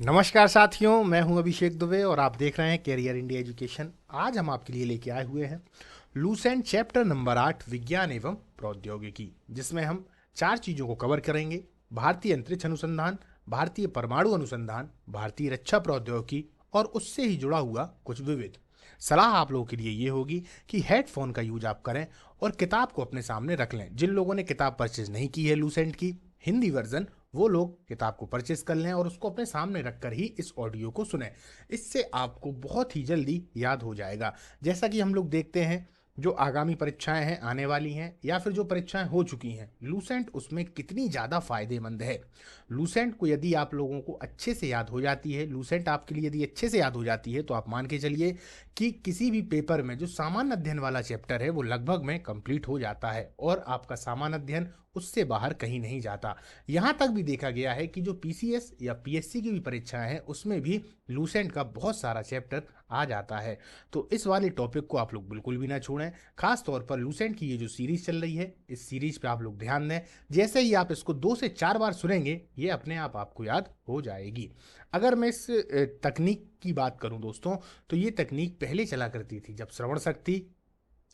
नमस्कार साथियों, मैं हूं अभिषेक दुबे और आप देख रहे हैं कैरियर इंडिया एजुकेशन। आज हम आपके लिए लेके आए हुए हैं लूसेंट चैप्टर नंबर 8 विज्ञान एवं प्रौद्योगिकी, जिसमें हम चार चीज़ों को कवर करेंगे। भारतीय अंतरिक्ष अनुसंधान, भारतीय परमाणु अनुसंधान, भारतीय रक्षा प्रौद्योगिकी और उससे ही जुड़ा हुआ कुछ विविध। सलाह आप लोगों के लिए ये होगी कि हेडफोन का यूज आप करें और किताब को अपने सामने रख लें। जिन लोगों ने किताब परचेज नहीं की है लूसेंट की हिंदी वर्जन, वो लोग किताब को परचेस कर लें और उसको अपने सामने रखकर ही इस ऑडियो को सुने। इससे आपको बहुत ही जल्दी याद हो जाएगा। जैसा कि हम लोग देखते हैं, जो आगामी परीक्षाएं हैं आने वाली हैं या फिर जो परीक्षाएं हो चुकी हैं, लूसेंट उसमें कितनी ज़्यादा फायदेमंद है। लूसेंट को यदि आप लोगों को अच्छे से याद हो जाती है, लूसेंट आपके लिए यदि अच्छे से याद हो जाती है, तो आप मान के चलिए कि किसी भी पेपर में जो सामान्य अध्ययन वाला चैप्टर है वो लगभग में कंप्लीट हो जाता है और आपका सामान्य अध्ययन उससे बाहर कहीं नहीं जाता। यहाँ तक भी देखा गया है कि जो पीसीएस या पीएससी की भी परीक्षाएं हैं उसमें भी लूसेंट का बहुत सारा चैप्टर आ जाता है। तो इस वाले टॉपिक को आप लोग बिल्कुल भी ना छोड़ें। खास तौर पर लूसेंट की ये जो सीरीज चल रही है, इस सीरीज पे आप लोग ध्यान दें। जैसे ही आप इसको 2 से 4 बार सुनेंगे, ये अपने आप आपको याद हो जाएगी। अगर मैं इस तकनीक की बात करूं दोस्तों, तो ये तकनीक पहले चला करती थी जब श्रवण शक्ति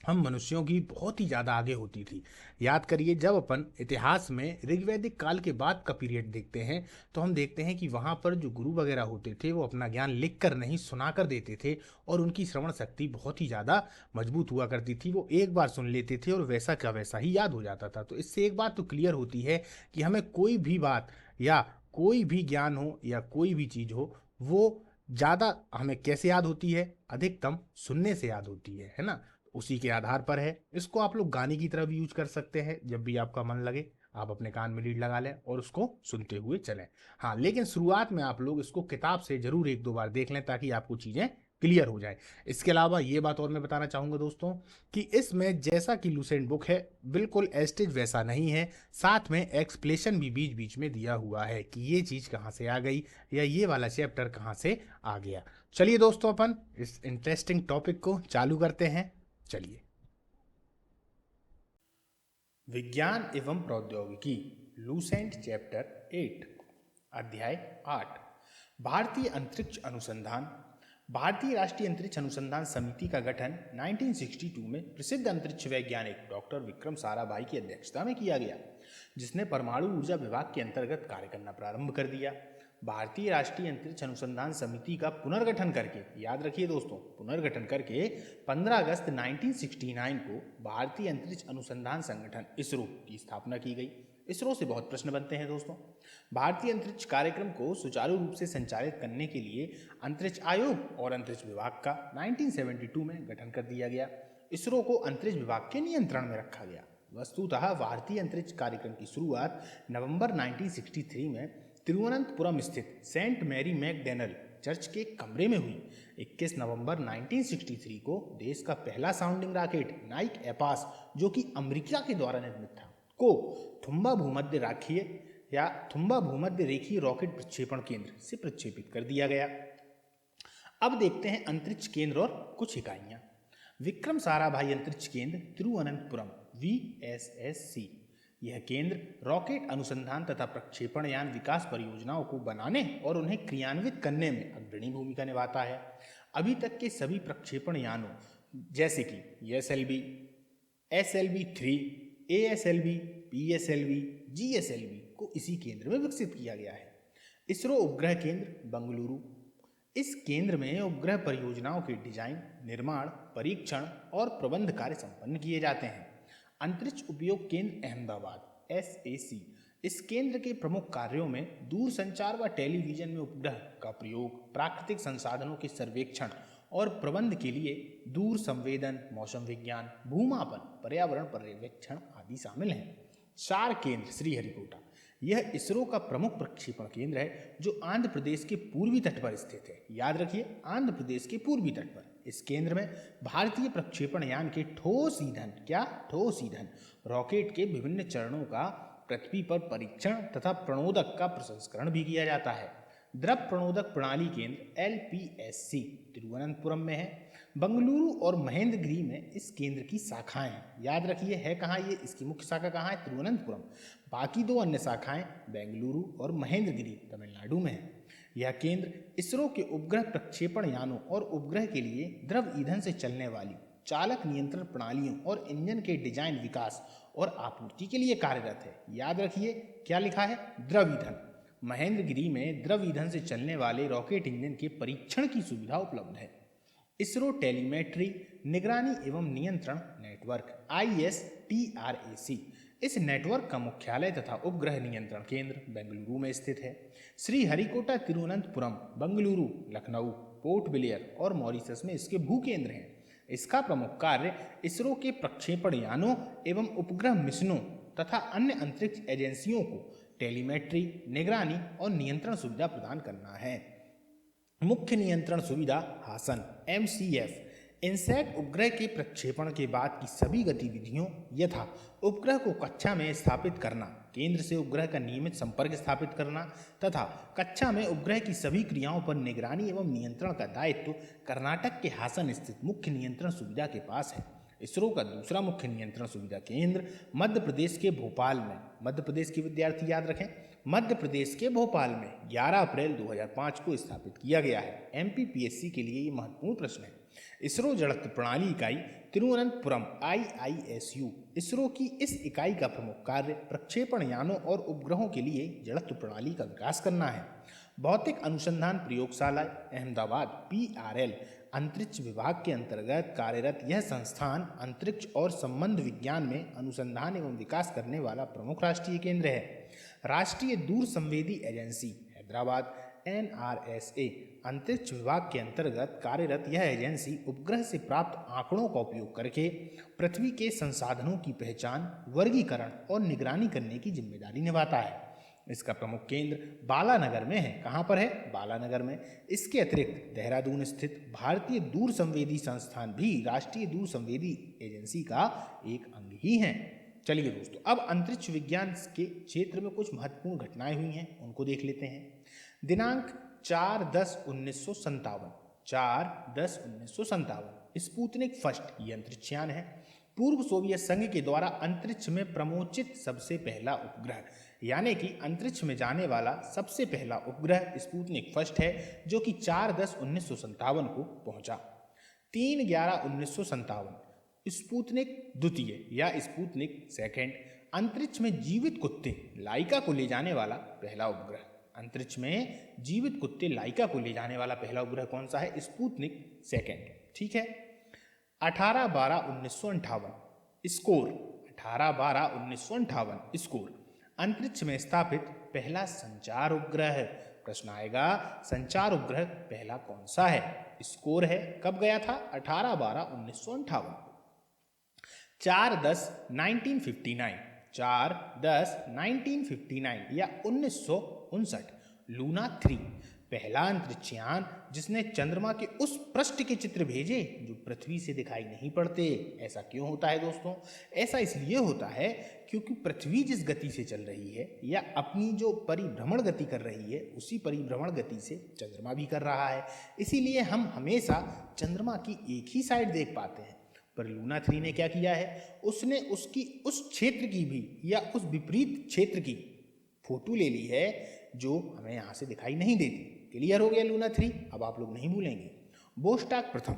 हम मनुष्यों की बहुत ही ज़्यादा आगे होती थी। याद करिए, जब अपन इतिहास में ऋग्वैदिक काल के बाद का पीरियड देखते हैं, तो हम देखते हैं कि वहाँ पर जो गुरु वगैरह होते थे वो अपना ज्ञान लिख कर नहीं सुना कर देते थे और उनकी श्रवण शक्ति बहुत ही ज़्यादा मजबूत हुआ करती थी। वो एक बार सुन लेते थे और वैसा का वैसा ही याद हो जाता था। तो इससे एक बात तो क्लियर होती है कि हमें कोई भी बात या कोई भी ज्ञान हो या कोई भी चीज़ हो, वो ज़्यादा हमें कैसे याद होती है? अधिकतम सुनने से याद होती है ना? उसी के आधार पर है। इसको आप लोग गाने की तरह भी यूज कर सकते हैं। जब भी आपका मन लगे, आप अपने कान में लीड लगा लें और उसको सुनते हुए चलें। हाँ, लेकिन शुरुआत में आप लोग इसको किताब से जरूर 1 2 बार देख लें ताकि आपको चीज़ें क्लियर हो जाए। इसके अलावा ये बात और मैं बताना चाहूँगा दोस्तों कि इसमें जैसा कि लूसेंट बुक है, बिल्कुल एस्टेज वैसा नहीं है। साथ में एक्सप्लेशन भी बीच बीच में दिया हुआ है कि ये चीज़ कहाँ से आ गई या ये वाला चैप्टर कहाँ से आ गया। चलिए दोस्तों, अपन इस इंटरेस्टिंग टॉपिक को चालू करते हैं। चलिए, विज्ञान एवं प्रौद्योगिकी, लूसेंट चैप्टर 8, अध्याय 8, भारतीय अंतरिक्ष अनुसंधान। भारतीय राष्ट्रीय अंतरिक्ष अनुसंधान समिति का गठन 1962 में प्रसिद्ध अंतरिक्ष वैज्ञानिक डॉक्टर विक्रम साराभाई की अध्यक्षता में किया गया, जिसने परमाणु ऊर्जा विभाग के अंतर्गत कार्य करना प्रारंभ कर दिया। भारतीय राष्ट्रीय अंतरिक्ष अनुसंधान समिति का पुनर्गठन करके, याद रखिए दोस्तों, पुनर्गठन करके 15 अगस्त 1969 को भारतीय अंतरिक्ष अनुसंधान संगठन इसरो की स्थापना की गई। इसरो से बहुत प्रश्न बनते हैं दोस्तों। भारतीय अंतरिक्ष कार्यक्रम को सुचारू रूप से संचालित करने के लिए अंतरिक्ष आयोग और अंतरिक्ष विभाग का 1972 में गठन कर दिया गया। इसरो को अंतरिक्ष विभाग के नियंत्रण में रखा गया। वस्तुतः भारतीय अंतरिक्ष कार्यक्रम की शुरुआत नवंबर 1963 में तिरुवनंतपुरम स्थित सेंट मैरी मैकडैनल चर्च के कमरे में हुई। 21 नवंबर 1963 को देश का पहला साउंडिंग रॉकेट नाइक एपास, जो कि अमेरिका के द्वारा निर्मित था, को थुम्बा भूमध्य राखीय या थुम्बा भूमध्य रेखीय रॉकेट प्रक्षेपण केंद्र से प्रक्षेपित कर दिया गया। अब देखते हैं अंतरिक्ष केंद्र और कुछ इकाइयां। विक्रम साराभाई अंतरिक्ष केंद्र तिरुवनंतपुरम, VSSC। यह केंद्र रॉकेट अनुसंधान तथा प्रक्षेपण यान विकास परियोजनाओं को बनाने और उन्हें क्रियान्वित करने में अग्रणी भूमिका निभाता है। अभी तक के सभी प्रक्षेपण यानों जैसे कि ESLV, SLV-3, ASLV, PSLV, GSLV को इसी केंद्र में विकसित किया गया है। इसरो उपग्रह केंद्र बंगलुरु। इस केंद्र में उपग्रह परियोजनाओं के डिजाइन, निर्माण, परीक्षण और प्रबंध कार्य संपन्न किए जाते हैं। अंतरिक्ष उपयोग केंद्र अहमदाबाद, SAC। इस केंद्र के प्रमुख कार्यों में दूर संचार व टेलीविजन में उपग्रह का प्रयोग, प्राकृतिक संसाधनों के सर्वेक्षण और प्रबंध के लिए दूर संवेदन, मौसम विज्ञान, भूमापन, पर्यावरण पर्यवेक्षण आदि शामिल हैं। सार केंद्र श्रीहरिकोटा। यह इसरो का प्रमुख प्रक्षेपण केंद्र है जो आंध्र प्रदेश के पूर्वी तट पर स्थित है। याद रखिए, आंध्र प्रदेश के पूर्वी तट पर। इस केंद्र में भारतीय प्रक्षेपण यान के ठोस ईंधन, क्या ठोस ईंधन, रॉकेट के विभिन्न चरणों का पृथ्वी पर परीक्षण तथा प्रणोदक का प्रसंस्करण भी किया जाता है। द्रव प्रणोदक प्रणाली केंद्र LPSC तिरुवनंतपुरम में है। बंगलुरु और महेंद्रगिरी में इस केंद्र की शाखाएं हैं। याद रखिए, है कहाँ ये, इसकी मुख्य शाखा कहाँ है? तिरुवनंतपुरम। बाकी 2 अन्य शाखाएं बेंगलुरु और महेंद्रगिरी तमिलनाडु में है। यह केंद्र इसरो के उपग्रह प्रक्षेपण यानों और उपग्रह के लिए द्रव ईंधन से चलने वाली चालक नियंत्रण प्रणालियों और इंजन के डिजाइन, विकास और आपूर्ति के लिए कार्यरत है। याद रखिए क्या लिखा है, द्रव ईंधन। महेंद्रगिरी में द्रव ईंधन से चलने वाले रॉकेट इंजन के परीक्षण की सुविधा उपलब्ध है। इसरो टेलीमेट्री निगरानी एवं नियंत्रण नेटवर्क ISTRAC, इस नेटवर्क का मुख्यालय तथा उपग्रह नियंत्रण केंद्र बेंगलुरु में स्थित है। श्रीहरिकोटा, तिरुवनंतपुरम, बेंगलुरु, लखनऊ, पोर्ट ब्लेयर और मॉरिशस में इसके भू केंद्र हैं। इसका प्रमुख कार्य इसरो के प्रक्षेपण यानों एवं उपग्रह मिशनों तथा अन्य अंतरिक्ष एजेंसियों को टेलीमेट्री, निगरानी और नियंत्रण सुविधा प्रदान करना है। मुख्य नियंत्रण सुविधा हासन MCF, इनसैट उपग्रह के प्रक्षेपण के बाद की सभी गतिविधियों यथा उपग्रह को कक्षा में स्थापित करना, केंद्र से उपग्रह का नियमित संपर्क स्थापित करना तथा कक्षा में उपग्रह की सभी क्रियाओं पर निगरानी एवं नियंत्रण का दायित्व कर्नाटक के हासन स्थित मुख्य नियंत्रण सुविधा के पास है। इसरो का दूसरा मुख्य नियंत्रण सुविधा केंद्र मध्य प्रदेश के भोपाल में, मध्य प्रदेश के विद्यार्थी याद रखें, मध्य प्रदेश के भोपाल में 11 अप्रैल 2005 को स्थापित किया गया है। MPPSC के लिए ये महत्वपूर्ण प्रश्न है। इसरो जड़त्व प्रणाली इकाई तिरुवनंतपुरम IISU, इसरो की इस इकाई का प्रमुख कार्य प्रक्षेपण यानों और उपग्रहों के लिए जड़त्व प्रणाली का विकास करना है। भौतिक अनुसंधान प्रयोगशाला अहमदाबाद PRL, अंतरिक्ष विभाग के अंतर्गत कार्यरत यह संस्थान अंतरिक्ष और संबंध विज्ञान में अनुसंधान एवं विकास करने वाला प्रमुख राष्ट्रीय केंद्र है। राष्ट्रीय दूर संवेदी एजेंसी हैदराबाद NRSA, अंतरिक्ष विभाग के अंतर्गत कार्यरत यह एजेंसी उपग्रह से प्राप्त आंकड़ों का उपयोग करके पृथ्वी के संसाधनों की पहचान, वर्गीकरण और निगरानी करने की जिम्मेदारी निभाता है। इसका प्रमुख केंद्र बालानगर में है। कहाँ पर है? बालानगर में। इसके अतिरिक्त देहरादून स्थित भारतीय दूर संवेदी संस्थान भी राष्ट्रीय दूर संवेदी एजेंसी का एक अंग ही है। चलिए दोस्तों, अब अंतरिक्ष विज्ञान के क्षेत्र में कुछ महत्वपूर्ण घटनाएं हुई हैं, उनको देख लेते हैं। दिनांक 4/10/1957, 4/10/1957 स्पुतनिक फर्स्ट, ये अंतरिक्षयान है, पूर्व सोवियत संघ के द्वारा अंतरिक्ष में प्रमोचित सबसे पहला उपग्रह, यानी कि अंतरिक्ष में जाने वाला सबसे पहला उपग्रह स्पुतनिक फर्स्ट है, जो कि 4/10/1957 को पहुंचा। 3/11/1957 स्पुतनिक द्वितीय या स्पुतनिक सेकेंड, अंतरिक्ष में जीवित कुत्ते लाइका को ले जाने वाला पहला उपग्रह। अंतरिक्ष में जीवित कुत्ते लाइका को ले जाने वाला पहला उपग्रह कौन सा है? Sputnik second. ठीक है। 18/12/1958 स्कोर, 18/12/1958 स्कोर, अंतरिक्ष में स्थापित पहला संचार उपग्रह। प्रश्न आएगा संचार उपग्रह पहला कौन सा है? स्कोर है। कब गया था? 18/12/1958। 4/10/1959, 4/10/1959 या 1959 लूना 3, पहला अंतरिक्षयान जिसने चंद्रमा के उस पृष्ठ के चित्र भेजे जो पृथ्वी से दिखाई नहीं पड़ते। ऐसा क्यों होता है दोस्तों? ऐसा इसलिए होता है क्योंकि पृथ्वी जिस गति से चल रही है या अपनी जो परिभ्रमण गति कर रही है, उसी परिभ्रमण गति से चंद्रमा भी कर रहा है। इसीलिए हम हमेशा चंद्रमा की एक ही साइड देख पाते हैं। पर लूना 3 ने क्या किया है? उसने उसकी उस क्षेत्र की भी या उस विपरीत क्षेत्र की फोटो ले ली है जो हमें यहाँ से दिखाई नहीं देती। क्लियर हो गया लूना 3? अब आप लोग नहीं भूलेंगे। वोस्टॉक प्रथम,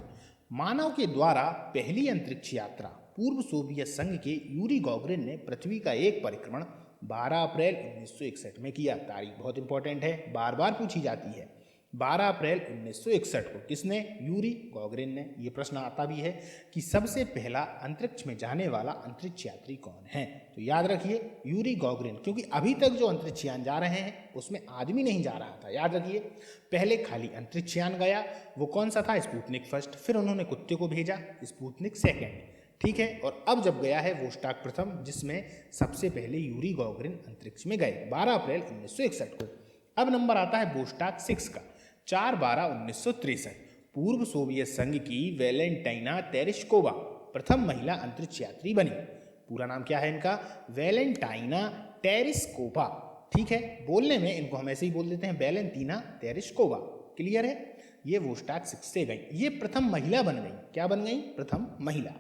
मानव के द्वारा पहली अंतरिक्ष यात्रा पूर्व सोवियत संघ के यूरी गॉगरिन ने पृथ्वी का एक परिक्रमण 12 अप्रैल 1961 में किया। तारीख बहुत इंपॉर्टेंट है, बार बार पूछी जाती है। 12 अप्रैल 1961 को किसने? यूरी गॉगरिन ने। यह प्रश्न आता भी है कि सबसे पहला अंतरिक्ष में जाने वाला अंतरिक्ष यात्री कौन है? तो याद रखिए यूरी गॉगरिन, क्योंकि अभी तक जो अंतरिक्षयान जा रहे हैं उसमें आदमी नहीं जा रहा था। याद रखिए, पहले खाली अंतरिक्षयान गया, वो कौन सा था? Sputnik first. फिर उन्होंने कुत्ते को भेजा, स्पुतनिक सेकेंड। ठीक है। और अब जब गया है वोस्टॉक प्रथम, जिसमें सबसे पहले यूरी गॉगरिन अंतरिक्ष में गए 12 अप्रैल 1961 को। अब नंबर आता है वोस्टॉक 6 का, 4/12/1963, पूर्व सोवियत संघ की वेलेंटाइना तेरेश्कोवा प्रथम महिला अंतरिक्ष यात्री बनी। पूरा नाम क्या है इनका? वेलेंटाइना तेरेश्कोवा। ठीक है, बोलने में इनको हम ऐसे ही बोल देते हैं वेलेंटीना तेरेश्कोवा। क्लियर है? ये वोस्टॉक 6 से गई, ये प्रथम महिला बन गई। क्या बन गई? प्रथम महिला।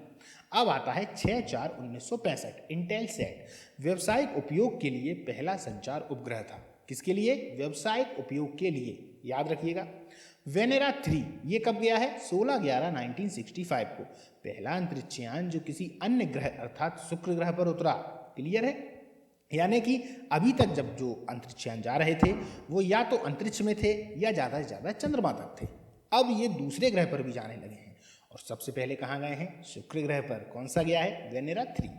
अब आता है 6/4/1965 इंटेलसैट, व्यावसायिक उपयोग के लिए पहला संचार उपग्रह था। किसके लिए? व्यावसायिक उपयोग के लिए, याद रखिएगा। वेनेरा 3 ये कब गया है? 16/11/1965 को पहला अंतरिक्ष यान जो किसी अन्य ग्रह अर्थात शुक्र ग्रह पर उतरा। क्लियर है? यानी कि अभी तक जब जो अंतरिक्ष यान जा रहे थे वो या तो अंतरिक्ष में थे या ज़्यादा से ज़्यादा चंद्रमा तक थे। अब ये दूसरे ग्रह पर भी जाने लगे हैं और सबसे पहले कहाँ गए हैं? शुक्र ग्रह पर। कौन सा गया है? वेनेरा 3।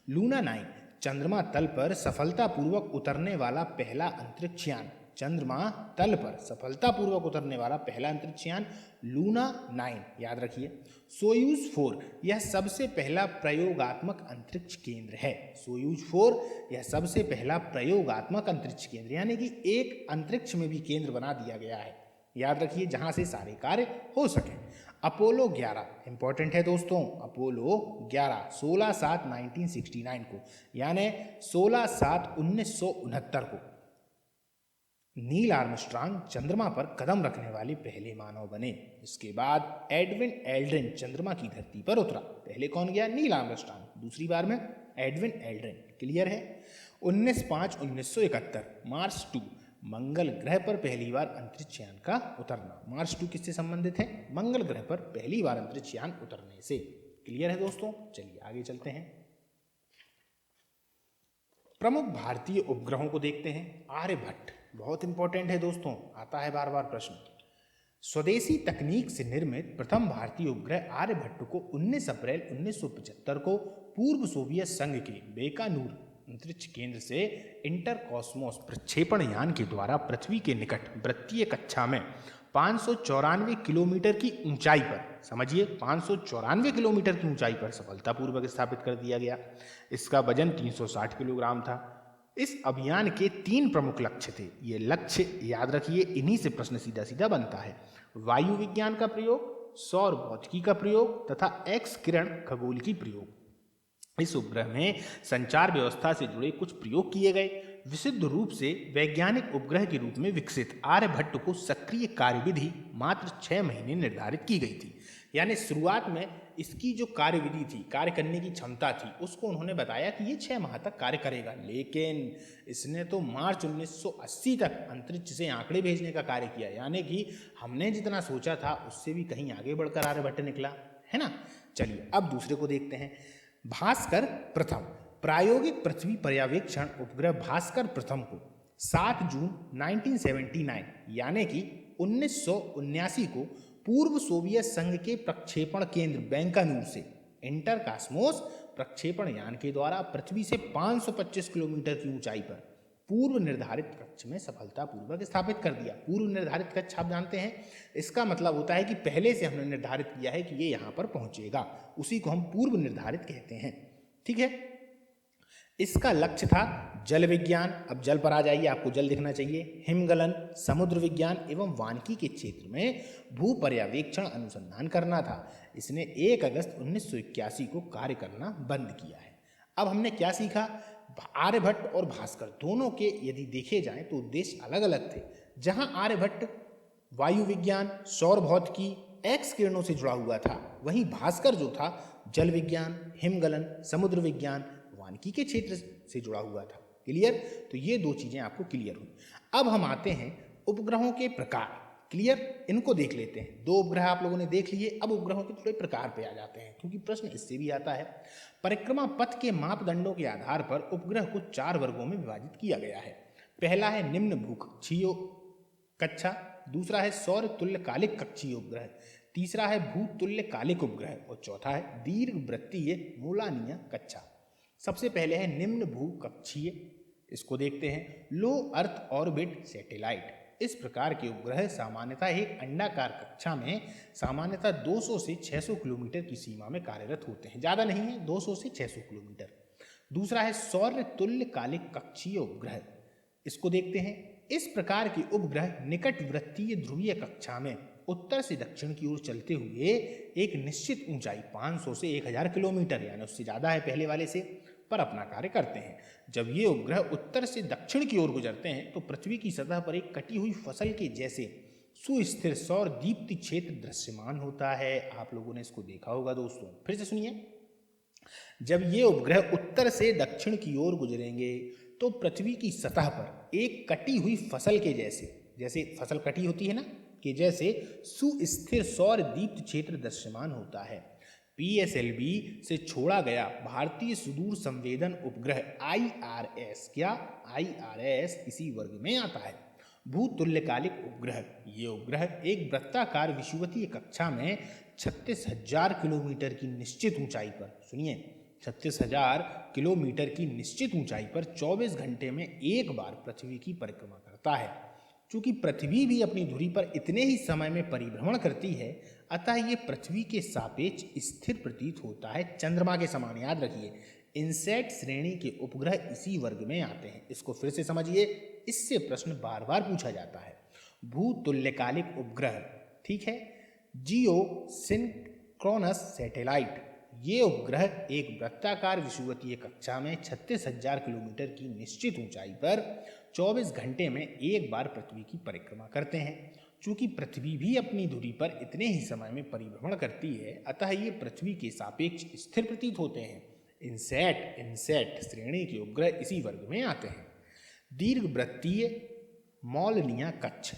लूना 9 चंद्रमा तल पर सफलतापूर्वक उतरने वाला पहला अंतरिक्ष यान। चंद्रमा तल पर सफलतापूर्वक उतरने वाला पहला अंतरिक्ष यान लूना 9, याद रखिए। सोयूज 4 यह सबसे पहला प्रयोगात्मक अंतरिक्ष केंद्र है। सोयूज 4 यह सबसे पहला प्रयोगात्मक अंतरिक्ष केंद्र, यानी कि एक अंतरिक्ष में भी केंद्र बना दिया गया है, याद रखिए, जहां से सारे कार्य हो सके। अपोलो 11 इंपॉर्टेंट है दोस्तों। अपोलो 11 16/7/1969 को, यानी 16/7/1969 को नील आर्मस्ट्रांग चंद्रमा पर कदम रखने वाले पहले मानव बने। इसके बाद एडविन एल्ड्रिन चंद्रमा की धरती पर उतरा। पहले कौन गया? Neil Armstrong. दूसरी बार में एडविन एल्ड्रिन। क्लियर है? 19/5/1971 मार्स 2 मंगल ग्रह पर पहली बार अंतरिक्ष यान का उतरना। मार्स 2 किससे संबंधित है? मंगल ग्रह पर पहली बार अंतरिक्ष यान उतरने से। क्लियर है दोस्तों? चलिए आगे चलते हैं। प्रमुख भारतीय उपग्रहों को देखते हैं। आर्यभट्ट बहुत इंपॉर्टेंट है दोस्तों, आता है बार बार प्रश्न। स्वदेशी तकनीक से निर्मित प्रथम भारतीय उपग्रह आर्यभट्ट को 19 अप्रैल 1975 को पूर्व सोवियत संघ के बेकानूर अंतरिक्ष केंद्र से इंटरकॉस्मोस प्रक्षेपण यान के द्वारा पृथ्वी के निकट वृत्तीय कक्षा में 594 किलोमीटर की ऊंचाई पर, समझिए 594 किलोमीटर की ऊंचाई पर सफलतापूर्वक स्थापित कर दिया गया। इसका वजन 360 किलोग्राम था। इस अभियान के 3 प्रमुख लक्ष्य थे। ये लक्ष्य याद रखिए, इन्हीं से प्रश्न सीधा सीधा बनता है। वायु विज्ञान का प्रयोग, सौर भौतिकी का प्रयोग तथा एक्स किरण खगोल की प्रयोग। इस उपग्रह में संचार व्यवस्था से जुड़े कुछ प्रयोग किए गए। विशुद्ध रूप से वैज्ञानिक उपग्रह के रूप में विकसित आर्यभट्ट को सक्रिय कार्यविधि मात्र 6 महीने निर्धारित की गई थी। यानी शुरुआत में इसकी जो कार्यविधि थी, कार्य करने की क्षमता थी, उसको उन्होंने बताया कि ये 6 माह तक कार्य करेगा, लेकिन इसने तो मार्च 1980 तक अंतरिक्ष से आंकड़े भेजने का कार्य किया। यानी कि हमने जितना सोचा था उससे भी कहीं आगे बढ़कर आर्यभट्ट निकला, है ना। चलिए अब दूसरे को देखते हैं। भास्कर प्रथम प्रायोगिक पृथ्वी पर्यवेक्षण उपग्रह भास्कर प्रथम को 7 जून 1979 यानी कि 1979 को पूर्व सोवियत संघ के प्रक्षेपण केंद्र बेकानूर से इंटरकॉस्मोस प्रक्षेपण यान के द्वारा पृथ्वी से 525 किलोमीटर की ऊंचाई पर पूर्व निर्धारित कक्ष में सफलतापूर्वक स्थापित कर दिया। पूर्व निर्धारित कक्ष आप जानते हैं, इसका मतलब होता है कि पहले से हमने निर्धारित किया है कि ये यहाँ पर पहुंचेगा, उसी को हम पूर्व निर्धारित कहते हैं। ठीक है, इसका लक्ष्य था जल विज्ञान। अब जल पर आ जाइए, आपको जल दिखना चाहिए। हिमगलन, समुद्र विज्ञान एवं वानिकी के क्षेत्र में भू पर्यवेक्षण अनुसंधान करना था। इसने 1 अगस्त 1981 को कार्य करना बंद किया है। अब हमने क्या सीखा? आर्यभट्ट और भास्कर दोनों के यदि देखे जाएं तो उद्देश्य अलग अलग थे। जहां आर्यभट्ट वायु विज्ञान, सौर भौतिकी, एक्स किरणों से जुड़ा हुआ था, वहीं भास्कर जो था जल विज्ञान, हिमगलन, समुद्र विज्ञान, वानिकी के क्षेत्र से जुड़ा हुआ था। क्लियर? तो ये 2 चीजें आपको क्लियर हुई। अब हम आते हैं उपग्रहों के प्रकार। क्लियर? इनको देख लेते हैं। 2 उपग्रह आप लोगों ने देख लिए, अब उपग्रहों के थोड़े प्रकार पे आ जाते हैं, क्योंकि प्रश्न इससे भी आता है। परिक्रमा पथ के मापदंडों के आधार पर उपग्रह को 4 वर्गों में विभाजित किया गया है। पहला है निम्न भूकक्षीय कक्षा, दूसरा है सौर तुल्यकालिक कक्षीय उपग्रह, तीसरा है भूतुल्यकालिक उपग्रह और चौथा है दीर्घ वृत्तीय मूलानीय कक्षा। सबसे पहले है निम्न भूकक्षीय, इसको देखते हैं। लो अर्थ ऑर्बिट सैटेलाइट। इस प्रकार के उपग्रह सामान्यतः एक अंडाकार कक्षा में सामान्यतः 200 से 600 किलोमीटर की सीमा में कार्यरत होते हैं, ज़्यादा नहीं है, 200 से 600 किलोमीटर। दूसरा है सौर तुल्यकालिक कक्षीय उपग्रह, इसको देखते हैं। इस प्रकार के उपग्रह निकट वृत्तीय ध्रुवीय कक्षा में उत्तर से दक्षिण की ओर चलते हुए एक निश्चित ऊंचाई 500 से 1000 किलोमीटर, यानी उससे ज़्यादा है पहले वाले से, पर अपना कार्य करते हैं। जब ये उपग्रह उत्तर से दक्षिण की ओर गुजरते हैं तो पृथ्वी की सतह पर एक कटी हुई फसल के जैसे सुस्थिर सौर दीप्ति क्षेत्र दृश्यमान होता है। आप लोगों ने इसको देखा होगा दोस्तों, फिर से सुनिए। जब ये उपग्रह उत्तर से दक्षिण की ओर गुजरेंगे तो पृथ्वी की सतह पर एक कटी हुई फसल के जैसे जैसे फसल कटी होती है ना, कि जैसे सुस्थिर सौर दीप्त क्षेत्र दृश्यमान होता है। पीएसएलवी से छोड़ा गया भारतीय सुदूर संवेदन उपग्रह आईआरएस, क्या आईआरएस इसी वर्ग में आता है। भूतुल्यकालिक उपग्रह, ये उपग्रह एक वृत्ताकार विषुवतीय कक्षा में 36,000 किलोमीटर की निश्चित ऊंचाई पर, सुनिए 36,000 किलोमीटर की निश्चित ऊंचाई पर 24 घंटे में एक बार पृथ्वी की परिक्रमा करता है। चूंकि पृथ्वी भी अपनी धुरी पर इतने ही समय में परिभ्रमण करती है, अतः ये पृथ्वी के सापेक्ष स्थिर प्रतीत होता है, चंद्रमा के समान। याद रखिए, इनसैट श्रेणी के उपग्रह इसी वर्ग में आते हैं। इसको फिर से समझिए, इससे प्रश्न बार बार पूछा जाता है। भूतुल्यकालिक उपग्रह, ठीक है। जियो सिंक्रोनस सैटेलाइट, ये उपग्रह एक वृत्ताकार विषुवतीय कक्षा में 36,000 किलोमीटर की निश्चित ऊंचाई पर 24 घंटे में एक बार पृथ्वी की परिक्रमा करते हैं। चूंकि पृथ्वी भी अपनी धुरी पर इतने ही समय में परिभ्रमण करती है, अतः ये पृथ्वी के सापेक्ष स्थिर प्रतीत होते हैं। इनसैट श्रेणी के उपग्रह इसी वर्ग में आते हैं। दीर्घवृत्तीय मौलनिया कक्ष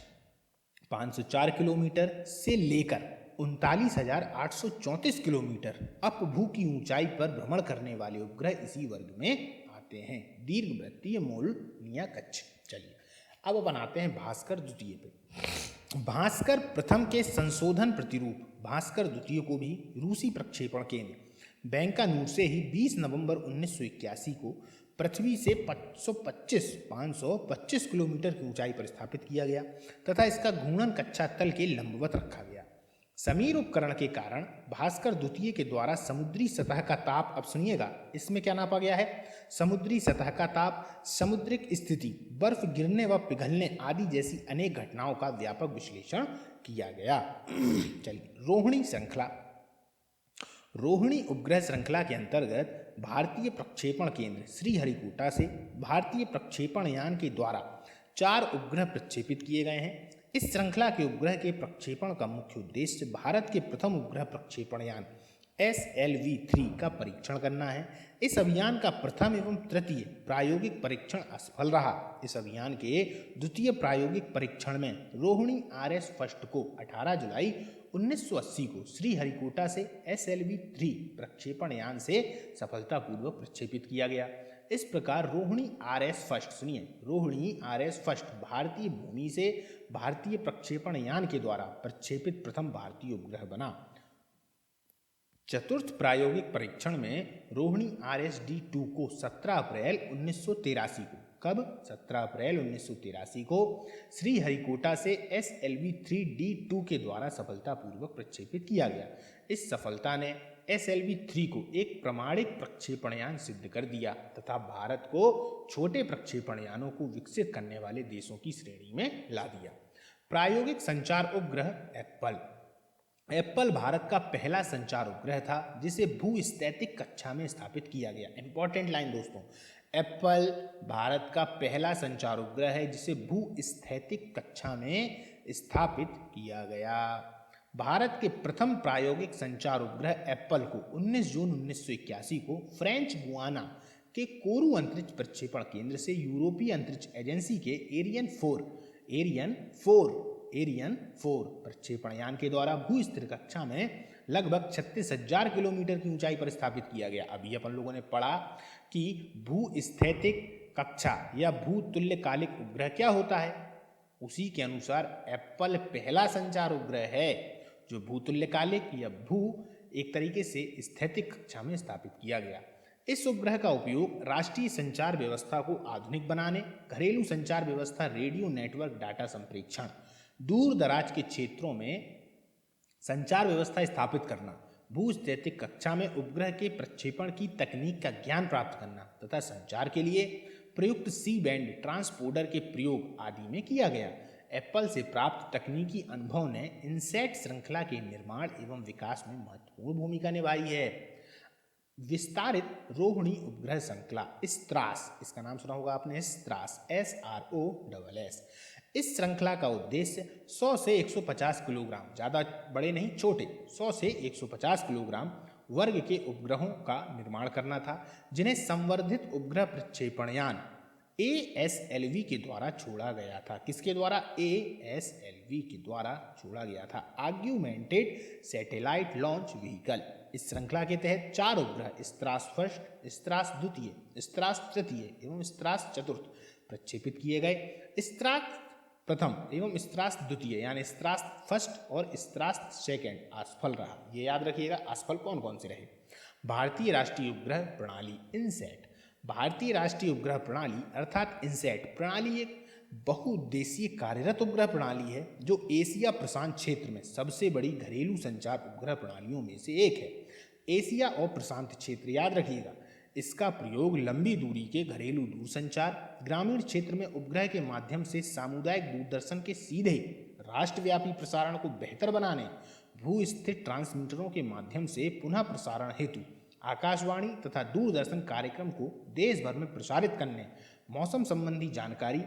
504 किलोमीटर से लेकर 39,834 किलोमीटर अपभू की ऊंचाई पर भ्रमण करने वाले उपग्रह इसी वर्ग में आते हैं। दीर्घवृत्तीय मौलनिया कक्ष। चलिए अब बनाते हैं भास्कर द्वितीय पे। भास्कर प्रथम के संशोधन प्रतिरूप भास्कर द्वितीय को भी रूसी प्रक्षेपण केंद्र बैंकानूर से ही 20 नवंबर 1981 को पृथ्वी से 525 किलोमीटर की ऊंचाई पर स्थापित किया गया तथा इसका घूर्णन कक्षा तल के लंबवत रखा गया। समीर उपकरण के कारण भास्कर द्वितीय के द्वारा समुद्री सतह का ताप, अब सुनिएगा इसमें क्या नापा गया है, समुद्री सतह का ताप, समुद्रिक स्थिति, बर्फ गिरने व पिघलने आदि जैसी अनेक घटनाओं का व्यापक विश्लेषण किया गया। चलिए, रोहिणी श्रृंखला। रोहिणी उपग्रह श्रृंखला के अंतर्गत भारतीय प्रक्षेपण केंद्र श्रीहरिकोटा से भारतीय प्रक्षेपण यान के द्वारा 4 उपग्रह प्रक्षेपित किए गए हैं। इस श्रृंखला के उपग्रह के प्रक्षेपण का मुख्य उद्देश्य भारत के प्रथम उपग्रह प्रक्षेपण यान SLV-3 का परीक्षण करना है। इस अभियान का प्रथम एवं तृतीय प्रायोगिक परीक्षण असफल रहा। इस अभियान के द्वितीय प्रायोगिक परीक्षण में रोहिणी RS फर्स्ट को 18 जुलाई 1980 को श्रीहरिकोटा से SLV-3 प्रक्षेपण यान से सफलतापूर्वक प्रक्षेपित किया गया। इस प्रकार रोहिणी RS फर्स्ट, सुनिए रोहिणी RS फर्स्ट भारतीय भूमि से भारतीय प्रक्षेपण यान के द्वारा प्रक्षेपित प्रथम भारतीय उपग्रह बना। चतुर्थ प्रायोगिक परीक्षण में रोहिणी RS-D2 को 17 अप्रैल 1983 को, कब 17 अप्रैल 1983 को श्रीहरिकोटा से SLV-3D2 के द्वारा सफलतापूर्वक प्रक्षेपित किया गया। इस सफलता ने SLV-3 को एक प्रमाणिक प्रक्षेपण यान सिद्ध कर दिया तथा भारत को छोटे प्रक्षेपण यानों को विकसित करने वाले देशों की श्रेणी में ला दिया। प्रायोगिक संचार उपग्रह एप्पल भारत का पहला संचार उपग्रह था जिसे भूस्थैतिक कक्षा में स्थापित किया गया। इंपॉर्टेंट लाइन दोस्तों, एप्पल भारत का पहला संचार उपग्रह है जिसे भूस्थैतिक कक्षा में स्थापित किया गया। भारत के प्रथम प्रायोगिक संचार उपग्रह एप्पल को 19 जून 1981 को फ्रेंच गुयाना के कोरू अंतरिक्ष प्रक्षेपण केंद्र से यूरोपीय अंतरिक्ष एजेंसी के एरियन 4 प्रक्षेपण यान के द्वारा भूस्थिर कक्षा में लगभग 36,000 किलोमीटर की ऊंचाई पर स्थापित किया गया। अभी अपन लोगों ने पढ़ा कि भूस्थैतिक कक्षा या भूतुल्यकालिक उपग्रह क्या होता है, उसी के अनुसार एप्पल पहला संचार उपग्रह है जो भूतुल्यकालिक या एक तरीके से स्थैतिक कक्षा में स्थापित किया गया। इस उपग्रह का उपयोग राष्ट्रीय संचार व्यवस्था को आधुनिक बनाने, घरेलू संचार व्यवस्था, रेडियो नेटवर्क, डाटा संप्रेषण, दूर दराज के क्षेत्रों में संचार व्यवस्था स्थापित करना, भूस्थैतिक कक्षा में उपग्रह के प्रक्षेपण की तकनीक का ज्ञान प्राप्त करना तथा संचार के लिए प्रयुक्त सी बैंड ट्रांसपोर्टर के प्रयोग आदि में किया गया। एप्पल से प्राप्त तकनीकी अनुभव ने इनसैट श्रृंखला के निर्माण एवं विकास में महत्वपूर्ण भूमिका निभाई है। विस्तारित रोहिणी उपग्रह श्रृंखला स्त्रास, इसका नाम सुना होगा आपने, स्त्रास SROSS। इस श्रृंखला का उद्देश्य 100 से 150 किलोग्राम, ज़्यादा बड़े नहीं छोटे, 100 से 150 किलोग्राम वर्ग के उपग्रहों का निर्माण करना था जिन्हें संवर्धित उपग्रह प्रक्षेपण यान ASLV के द्वारा छोड़ा गया था। किसके द्वारा? ASLV के द्वारा छोड़ा गया था। Augmented satellite launch vehicle. इस श्रृंखला के तहत 4 उपग्रह स्त्रास फर्स्ट, स्त्रास द्वितीय, स्त्रास तृतीय एवं स्त्रास चतुर्थ प्रक्षेपित किए गए। स्त्रास प्रथम एवं स्त्रास द्वितीय यानी स्त्रास फर्स्ट और स्त्रास सेकेंड असफल रहा। ये याद रखिएगा, असफल कौन कौन से रहे? भारतीय राष्ट्रीय उपग्रह प्रणाली इनसैट। भारतीय राष्ट्रीय उपग्रह प्रणाली अर्थात इनसैट प्रणाली एक बहुउद्देशीय कार्यरत उपग्रह प्रणाली है जो एशिया प्रशांत क्षेत्र में सबसे बड़ी घरेलू संचार उपग्रह प्रणालियों में से एक है। एशिया और प्रशांत क्षेत्र याद रखिएगा। इसका प्रयोग लंबी दूरी के घरेलू दूरसंचार, ग्रामीण क्षेत्र में उपग्रह के माध्यम से सामुदायिक दूरदर्शन के सीधे राष्ट्रव्यापी प्रसारण को बेहतर बनाने, भू स्थित ट्रांसमीटरों के माध्यम से पुनः प्रसारण हेतु आकाशवाणी तथा दूरदर्शन कार्यक्रम को देश भर में प्रसारित करने, मौसम संबंधी जानकारी,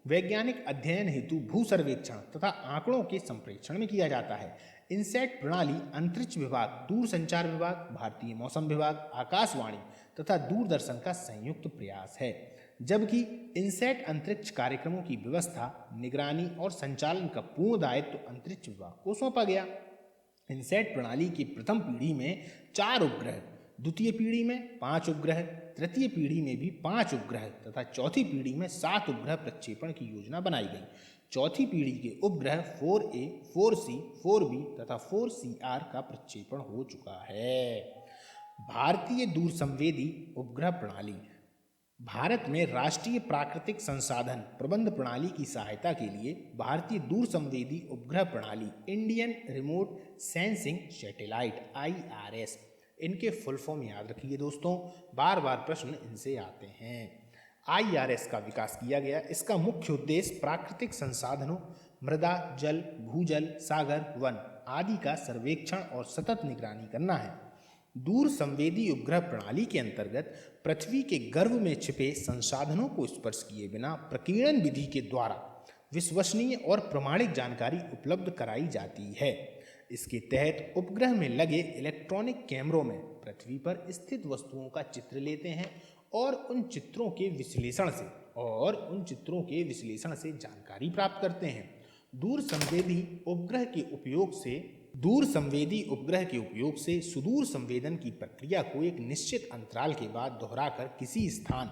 वैज्ञानिक अध्ययन हेतु भू सर्वेक्षण तथा आंकड़ों के संप्रेषण में किया जाता है। इनसैट प्रणाली अंतरिक्ष विभाग, दूरसंचार विभाग, भारतीय मौसम विभाग, आकाशवाणी तथा दूरदर्शन का संयुक्त प्रयास है। जबकि इनसैट अंतरिक्ष कार्यक्रमों की व्यवस्था, निगरानी और संचालन का पूर्ण दायित्व अंतरिक्ष विभाग को सौंपा गया। इनसैट प्रणाली की प्रथम पीढ़ी में 4 उपग्रह, द्वितीय पीढ़ी में 5 उपग्रह, तृतीय पीढ़ी में भी 5 उपग्रह तथा चौथी पीढ़ी में 7 उपग्रह प्रक्षेपण की योजना बनाई गई। चौथी पीढ़ी के उपग्रह 4A, 4C, 4B तथा 4CR का प्रक्षेपण हो चुका है। भारतीय दूरसंवेदी उपग्रह प्रणाली। भारत में राष्ट्रीय प्राकृतिक संसाधन प्रबंध प्रणाली की सहायता के लिए भारतीय दूरसंवेदी उपग्रह प्रणाली Indian remote sensing satellite IRS, इनके फुल फॉर्म याद रखिए दोस्तों, बार बार प्रश्न इनसे आते हैं। IRS का विकास किया गया। इसका मुख्य उद्देश्य प्राकृतिक संसाधनों, मृदा, जल, भूजल, सागर, वन आदि का सर्वेक्षण और सतत निगरानी करना है। दूर संवेदी उपग्रह प्रणाली के अंतर्गत पृथ्वी के गर्भ में छिपे संसाधनों को स्पर्श किए बिना प्रकीर्णन विधि के द्वारा विश्वसनीय और प्रमाणिक जानकारी उपलब्ध कराई जाती है। इसके तहत उपग्रह में लगे इलेक्ट्रॉनिक कैमरों में पृथ्वी पर स्थित वस्तुओं का चित्र लेते हैं और उन चित्रों के विश्लेषण से जानकारी प्राप्त करते हैं। दूर संवेदी उपग्रह के उपयोग से सुदूर संवेदन की प्रक्रिया को एक निश्चित अंतराल के बाद दोहराकर किसी स्थान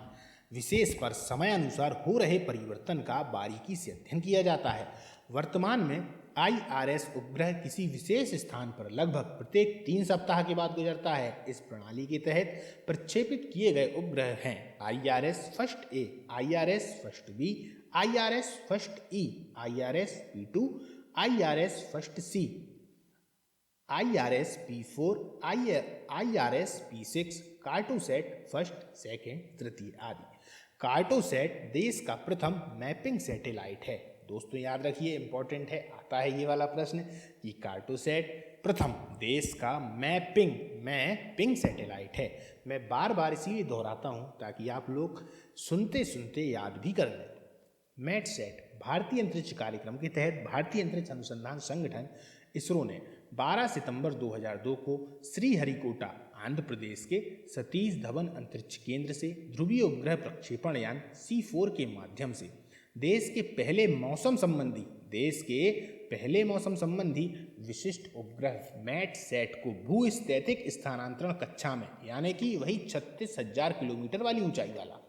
विशेष पर समयानुसार हो रहे परिवर्तन का बारीकी से अध्ययन किया जाता है। वर्तमान में IRS उपग्रह किसी विशेष स्थान पर लगभग प्रत्येक 3 सप्ताह के बाद गुजरता है। इस प्रणाली के तहत प्रक्षेपित किए गए उपग्रह हैं IRS first A, IRS first B, IRS first E, IRS P2, IRS first C, IRS P4, IRS P6, Cartosat first, second, तृतीय आदि। कार्टोसैट देश का प्रथम मैपिंग सैटेलाइट है। दोस्तों याद रखिए, इंपॉर्टेंट है, आता है ये वाला प्रश्न कि कार्टोसैट प्रथम देश का मैपिंग सैटेलाइट है। मैं बार बार इसीलिए दोहराता हूँ ताकि आप लोग सुनते सुनते याद भी कर लें। मैटसैट भारतीय अंतरिक्ष कार्यक्रम के तहत भारतीय अंतरिक्ष अनुसंधान संगठन इसरो ने 12 सितंबर 2002 को श्रीहरिकोटा आंध्र प्रदेश के सतीश धवन अंतरिक्ष केंद्र से ध्रुवीय उपग्रह प्रक्षेपण यान C4 के माध्यम से देश के पहले मौसम संबंधी विशिष्ट उपग्रह मैटसैट को भूस्थैतिक स्थानांतरण कक्षा में, यानी कि वही 36,000 किलोमीटर वाली ऊंचाई वाला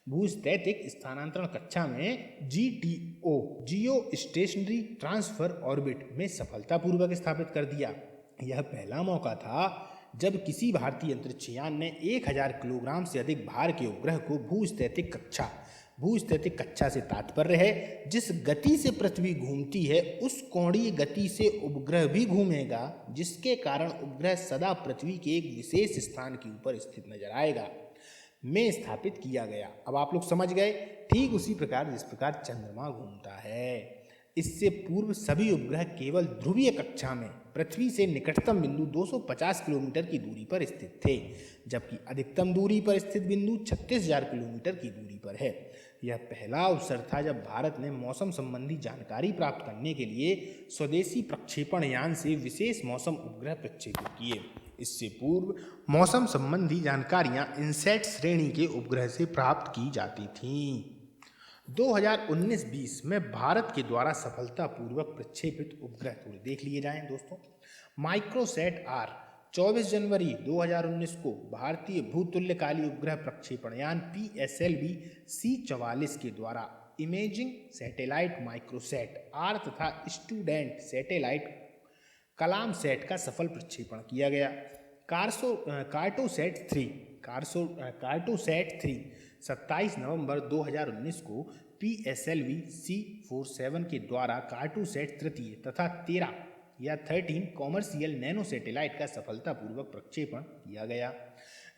भूस्थैतिक स्थानांतरण कक्षा में GTO जियो स्टेशनरी ट्रांसफर ऑर्बिट में सफलतापूर्वक स्थापित कर दिया। यह पहला मौका था जब किसी भारतीय अंतरिक्ष यान ने 1000 किलोग्राम से अधिक भार के उपग्रह को भूस्थैतिक कक्षा से तात्पर्य है जिस गति से पृथ्वी घूमती है उस कोणीय गति से उपग्रह भी घूमेगा, जिसके कारण उपग्रह सदा पृथ्वी के एक विशेष स्थान के ऊपर स्थित नजर आएगा, में स्थापित किया गया। अब आप लोग समझ गए, ठीक उसी प्रकार जिस प्रकार चंद्रमा घूमता है। इससे पूर्व सभी उपग्रह केवल ध्रुवीय कक्षा में पृथ्वी से निकटतम बिंदु 250 किलोमीटर की दूरी पर स्थित थे, जबकि अधिकतम दूरी पर स्थित बिंदु 36,000 किलोमीटर की दूरी पर है। यह पहला अवसर था जब भारत ने मौसम संबंधी जानकारी प्राप्त करने के लिए स्वदेशी प्रक्षेपण यान से विशेष मौसम उपग्रह प्रक्षेपित किए। इससे पूर्व मौसम संबंधी जानकारियां इनसैट श्रेणी के उपग्रह से प्राप्त की जाती थीं। 2019-20 में भारत के द्वारा सफलतापूर्वक प्रक्षेपित उपग्रह थोड़े देख लिए जाएं दोस्तों। माइक्रोसैट आर 24 जनवरी 2019 को भारतीय भूतुल्यकाली उपग्रह प्रक्षेपण यान PSLV C44 के द्वारा इमेजिंग सैटेलाइट माइक्रोसैट आर तथा स्टूडेंट सैटेलाइट कलाम सैट का सफल प्रक्षेपण किया गया। कार्टोसैट 3 27 नवंबर 2019 को PSLV C47 के द्वारा कार्टोसैट तृतीय तथा 13 कॉमर्शियल नैनो सैटेलाइट का सफलतापूर्वक प्रक्षेपण किया गया।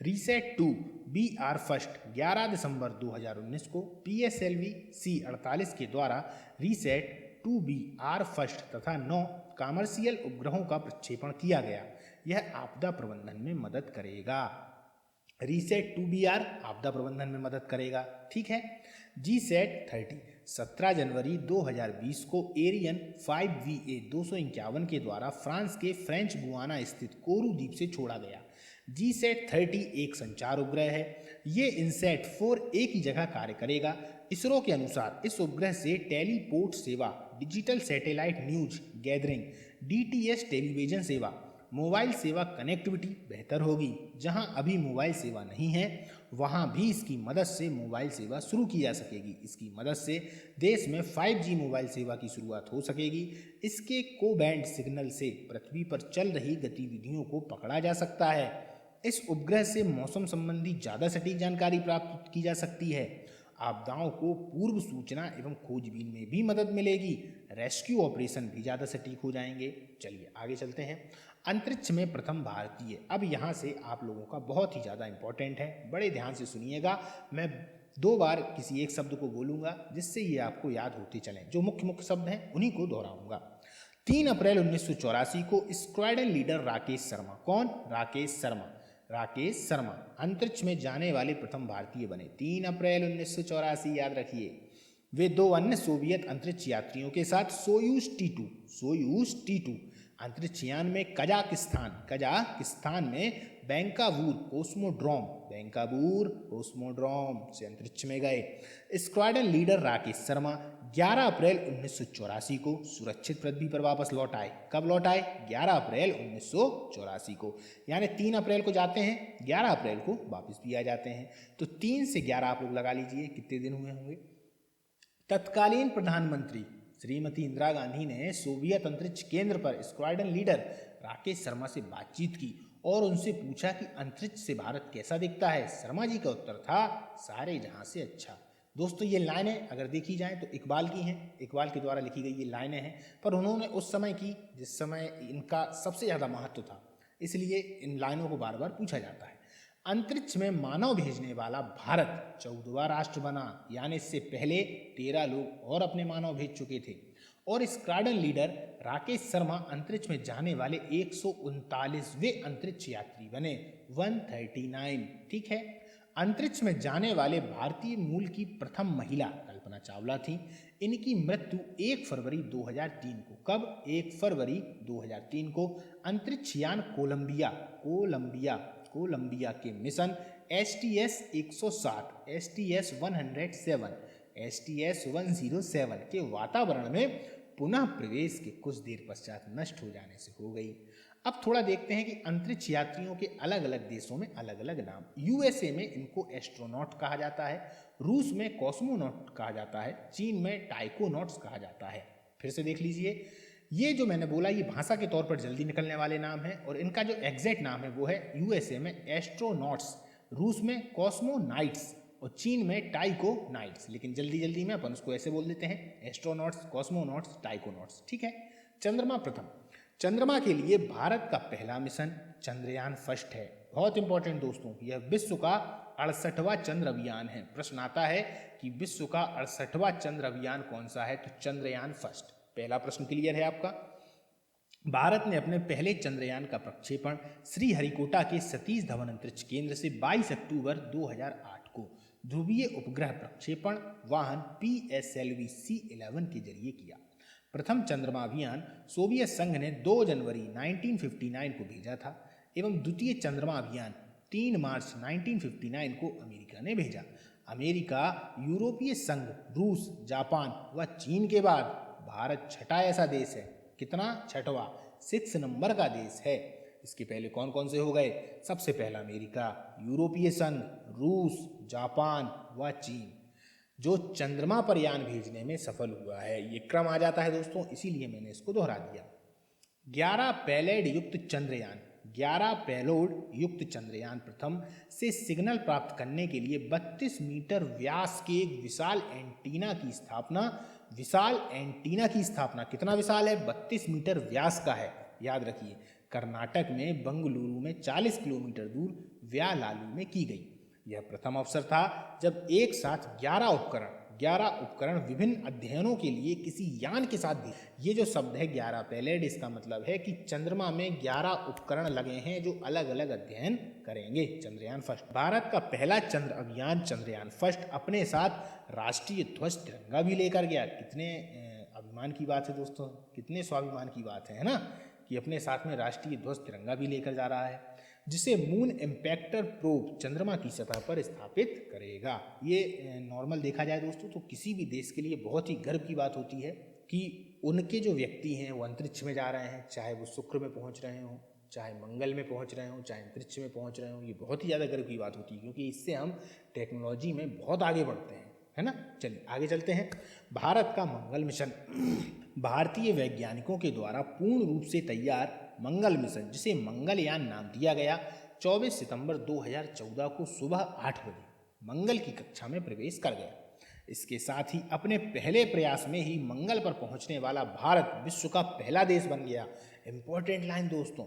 रीसेट 2 BR फर्स्ट 11 दिसंबर 2019 को PSLV C48 के द्वारा रीसेट 2B R फर्स्ट तथा 9 कॉमर्शियल उपग्रहों का प्रक्षेपण किया गया। यह आपदा प्रबंधन में मदद करेगा। रीसेट 2BR आपदा प्रबंधन में मदद करेगा, ठीक है। जीसैट 30 17 जनवरी 2020 को एरियन 5VA 251 के द्वारा फ्रांस के फ्रेंच गुआना स्थित कोरू द्वीप से छोड़ा गया। जीसैट 30 एक संचार उपग्रह है। ये इनसैट 4 एक ही जगह कार्य करेगा। इसरो के अनुसार इस उपग्रह से टेलीपोर्ट सेवा, digital satellite news gathering, DTS television सेवा, मोबाइल सेवा कनेक्टिविटी बेहतर होगी। जहां अभी मोबाइल सेवा नहीं है वहां भी इसकी मदद से मोबाइल सेवा शुरू की जा सकेगी। इसकी मदद से देश में 5G मोबाइल सेवा की शुरुआत हो सकेगी। इसके को बैंड सिग्नल से पृथ्वी पर चल रही गतिविधियों को पकड़ा जा सकता है। इस उपग्रह से मौसम संबंधी ज़्यादा सटीक जानकारी प्राप्त की जा सकती है। आपदाओं को पूर्व सूचना एवं खोजबीन में भी मदद मिलेगी। रेस्क्यू ऑपरेशन भी ज़्यादा सटीक हो जाएंगे। चलिए आगे चलते हैं। अंतरिक्ष में प्रथम भारतीय, अब यहाँ से आप लोगों का बहुत ही ज़्यादा इंपॉर्टेंट है, बड़े ध्यान से सुनिएगा। मैं 2 बार किसी एक शब्द को बोलूँगा जिससे ये आपको याद होते चलें। जो मुख्य मुख्य शब्द हैं उन्हीं को दोहराऊंगा। 3 अप्रैल 1984 को स्क्वाड्रन लीडर राकेश शर्मा, कौन? राकेश शर्मा अंतरिक्ष में जाने वाले प्रथम भारतीय बने। 3 अप्रैल 1984 याद रखिए। वे 2 अन्य सोवियत अंतरिक्ष यात्रियों के साथ सोयूज T2 अंतरिक्ष यान में कजाकिस्तान में बैंकाबूर कोस्मोड्रोम से अंतरिक्ष में गए। स्क्वाड्रन लीडर राकेश शर्मा 11 अप्रैल 1984 को सुरक्षित पृथ्वी पर वापस लौट आए। कब लौट आए? 11 अप्रैल 1984 को। यानी 3 अप्रैल को जाते हैं, 11 अप्रैल को वापस भी आ जाते हैं। तो 3 से 11 आप लोग लगा लीजिए कितने दिन हुए होंगे। तत्कालीन प्रधानमंत्री श्रीमती इंदिरा गांधी ने सोवियत अंतरिक्ष केंद्र पर स्क्वाड्रन लीडर राकेश शर्मा से बातचीत की और उनसे पूछा कि अंतरिक्ष से भारत कैसा दिखता है। शर्मा जी का उत्तर था, सारे जहां से अच्छा। दोस्तों ये लाइनें अगर देखी जाएं तो इकबाल की हैं, इकबाल के द्वारा लिखी गई ये लाइनें हैं, पर उन्होंने उस समय की जिस समय इनका सबसे ज़्यादा महत्व था, इसलिए इन लाइनों को बार बार पूछा जाता है। अंतरिक्ष में मानव भेजने वाला भारत 14वां राष्ट्र बना, यानी इससे पहले 13 लोग और अपने मानव भेज चुके थे। और स्क्वाड्रन लीडर राकेश शर्मा अंतरिक्ष में जाने वाले 139वें अंतरिक्ष यात्री बने, 139, ठीक है। अंतरिक्ष में जाने वाले भारतीय मूल की प्रथम महिला कल्पना चावला थी। इनकी मृत्यु 1 फरवरी 2003 को, कब? 1 फरवरी 2003 को अंतरिक्ष यान कोलंबिया के मिशन STS-107 के वातावरण में पुनः प्रवेश के कुछ देर पश्चात नष्ट हो जाने से हो गई। अब थोड़ा देखते हैं कि अंतरिक्ष यात्रियों के अलग अलग देशों में अलग अलग नाम। USA में इनको एस्ट्रोनॉट कहा जाता है, रूस में कॉस्मोनॉट कहा जाता है, चीन में टाइकोनॉट्स कहा जाता है। फिर से देख लीजिए, ये जो मैंने बोला ये भाषा के तौर पर जल्दी निकलने वाले नाम हैं और इनका जो एग्जैक्ट नाम है वो है USA में एस्ट्रोनॉट्स, रूस में कॉस्मोनाइट्स और चीन में टाइकोनाइट्स। लेकिन जल्दी जल्दी में अपन उसको ऐसे बोल देते हैं, एस्ट्रोनॉट्स, कॉस्मोनॉट्स, टाइकोनॉट्स, ठीक है। चंद्रमा प्रथम, चंद्रमा के लिए भारत का पहला मिशन चंद्रयान फर्स्ट है। बहुत इंपॉर्टेंट दोस्तों, यह विश्व का 68वां चंद्र अभियान है। प्रश्न आता है कि विश्व का 68वां चंद्र अभियान कौन सा है, तो चंद्रयान फर्स्ट। पहला प्रश्न क्लियर है आपका। भारत ने अपने पहले चंद्रयान का प्रक्षेपण श्रीहरिकोटा के सतीश धवन अंतरिक्ष केंद्र से 22 अक्टूबर 2008 को ध्रुवीय उपग्रह प्रक्षेपण वाहन PSLV C11 के जरिए किया। प्रथम चंद्रमा अभियान सोवियत संघ ने 2 जनवरी 1959 को भेजा था एवं द्वितीय चंद्रमा अभियान 3 मार्च 1959 को अमेरिका ने भेजा। अमेरिका, यूरोपीय संघ, रूस, जापान व चीन के बाद भारत छठा ऐसा देश है। कितना? छठवां, 6 नंबर का देश है। इसके पहले कौन कौन से हो गए? सबसे पहला अमेरिका, यूरोपीय संघ, रूस, जापान व चीन, जो चंद्रमा पर यान भेजने में सफल हुआ है। ये क्रम आ जाता है दोस्तों, इसीलिए मैंने इसको दोहरा दिया। 11 पैलेड युक्त चंद्रयान, 11 पेलोड युक्त चंद्रयान प्रथम से सिग्नल प्राप्त करने के लिए 32 मीटर व्यास के एक विशाल एंटीना की स्थापना, कितना विशाल है? 32 मीटर व्यास का है। याद रखिए, कर्नाटक में बंगलुरु में 40 किलोमीटर दूर व्यालालू में की गई। यह प्रथम अवसर था जब एक साथ 11 उपकरण विभिन्न अध्ययनों के लिए किसी यान के साथ भी। ये जो शब्द है 11 पैलेड, इसका मतलब है कि चंद्रमा में 11 उपकरण लगे हैं जो अलग अलग अध्ययन करेंगे। चंद्रयान फर्स्ट, भारत का पहला चंद्र अभियान चंद्रयान फर्स्ट अपने साथ राष्ट्रीय ध्वज तिरंगा भी लेकर गया। कितने अभिमान की बात है दोस्तों, कितने स्वाभिमान की बात है ना, कि अपने साथ में राष्ट्रीय ध्वज तिरंगा भी लेकर जा रहा है, जिसे मून इम्पैक्टर प्रोब चंद्रमा की सतह पर स्थापित करेगा। ये नॉर्मल देखा जाए दोस्तों तो किसी भी देश के लिए बहुत ही गर्व की बात होती है कि उनके जो व्यक्ति हैं वो अंतरिक्ष में जा रहे हैं, चाहे वो शुक्र में पहुंच रहे हों, चाहे मंगल में पहुंच रहे हों, चाहे अंतरिक्ष में पहुंच रहे हों। ये बहुत ही ज़्यादा गर्व की बात होती है, क्योंकि इससे हम टेक्नोलॉजी में बहुत आगे बढ़ते हैं, है ना। चलिए आगे चलते हैं। भारत का मंगल मिशन, भारतीय वैज्ञानिकों के द्वारा पूर्ण रूप से तैयार मंगल मिशन, जिसे मंगलयान नाम दिया गया, 24 सितंबर 2014 को सुबह 8 बजे मंगल की कक्षा में प्रवेश कर गया। इसके साथ ही अपने पहले प्रयास में ही मंगल पर पहुंचने वाला भारत विश्व का पहला देश बन गया। इंपॉर्टेंट लाइन दोस्तों,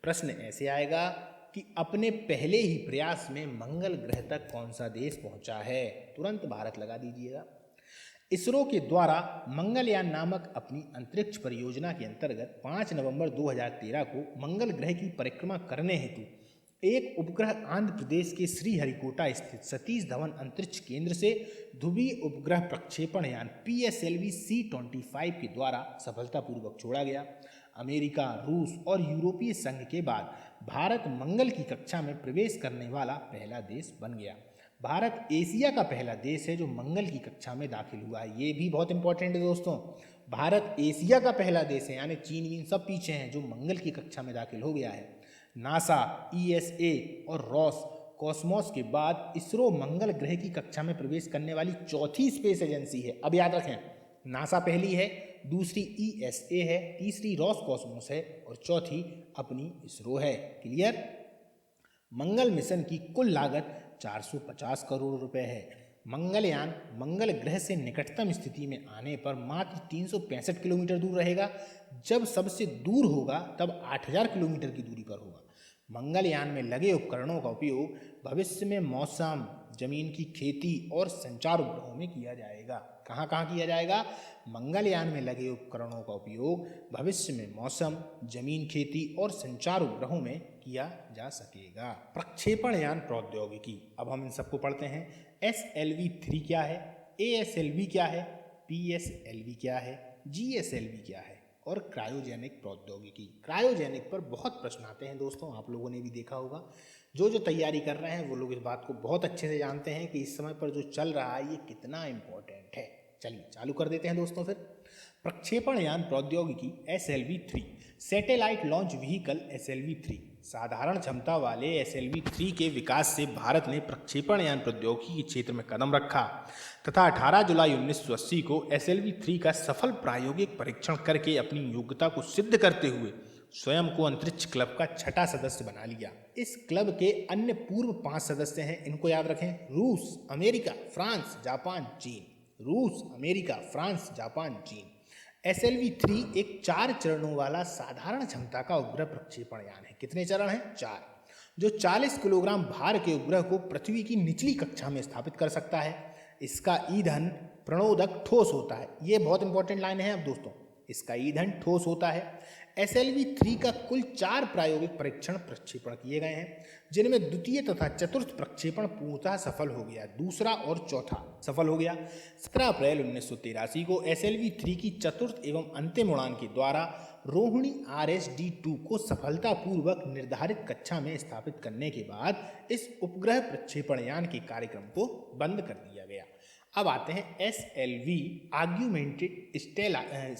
प्रश्न ऐसे आएगा कि अपने पहले ही प्रयास में मंगल ग्रह तक कौन सा देश पहुंचा है? तुरंत भारत लगा दीजिएगा। इसरो के द्वारा मंगलयान नामक अपनी अंतरिक्ष परियोजना के अंतर्गत 5 नवंबर 2013 को मंगल ग्रह की परिक्रमा करने हेतु एक उपग्रह आंध्र प्रदेश के श्रीहरिकोटा स्थित सतीश धवन अंतरिक्ष केंद्र से ध्रुवीय उपग्रह प्रक्षेपण यान PSLV C-25 के द्वारा सफलतापूर्वक छोड़ा गया। अमेरिका, रूस और यूरोपीय संघ के बाद भारत मंगल की कक्षा में प्रवेश करने वाला पहला देश बन गया। भारत एशिया का पहला देश है जो मंगल की कक्षा में दाखिल हुआ है। ये भी बहुत इंपॉर्टेंट है दोस्तों, भारत एशिया का पहला देश है, यानी चीन वीन सब पीछे हैं, जो मंगल की कक्षा में दाखिल हो गया है। नासा, ESA और रॉस कॉस्मोस के बाद इसरो मंगल ग्रह की कक्षा में प्रवेश करने वाली चौथी स्पेस एजेंसी है। अब याद रखें, नासा पहली है, दूसरी ESA है, तीसरी रॉस कॉस्मोस है और चौथी अपनी इसरो है। क्लियर? मंगल मिशन की कुल लागत 450 करोड़ रुपए है। मंगलयान मंगल ग्रह से निकटतम स्थिति में आने पर मात्र 365 किलोमीटर दूर रहेगा, जब सबसे दूर होगा तब 8000 किलोमीटर की दूरी पर होगा। मंगलयान में लगे उपकरणों का उपयोग भविष्य में मौसम, जमीन की खेती और संचार उपग्रहों में किया जाएगा। कहाँ कहाँ किया जाएगा? मंगलयान में लगे उपकरणों का उपयोग भविष्य में मौसम, जमीन खेती और संचार उपग्रहों में किया जा सकेगा। प्रक्षेपण यान प्रौद्योगिकी, अब हम इन सबको पढ़ते हैं। SLV-3 क्या है, ASLV क्या है, PSLV क्या है, GSLV क्या है और क्रायोजेनिक प्रौद्योगिकी। क्रायोजेनिक पर बहुत प्रश्न आते हैं दोस्तों, आप लोगों ने भी देखा होगा। जो तैयारी कर रहे हैं वो लोग इस बात को बहुत अच्छे से जानते हैं कि इस समय पर जो चल रहा है ये कितना इम्पोर्टेंट है। चलिए चालू कर देते हैं दोस्तों फिर। प्रक्षेपण यान प्रौद्योगिकी SLV-3, satellite launch vehicle SLV-3। साधारण क्षमता वाले SLV-3 के विकास से भारत ने प्रक्षेपण यान प्रौद्योगिकी के क्षेत्र में कदम रखा तथा 18 जुलाई 1980 को SLV-3 का सफल प्रायोगिक परीक्षण करके अपनी योग्यता को सिद्ध करते हुए स्वयं को अंतरिक्ष क्लब का छठा सदस्य बना लिया। इस क्लब के अन्य पूर्व 5 सदस्य हैं, इनको याद रखें। रूस, अमेरिका, फ्रांस, जापान, चीन। रूस, अमेरिका, फ्रांस, जापान, चीन। SLV-3 एक 4 चरणों वाला साधारण क्षमता का उपग्रह प्रक्षेपण यान है। कितने चरण हैं? 4, जो 40 किलोग्राम भार के उपग्रह को पृथ्वी की निचली कक्षा में स्थापित कर सकता है। इसका ईंधन प्रणोदक ठोस होता है। ये बहुत इंपॉर्टेंट लाइन है अब दोस्तों। इसका ईंधन ठोस होता है। SLV-3 का कुल 4 प्रायोगिक परीक्षण प्रक्षेपण किए गए हैं, जिनमें द्वितीय तथा चतुर्थ प्रक्षेपण पूर्णतः सफल हो गया, दूसरा और चौथा सफल हो गया। 17 अप्रैल 1983 को SLV-3 की चतुर्थ एवं अंतिम उड़ान के द्वारा रोहिणी RSD-2 को सफलतापूर्वक निर्धारित कक्षा में स्थापित करने के बाद इस उपग्रह प्रक्षेपण यान के कार्यक्रम को बंद कर दिया गया। अब आते हैं SLV augmented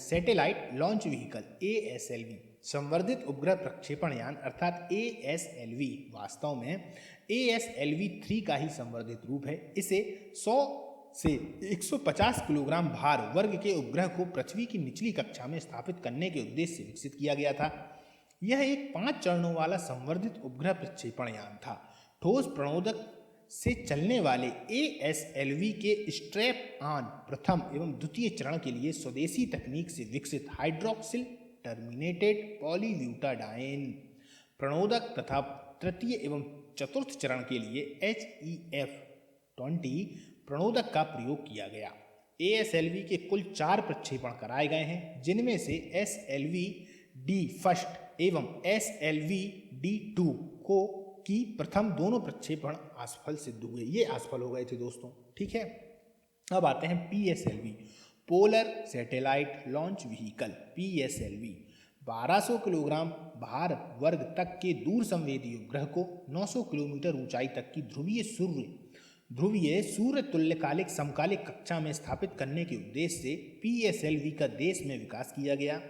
satellite launch vehicle ASLV संवर्धित उपग्रह प्रक्षेपण यान अर्थात ASLV वास्तव में ASLV-3 का ही संवर्धित रूप है। इसे 100 से 150 किलोग्राम भार वर्ग के उपग्रह को पृथ्वी की निचली कक्षा में स्थापित करने के उद्देश्य से विकसित किया गया था। यह एक 5 चरणों वाला संवर्धित उपग्रह प्रक्षेपण यान था। ठोस प्रणोदक से चलने वाले ASLV के स्ट्रैप ऑन प्रथम एवं द्वितीय चरण के लिए स्वदेशी तकनीक से विकसित हाइड्रोक्सिल टर्मिनेटेड पॉलीब्यूटाडाइन प्रणोदक तथा तृतीय एवं चतुर्थ चरण के लिए HEF-20 प्रणोदक का प्रयोग किया गया। ASLV के कुल 4 प्रक्षेपण कराए गए हैं, जिनमें से SLV-D फर्स्ट एवं SLV-D2 की प्रथम दोनों प्रक्षेपण असफल सिद्ध हुए। ये असफल हो गए थे दोस्तों, ठीक है। अब आते हैं PSLV polar satellite launch vehicle PSLV 1200 kilogram भार वर्ग तक के दूर संवेदी उपग्रह को 900 किलोमीटर ऊंचाई तक की ध्रुवीय सूर्य तुल्यकालिक समकालिक कक्षा में स्थापित करने के उद्देश्य से PSLV का देश में विकास किया गया।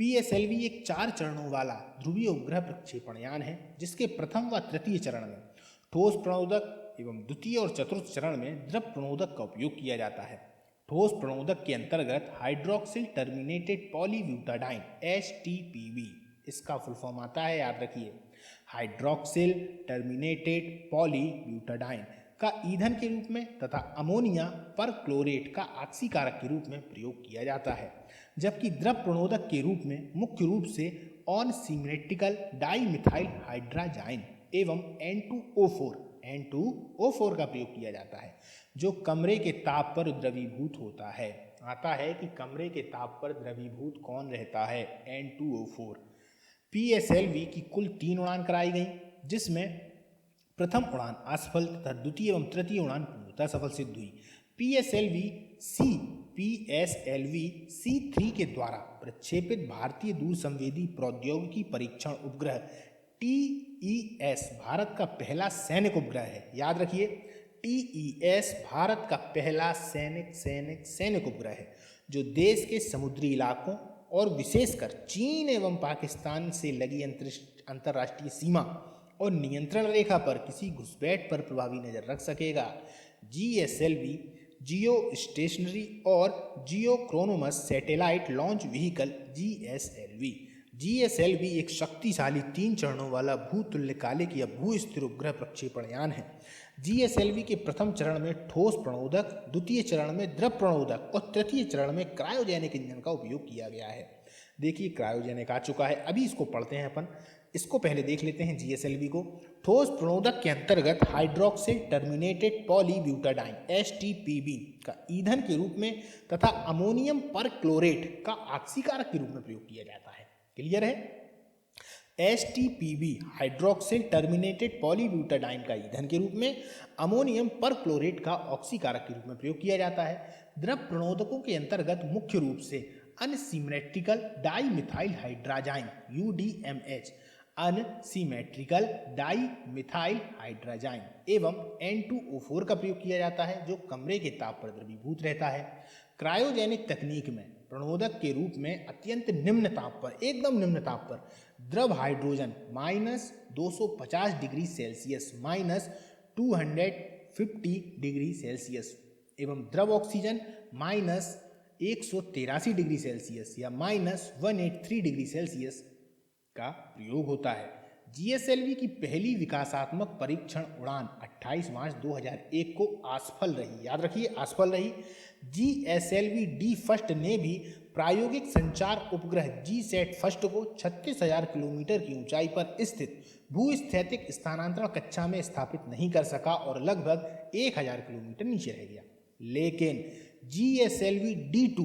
PSLV एक 4 चरणों वाला ध्रुवीय उपग्रह प्रक्षेपण यान है, जिसके प्रथम व तृतीय चरण में ठोस प्रणोदक एवं द्वितीय और चतुर्थ चरण में द्रव प्रणोदक का उपयोग किया जाता है। ठोस प्रणोदक के अंतर्गत हाइड्रोक्सिल टर्मिनेटेड पॉलीब्यूटाडाइन HTPB इसका फुल फॉर्म आता है, याद रखिए, हाइड्रोक्सिल टर्मिनेटेड पॉलीब्यूटाडाइन का ईंधन के रूप में तथा अमोनिया पर क्लोरेट का ऑक्सीकारक के रूप में प्रयोग किया जाता है, जबकि द्रव प्रणोदक के रूप में मुख्य रूप से ऑन सिमेट्रिकल डाईमिथाइल हाइड्राजाइन एवं N2O4 का प्रयोग किया जाता है, जो कमरे के ताप पर द्रवीभूत होता है। आता है कि कमरे के ताप पर द्रवीभूत कौन रहता है? N2O4। PSLV की कुल 3 उड़ान कराई गई, जिसमें प्रथम उड़ान असफल तथा द्वितीय एवं तृतीय उड़ान पूर्णतः सफल सिद्ध हुई। PSLV C3 के द्वारा प्रक्षेपित भारतीय दूरसंवेदी प्रौद्योगिकी परीक्षण उपग्रह TES भारत का पहला सैनिक उपग्रह है। याद रखिए, TES भारत का पहला सैनिक उपग्रह है, जो देश के समुद्री इलाकों और विशेषकर चीन एवं पाकिस्तान से लगी अंतर्राष्ट्रीय सीमा और नियंत्रण रेखा पर किसी घुसपैठ पर प्रभावी नजर रख सकेगा। GSLV जियो स्टेशनरी और जियोक्रोनोमस सैटेलाइट लॉन्च व्हीकल GSLV एक शक्तिशाली 3 चरणों वाला भूतुल्यकालिक या भूस्थिर उपग्रह प्रक्षेपण यान है। GSLV के प्रथम चरण में ठोस प्रणोदक, द्वितीय चरण में द्रव प्रणोदक और तृतीय चरण में क्रायोजेनिक इंजन का उपयोग किया गया है। देखिए, क्रायोजेनिक आ चुका है, अभी इसको पढ़ते हैं अपन। इसको पहले देख लेते हैं GSLV को। ठोस प्रणोदक के अंतर्गत हाइड्रोक्सिल टर्मिनेटेड पॉलीब्यूटाडाइन HTPB का ईंधन के रूप में तथा अमोनियम पर क्लोरेट का ऑक्सीकारक के रूप में प्रयोग किया जाता है। क्लियर है? HTPB हाइड्रोक्सिल टर्मिनेटेड पॉलीब्यूटाडाइन का ईंधन के रूप में, अमोनियम पर क्लोरेट का ऑक्सीकारक के रूप में प्रयोग किया जाता है। द्रव प्रणोदकों के अंतर्गत मुख्य रूप से unsymmetrical dimethyl hydrazine UDMH, unsymmetrical dimethyl hydrazine एवं N2O4 का प्रयोग किया जाता है, जो कमरे के ताप पर द्रवीभूत रहता है। क्रायोजेनिक तकनीक में प्रणोदक के रूप में अत्यंत निम्न ताप पर, एकदम निम्न ताप पर द्रव hydrogen -250 degree Celsius -250 degree Celsius एवं द्रव ऑक्सीजन -183 डिग्री सेल्सियस या -183 डिग्री सेल्सियस का प्रयोग होता है। GSLV की पहली विकासात्मक परीक्षण उड़ान 28 मार्च 2001 को असफल रही। याद रखिए, असफल रही। GSLV-D फर्स्ट ने भी प्रायोगिक संचार उपग्रह GSAT फर्स्ट को 36,000 किलोमीटर की ऊंचाई पर स्थित भूस्थैतिक स्थानांतरण कक्षा में स्थापित नहीं कर सका और लगभग 1000 किलोमीटर नीचे रह गया। लेकिन GSLV-D2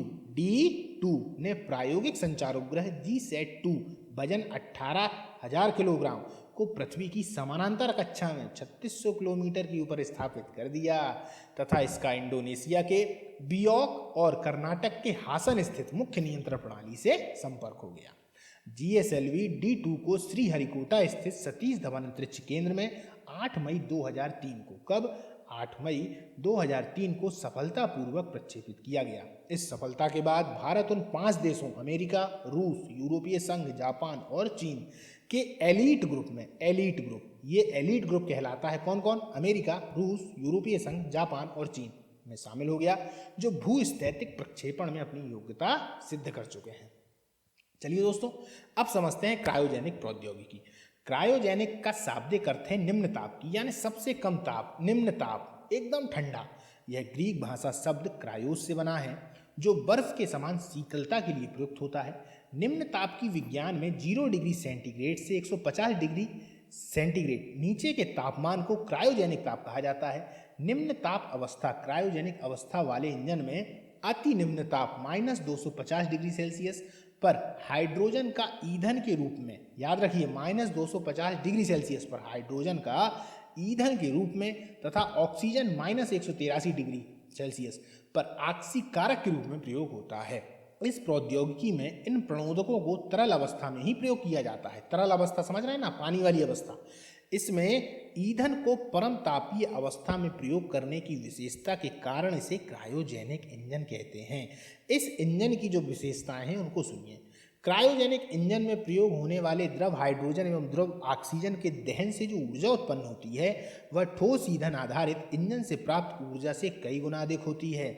2 ने प्रायोगिक संचारोपग्रह GSAT-2 वजन 18,000 किलोग्राम को पृथ्वी की समानांतर कक्षा में 3600 किलोमीटर के ऊपर स्थापित कर दिया तथा इसका इंडोनेशिया के बियोक और कर्नाटक के हासन स्थित मुख्य नियंत्रण प्रणाली से संपर्क हो गया। GSLV D2 को श्रीहरिकोटा स्थित सतीश धवन अंतरिक्ष केंद्र में 8 मई 2003 को 8 मई 2003 को सफलतापूर्वक प्रक्षेपित किया गया। इस सफलता के बाद भारत उन 5 देशों अमेरिका, रूस, यूरोपीय संघ, जापान और चीन के एलीट ग्रुप कहलाता है। कौन कौन? अमेरिका, रूस, यूरोपीय संघ, जापान और चीन में शामिल हो गया, जो भूस्थैतिक प्रक्षेपण में अपनी योग्यता सिद्ध कर चुके हैं। चलिए दोस्तों, अब समझते हैं क्रायोजेनिक प्रौद्योगिकी। क्रायोजेनिक का शाब्दिक अर्थ है निम्न ताप की, यानी सबसे कम ताप, निम्न ताप, एकदम ठंडा। यह ग्रीक भाषा शब्द क्रायोस से बना है, जो बर्फ के समान शीतलता के लिए प्रयुक्त होता है। निम्न ताप की विज्ञान में 0 डिग्री सेंटीग्रेड से 150 डिग्री सेंटीग्रेड नीचे के तापमान को क्रायोजेनिक ताप कहा जाता है। निम्न ताप अवस्था क्रायोजेनिक अवस्था वाले इंजन में अति निम्न ताप -250 डिग्री सेल्सियस पर हाइड्रोजन का ईंधन के रूप में, याद रखिए -250 डिग्री सेल्सियस पर हाइड्रोजन का ईंधन के रूप में तथा ऑक्सीजन -183 डिग्री सेल्सियस पर आक्सीकारक के रूप में प्रयोग होता है। इस प्रौद्योगिकी में इन प्रणोदकों को तरल अवस्था में ही प्रयोग किया जाता है। तरल अवस्था समझ रहे हैं ना, पानी वाली अवस्था। इसमें ईंधन को परम तापीय अवस्था में प्रयोग करने की विशेषता के कारण इसे क्रायोजेनिक इंजन कहते हैं। इस इंजन की जो विशेषताएं हैं उनको सुनिए। क्रायोजेनिक इंजन में प्रयोग होने वाले द्रव हाइड्रोजन एवं द्रव ऑक्सीजन के दहन से जो ऊर्जा उत्पन्न होती है वह ठोस ईंधन आधारित इंजन से प्राप्त ऊर्जा से कई गुना अधिक होती है।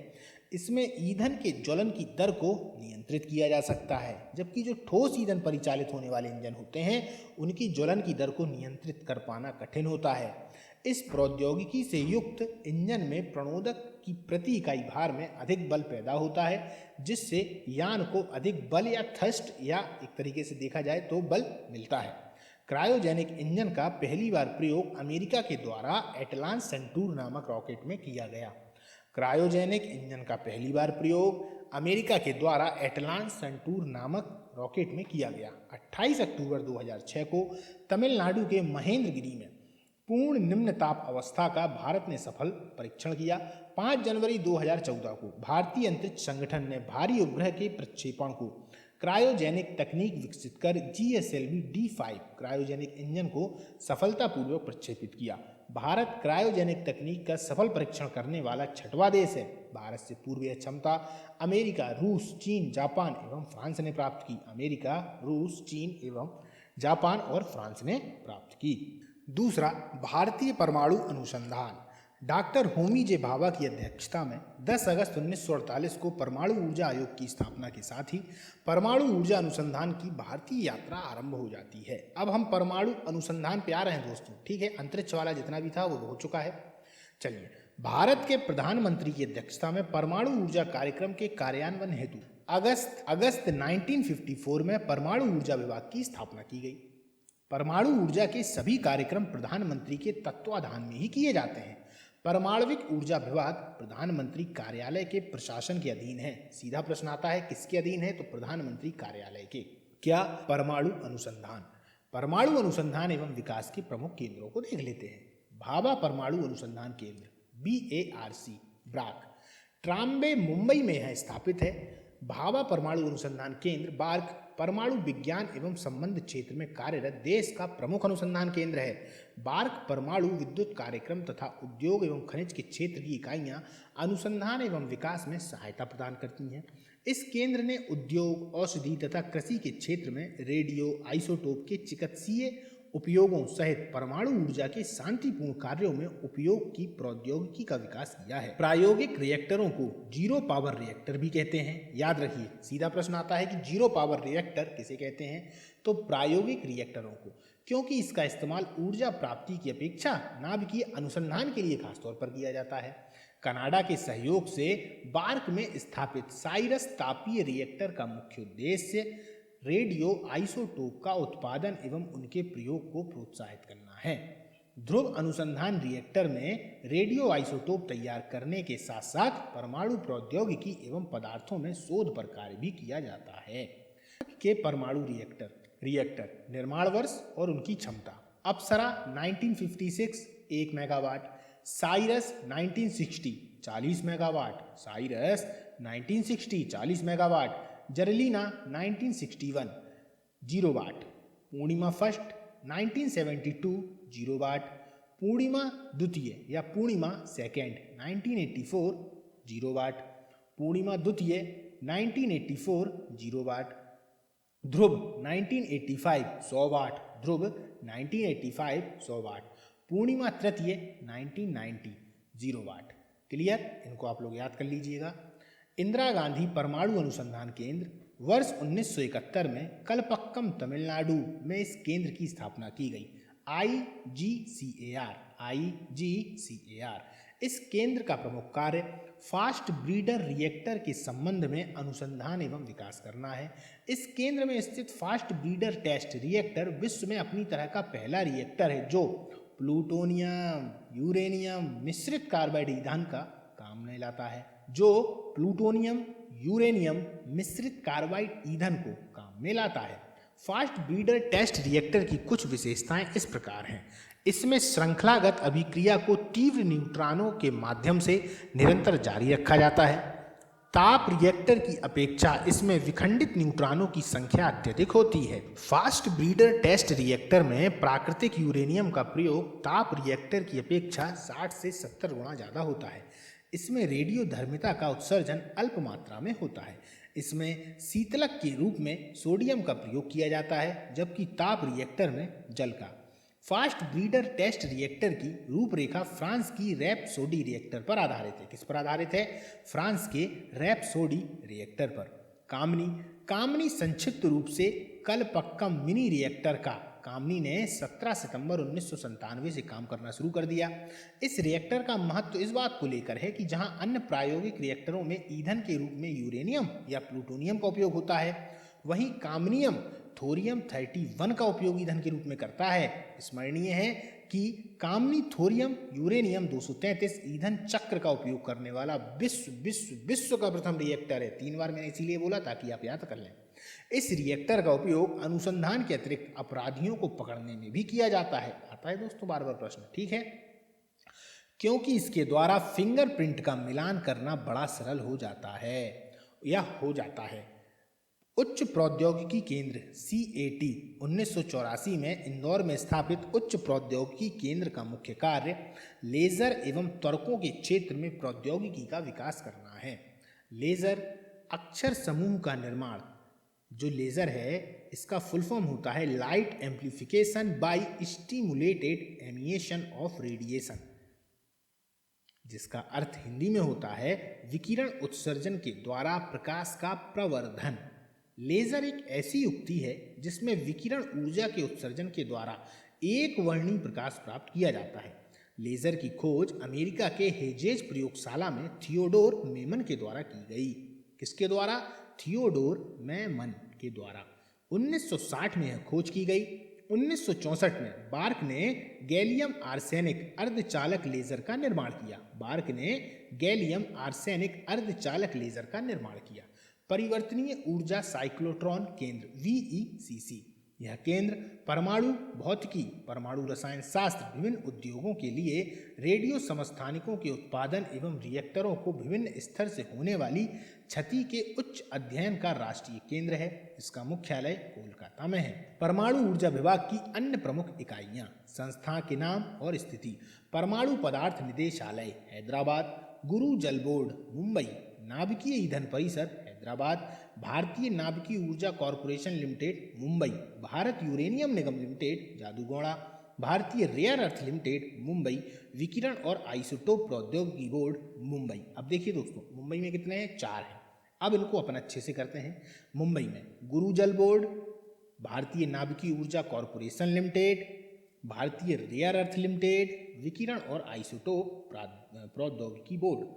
इसमें ईंधन के ज्वलन की दर को नियंत्रित किया जा सकता है, जबकि जो ठोस ईंधन परिचालित होने वाले इंजन होते हैं उनकी ज्वलन की दर को नियंत्रित कर पाना कठिन होता है। इस प्रौद्योगिकी से युक्त इंजन में प्रणोदक की प्रति इकाई भार में अधिक बल पैदा होता है, जिससे यान को अधिक बल या थ्रस्ट या एक तरीके से देखा जाए तो बल मिलता है। क्रायोजेनिक इंजन का पहली बार प्रयोग अमेरिका के द्वारा एटलांस सेंटूर नामक रॉकेट में किया गया। क्रायोजेनिक इंजन का पहली बार प्रयोग अमेरिका के द्वारा एटलांस सेंटूर नामक रॉकेट में किया गया। 28 अक्टूबर 2006 को तमिलनाडु के महेंद्रगिरी में पूर्ण निम्न ताप अवस्था का भारत ने सफल परीक्षण किया। 5 जनवरी 2014 को भारतीय अंतरिक्ष संगठन ने भारी उपग्रह के प्रक्षेपण को क्रायोजेनिक तकनीक विकसित कर GSLV D5 क्रायोजेनिक इंजन को सफलतापूर्वक प्रक्षेपित किया। भारत क्रायोजेनिक तकनीक का सफल परीक्षण करने वाला 6वां देश है। भारत से पूर्व यह क्षमता अमेरिका, रूस, चीन, जापान एवं फ्रांस ने प्राप्त की। अमेरिका, रूस, चीन एवं जापान और फ्रांस ने प्राप्त की। दूसरा, भारतीय परमाणु अनुसंधान। डॉक्टर होमी जे भाभा की अध्यक्षता में 10 अगस्त 1948 को परमाणु ऊर्जा आयोग की स्थापना के साथ ही परमाणु ऊर्जा अनुसंधान की भारतीय यात्रा आरंभ हो जाती है। अब हम परमाणु अनुसंधान पे आ रहे हैं दोस्तों, ठीक है। अंतरिक्ष वाला जितना भी था वो हो चुका है। चलिए, भारत के प्रधानमंत्री की अध्यक्षता में परमाणु ऊर्जा कार्यक्रम के कार्यान्वयन हेतु अगस्त 1954 में परमाणु ऊर्जा विभाग की स्थापना की गई। परमाणु ऊर्जा के सभी कार्यक्रम प्रधानमंत्री के तत्वाधान में ही किए जाते हैं। परमाणविक ऊर्जा विभाग प्रधानमंत्री कार्यालय के प्रशासन के अधीन है। सीधा प्रश्न आता है किसके अधीन है, तो प्रधानमंत्री कार्यालय के। क्या? परमाणु अनुसंधान। परमाणु अनुसंधान एवं विकास के प्रमुख केंद्रों को देख लेते हैं। भाभा परमाणु अनुसंधान केंद्र BARC ब्राक ट्राम्बे मुंबई में है स्थापित है। भाभा परमाणु अनुसंधान केंद्र बार्क परमाणु विज्ञान एवं संबंध क्षेत्र में कार्यरत देश का प्रमुख अनुसंधान केंद्र है। बार्क परमाणु विद्युत कार्यक्रम तथा उद्योग एवं खनिज के क्षेत्र की इकाइयां अनुसंधान एवं विकास में सहायता प्रदान करती हैं। इस केंद्र ने उद्योग, औषधि तथा कृषि के क्षेत्र में रेडियो आइसोटोप के चिकित्सीय उपयोगों सहित परमाणु ऊर्जा के शांतिपूर्ण कार्यों में उपयोग की प्रौद्योगिकी का विकास किया है। प्रायोगिक रिएक्टरों को जीरो पावर रिएक्टर भी कहते हैं। याद रखिए, सीधा प्रश्न आता है कि जीरो पावर रिएक्टर किसे कहते हैं, तो प्रायोगिक रिएक्टरों को, क्योंकि इसका इस्तेमाल ऊर्जा प्राप्ति की अपेक्षा नाभिकीय अनुसंधान के लिए खासतौर पर किया जाता है। कनाडा के सहयोग से बार्क में स्थापित साइरस तापीय रिएक्टर का मुख्य उद्देश्य रेडियो आइसोटोप का उत्पादन एवं उनके प्रयोग को प्रोत्साहित करना है। ध्रुव अनुसंधान रिएक्टर में रेडियो आइसोटोप तैयार करने के साथ साथ परमाणु प्रौद्योगिकी एवं पदार्थों में शोध पर कार्य भी किया जाता है। के परमाणु रिएक्टर निर्माण वर्ष और उनकी क्षमता। Apsara 1956 1 megawatt, Cirus 1960 40 megawatt, Cirus 1960 40 megawatt, Zerlina 1961 0 watt, Purnima first 1972 0 watt, Purnima द्वितीय या पूर्णिमा सेकेंड 1984 0 वाट, पूर्णिमा द्वितीय 1984 0 वाट, ध्रुव 1985 100 वाट, ध्रुव 1985 100 वाट, पूर्णिमा तृतीय 1990 0 वाट। क्लियर, इनको आप लोग याद कर लीजिएगा। इंदिरा गांधी परमाणु अनुसंधान केंद्र वर्ष 1971 में कलपक्कम तमिलनाडु में इस केंद्र की स्थापना की गई। IGCAR इस केंद्र का प्रमुख कार्य फास्ट ब्रीडर रिएक्टर के संबंध में अनुसंधान एवं विकास करना है। इस केंद्र में स्थित फास्ट ब्रीडर टेस्ट रिएक्टर विश्व में अपनी तरह का पहला रिएक्टर है जो प्लूटोनियम यूरेनियम मिश्रित कार्बाइड ईंधन का काम में लाता है, जो प्लूटोनियम यूरेनियम मिश्रित कार्बाइड ईंधन को काम में लाता है। फास्ट ब्रीडर टेस्ट रिएक्टर की कुछ विशेषताएं इस प्रकार हैं। इसमें श्रृंखलागत अभिक्रिया को तीव्र न्यूट्रॉनों के माध्यम से निरंतर जारी रखा जाता है। ताप रिएक्टर की अपेक्षा इसमें विखंडित न्यूट्रॉनों की संख्या अत्यधिक होती है। फास्ट ब्रीडर टेस्ट रिएक्टर में प्राकृतिक यूरेनियम का प्रयोग ताप रिएक्टर की अपेक्षा 60 से 70 गुना ज़्यादा होता है। इसमें रेडियोधर्मिता का उत्सर्जन अल्प मात्रा में होता है। इसमें शीतलक के रूप में सोडियम का प्रयोग किया जाता है, जबकि ताप रिएक्टर में जल का। फास्ट ब्रीडर टेस्ट रिएक्टर की रूपरेखा फ्रांस की रैपसोडी रिएक्टर पर आधारित है। किस पर आधारित है? फ्रांस के रैपसोडी रिएक्टर पर। कामनी संक्षिप्त रूप से कलपक्कम मिनी रिएक्टर का कामनी ने 17 सितंबर 1997 से काम करना शुरू कर दिया। इस रिएक्टर का महत्व इस बात को लेकर है कि जहां अन्य प्रायोगिक रिएक्टरों में ईंधन के रूप में यूरेनियम या प्लूटोनियम का उपयोग होता है, वहीं कामनियम थोरियम 31 का उपयोग ईंधन के रूप में करता है। स्मरणीय है कि कामनी थोरियम यूरेनियम 233 ईंधन चक्र का उपयोग करने वाला विश्व का प्रथम रिएक्टर है। 3 बार मैंने इसीलिए बोला ताकि आप याद कर लें। इस रिएक्टर का उपयोग अनुसंधान के अतिरिक्त अपराधियों को पकड़ने में भी किया जाता है। आता है दोस्तों बार बार प्रश्न, ठीक है, क्योंकि इसके द्वारा फिंगरप्रिंट का मिलान करना बड़ा सरल हो जाता है या हो जाता है। उच्च प्रौद्योगिकी केंद्र CAT 1984 में इंदौर में स्थापित उच्च प्रौद्योगिकी केंद्र का मुख्य कार्य लेजर एवं त्वरकों के क्षेत्र में प्रौद्योगिकी का विकास करना है। लेजर अक्षर समूह का निर्माण, जो लेजर है इसका फुल फॉर्म होता है light amplification by stimulated emission of radiation, जिसका अर्थ हिंदी में होता है विकिरण उत्सर्जन के द्वारा प्रकाश का प्रवर्धन। लेजर एक ऐसी युक्ति है जिसमें विकिरण ऊर्जा के उत्सर्जन के द्वारा एक वर्णी प्रकाश प्राप्त किया जाता है। लेजर की खोज अमेरिका के हेजेज प्रयोगशाला में थियोडोर मेमन के द्वारा की गई। किसके द्वारा? थियोडोर मेमन के द्वारा। 1960 में यह खोज की गई। 1964 में बार्क ने गैलियम आर्सेनिक अर्धचालक लेजर का निर्माण किया। बार्क ने गैलियम आर्सेनिक अर्धचालक लेजर का निर्माण किया। परिवर्तनीय ऊर्जा साइक्लोट्रॉन केंद्र VECC, यह केंद्र परमाणु भौतिकी, परमाणु रसायन शास्त्र, विभिन्न उद्योगों के लिए रेडियो समस्थानिकों के उत्पादन एवं रिएक्टरों को विभिन्न स्तर से होने वाली क्षति के उच्च अध्ययन का राष्ट्रीय केंद्र है। इसका मुख्यालय कोलकाता में है। परमाणु ऊर्जा विभाग की अन्य प्रमुख इकाइयां, संस्था के नाम और स्थिति: परमाणु पदार्थ निदेशालय हैदराबाद, गुरु जल बोर्ड मुंबई, नाभिकीय ईंधन परिषद Hyderabad, Bhartiya Nabhikiya Urja corporation limited Mumbai, Bharat uranium Nigam limited Jaduguda, Bhartiya rare अर्थ लिमिटेड मुंबई, विकिरण और आइसोटोप प्रौद्योगिकी बोर्ड मुंबई। अब देखिए दोस्तों, मुंबई में कितने हैं? 4 हैं। अब इनको अपन अच्छे से करते हैं। मुंबई में गुरु जल बोर्ड, भारतीय नाभिकीय ऊर्जा कॉरपोरेशन लिमिटेड, भारतीय रेयर अर्थ लिमिटेड, विकिरण और आइसोटोप प्रौद्योगिकी बोर्ड।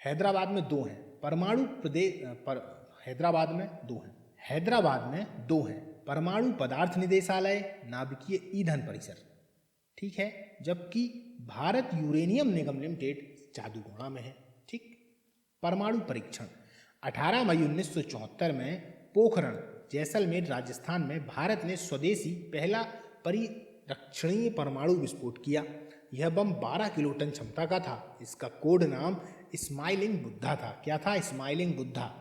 हैदराबाद में 2 हैं। परमाणु हैदराबाद में 2 हैं। परमाणु पदार्थ निदेशालय, नाभिकीय ईंधन परिषद। ठीक है, जबकि भारत यूरेनियम निगम लिमिटेड जादूगोड़ा में है। ठीक। परमाणु परीक्षण 18 मई 1974 में पोखरण जैसलमेर राजस्थान में भारत ने स्वदेशी पहला परिरक्षणीय परमाणु विस्फोट किया। यह बम 12 किलोटन क्षमता का था। इसका कोड नाम स्माइलिंग बुद्धा था। क्या था? स्माइलिंग बुद्धा।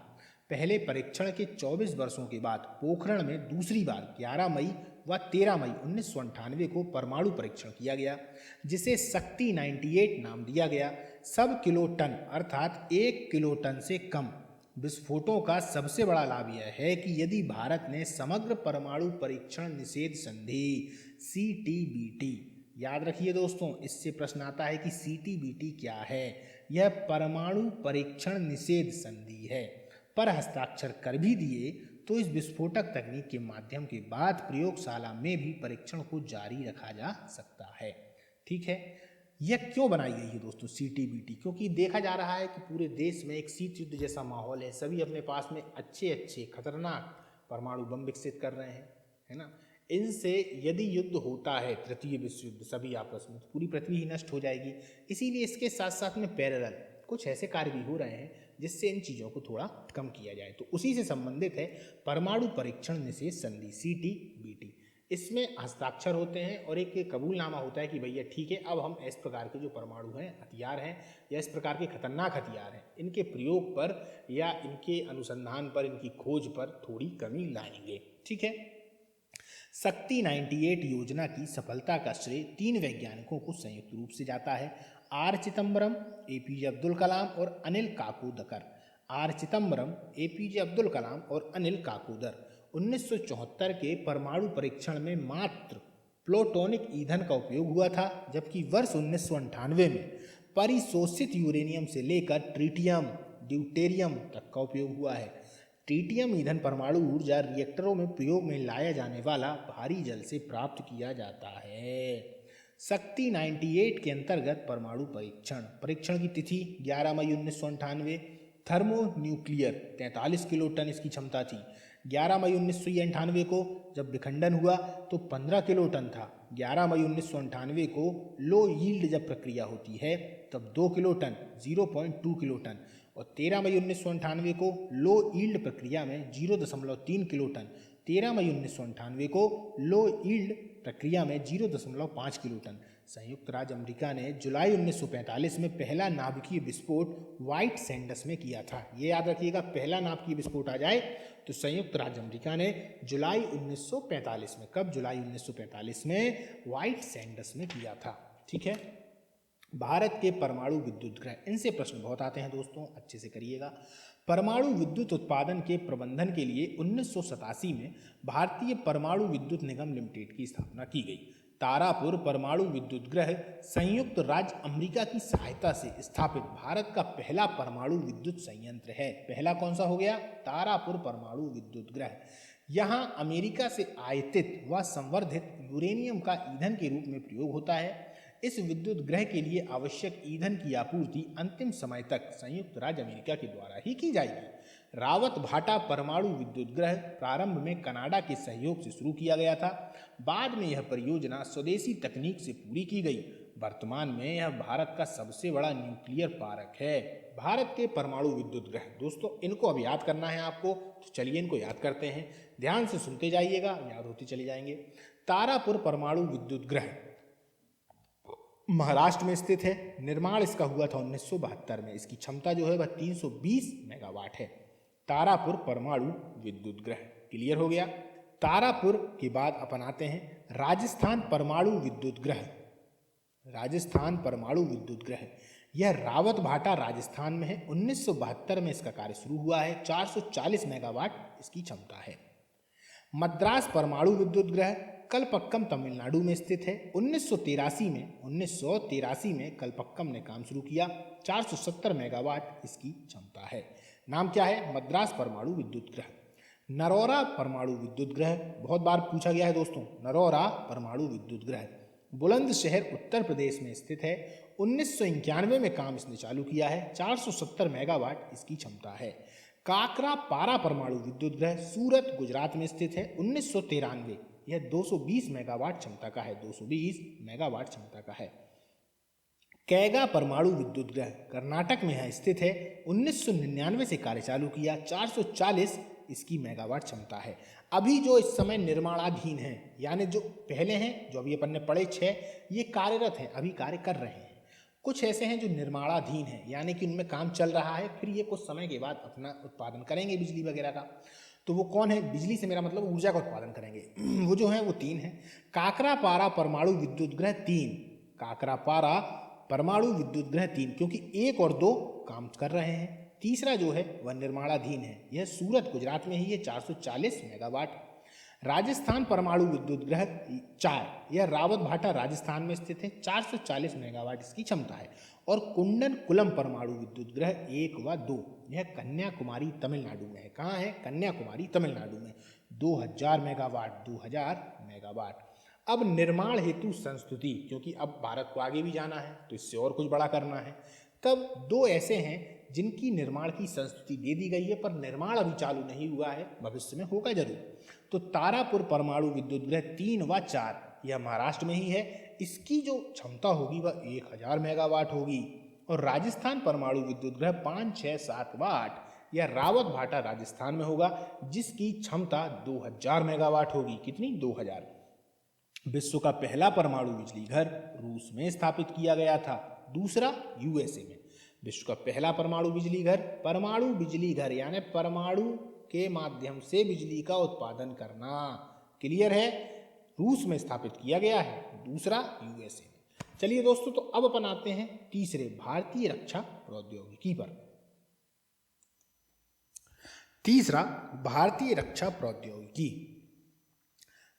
पहले परीक्षण के 24 वर्षों के बाद पोखरण में दूसरी बार 11 मई व 13 मई 1998 को परमाणु परीक्षण किया गया, जिसे शक्ति 98 नाम दिया गया। सब किलोटन अर्थात 1 किलोटन से कम विस्फोटों का सबसे बड़ा लाभ यह है कि यदि भारत ने समग्र परमाणु परीक्षण निषेध संधि CTBT, याद रखिए दोस्तों, इससे प्रश्न आता है कि CTBT क्या है। यह परमाणु परीक्षण निषेध संधि है, पर हस्ताक्षर कर भी दिए तो इस विस्फोटक तकनीक के माध्यम के बाद प्रयोगशाला में भी परीक्षण को जारी रखा जा सकता है। ठीक है। यह क्यों बनाई गई है दोस्तों CTBT? क्योंकि देखा जा रहा है कि पूरे देश में एक शीत युद्ध जैसा माहौल है। सभी अपने पास में अच्छे अच्छे खतरनाक परमाणु बम विकसित कर रहे हैं, है ना। इनसे यदि युद्ध होता है, तृतीय विश्व युद्ध, सभी आपस में, तो पूरी पृथ्वी ही नष्ट हो जाएगी। इसीलिए इसके साथ साथ में पैरेलल कुछ ऐसे कार्य भी हो रहे हैं जिससे इन चीज़ों को थोड़ा कम किया जाए। तो उसी से संबंधित है परमाणु परीक्षण निषेध संधि CTBT। इसमें हस्ताक्षर होते हैं और एक कबूलनामा होता है कि भैया ठीक है, अब हम इस प्रकार के जो परमाणु हैं, हथियार हैं, या इस प्रकार के खतरनाक हथियार हैं, इनके प्रयोग पर या इनके अनुसंधान पर, इनकी खोज पर थोड़ी कमी लाएंगे। ठीक है। शक्ति 98 योजना की सफलता का श्रेय 3 वैज्ञानिकों को संयुक्त रूप से जाता है। R चिदम्बरम, APJ अब्दुल कलाम और अनिल काकोदकर। R चिदम्बरम, APJ अब्दुल कलाम और अनिल काकोदर 1974 के परमाणु परीक्षण में मात्र प्लूटोनिक ईंधन का उपयोग हुआ था, जबकि वर्ष 1998 में परिशोषित यूरेनियम से लेकर ट्रिटियम, ड्यूटेरियम तक का उपयोग हुआ है। ट्रिटियम ईंधन परमाणु ऊर्जा रिएक्टरों में प्रयोग में लाया जाने वाला भारी जल से प्राप्त किया जाता है। शक्ति 98 के अंतर्गत परमाणु परीक्षण की तिथि 11 मई 1998। थर्मो न्यूक्लियर 43 किलोटन इसकी क्षमता थी। 11 मई 1998 को जब विखंडन हुआ तो 15 किलोटन था। 11 मई 1998 को लो यील्ड जब प्रक्रिया होती है तब 2 किलोटन 0.2 किलोटन, और 13 मई 1998 को लो यील्ड प्रक्रिया में 0.3 किलोटन, 13 मई 1998 को लो यील्ड प्रक्रिया में 0.5 किलोटन। संयुक्त राज्य अमेरिका ने जुलाई 1945 में पहला नाभिकीय विस्फोट व्हाइट सैंडस में किया था। ये याद रखिएगा, पहला नाभिकीय विस्फोट आ जाए तो संयुक्त राज्य अमेरिका ने जुलाई 1945 में, कब? जुलाई 1945 में व्हाइट सैंडस में किया था। ठीक है। भारत के परमाणु विद्युत गृह, इनसे प्रश्न बहुत आते हैं दोस्तों, अच्छे से करिएगा। परमाणु विद्युत उत्पादन के प्रबंधन के लिए 1987 में भारतीय परमाणु विद्युत निगम लिमिटेड की स्थापना की गई। तारापुर परमाणु विद्युत गृह संयुक्त राज्य अमेरिका की सहायता से स्थापित भारत का पहला परमाणु विद्युत संयंत्र है। पहला कौन सा हो गया? तारापुर परमाणु विद्युत गृह। यहाँ अमेरिका से आयातित व संवर्धित यूरेनियम का ईंधन के रूप में प्रयोग होता है। इस विद्युत गृह के लिए आवश्यक ईंधन की आपूर्ति अंतिम समय तक संयुक्त राज्य अमेरिका के द्वारा ही की जाएगी। रावत भाटा परमाणु विद्युत गृह प्रारंभ में कनाडा के सहयोग से शुरू किया गया था। बाद में यह परियोजना स्वदेशी तकनीक से पूरी की गई। वर्तमान में यह भारत का सबसे बड़ा न्यूक्लियर पार्क है। भारत के परमाणु विद्युत गृह, दोस्तों इनको अब याद करना है आपको, तो चलिए इनको याद करते हैं। ध्यान से सुनते जाइएगा, याद होते चले जाएंगे। तारापुर परमाणु विद्युत गृह महाराष्ट्र में स्थित है। निर्माण इसका हुआ था 1972 में। इसकी क्षमता जो है वह 320 मेगावाट है। तारापुर परमाणु विद्युत गृह क्लियर हो गया। तारापुर के बाद अपन आते हैं राजस्थान परमाणु विद्युत गृह। राजस्थान परमाणु विद्युत गृह यह रावत भाटा राजस्थान में है। 1972 में इसका कार्य शुरू हुआ है। 440 मेगावाट इसकी क्षमता है। मद्रास परमाणु विद्युत गृह कलपक्कम तमिलनाडु में स्थित है। 1983 में कलपक्कम ने काम शुरू किया। 470 मेगावाट इसकी क्षमता है। नाम क्या है? मद्रास परमाणु विद्युत गृह। नरौरा परमाणु विद्युत गृह बहुत बार पूछा गया है दोस्तों। नरौरा परमाणु विद्युत गृह बुलंदशहर उत्तर प्रदेश में स्थित है। 1991 में काम इसने चालू किया है। 470 मेगावाट इसकी क्षमता है। काकरा पारा परमाणु विद्युत गृह सूरत गुजरात में स्थित है। यह 220 मेगावाट क्षमता का है, 220 मेगावाट क्षमता का है। कैगा परमाणु विद्युत गृह कर्नाटक में है स्थित है, 1999 से कार्य चालू किया, 440 इसकी मेगावाट क्षमता है। अभी जो इस समय निर्माणाधीन है, यानी जो पहले हैं, जो अभी अपन ने पढ़े 6, ये कार्यरत हैं, अभी कार्य कर रहे हैं। कुछ ऐसे हैं जो निर्माणाधीन हैं, यानी कि उनमें काम चल रहा है, फिर ये कुछ समय के बाद अपना उत्पादन करेंगे बिजली वगैरह का। तो वो कौन है? बिजली से मेरा मतलब ऊर्जा का उत्पादन करेंगे। वो जो है वो 3 है। काकरापारा परमाणु विद्युत गृह 3, काकरापारा परमाणु विद्युत गृह 3, क्योंकि 1 और 2 काम कर रहे हैं। तीसरा जो है वह निर्माणाधीन है, यह सूरत गुजरात में ही है, 440 मेगावाट। राजस्थान परमाणु विद्युत गृह 4, यह रावत भाटा राजस्थान में स्थित है, 440 मेगावाट इसकी क्षमता है। और कुंडन कुलम परमाणु विद्युत गृह 1 व 2, यह कन्याकुमारी तमिलनाडु में है। कहाँ है? कन्याकुमारी तमिलनाडु में, 2000 मेगावाट, 2000 मेगावाट। अब निर्माण हेतु संस्तुति, क्योंकि अब भारत को आगे भी जाना है तो इससे और कुछ बड़ा करना है, तब 2 ऐसे हैं जिनकी निर्माण की संस्तुति दे दी गई है, पर निर्माण अभी चालू नहीं हुआ है, भविष्य में होगा जरूर। तो तारापुर परमाणु विद्युत गृह 3 व 4, यह महाराष्ट्र में ही है, इसकी जो क्षमता होगी वह 1000 मेगावाट होगी। और राजस्थान परमाणु विद्युत गृह 5, 6, 7 व 8, यह रावत भाटा राजस्थान में होगा, जिसकी क्षमता 2000 मेगावाट होगी। कितनी? 2000। विश्व का पहला परमाणु बिजली घर रूस में स्थापित किया गया था, दूसरा यूएसए में। विश्व का पहला परमाणु बिजली घर यानी परमाणु के माध्यम से बिजली का उत्पादन करना, क्लियर है? रूस में स्थापित किया गया है, दूसरा यूएसए में। चलिए दोस्तों, तो अब अपन आते हैं तीसरे भारतीय रक्षा प्रौद्योगिकी पर। तीसरा भारतीय रक्षा प्रौद्योगिकी।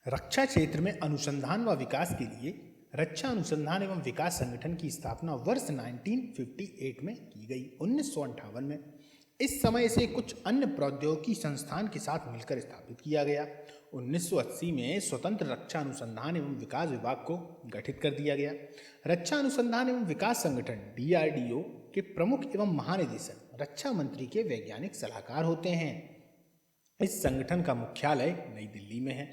रक्षा क्षेत्र में अनुसंधान व विकास के लिए रक्षा अनुसंधान एवं विकास संगठन की स्थापना वर्ष 1958 में की गई, 1958 में। इस समय से कुछ अन्य प्रौद्योगिकी संस्थान के साथ मिलकर स्थापित किया गया। 1980 में स्वतंत्र रक्षा अनुसंधान एवं विकास विभाग को गठित कर दिया गया। रक्षा अनुसंधान एवं विकास संगठन DRDO के प्रमुख एवं महानिदेशक रक्षा मंत्री के वैज्ञानिक सलाहकार होते हैं। इस संगठन का मुख्यालय नई दिल्ली में है।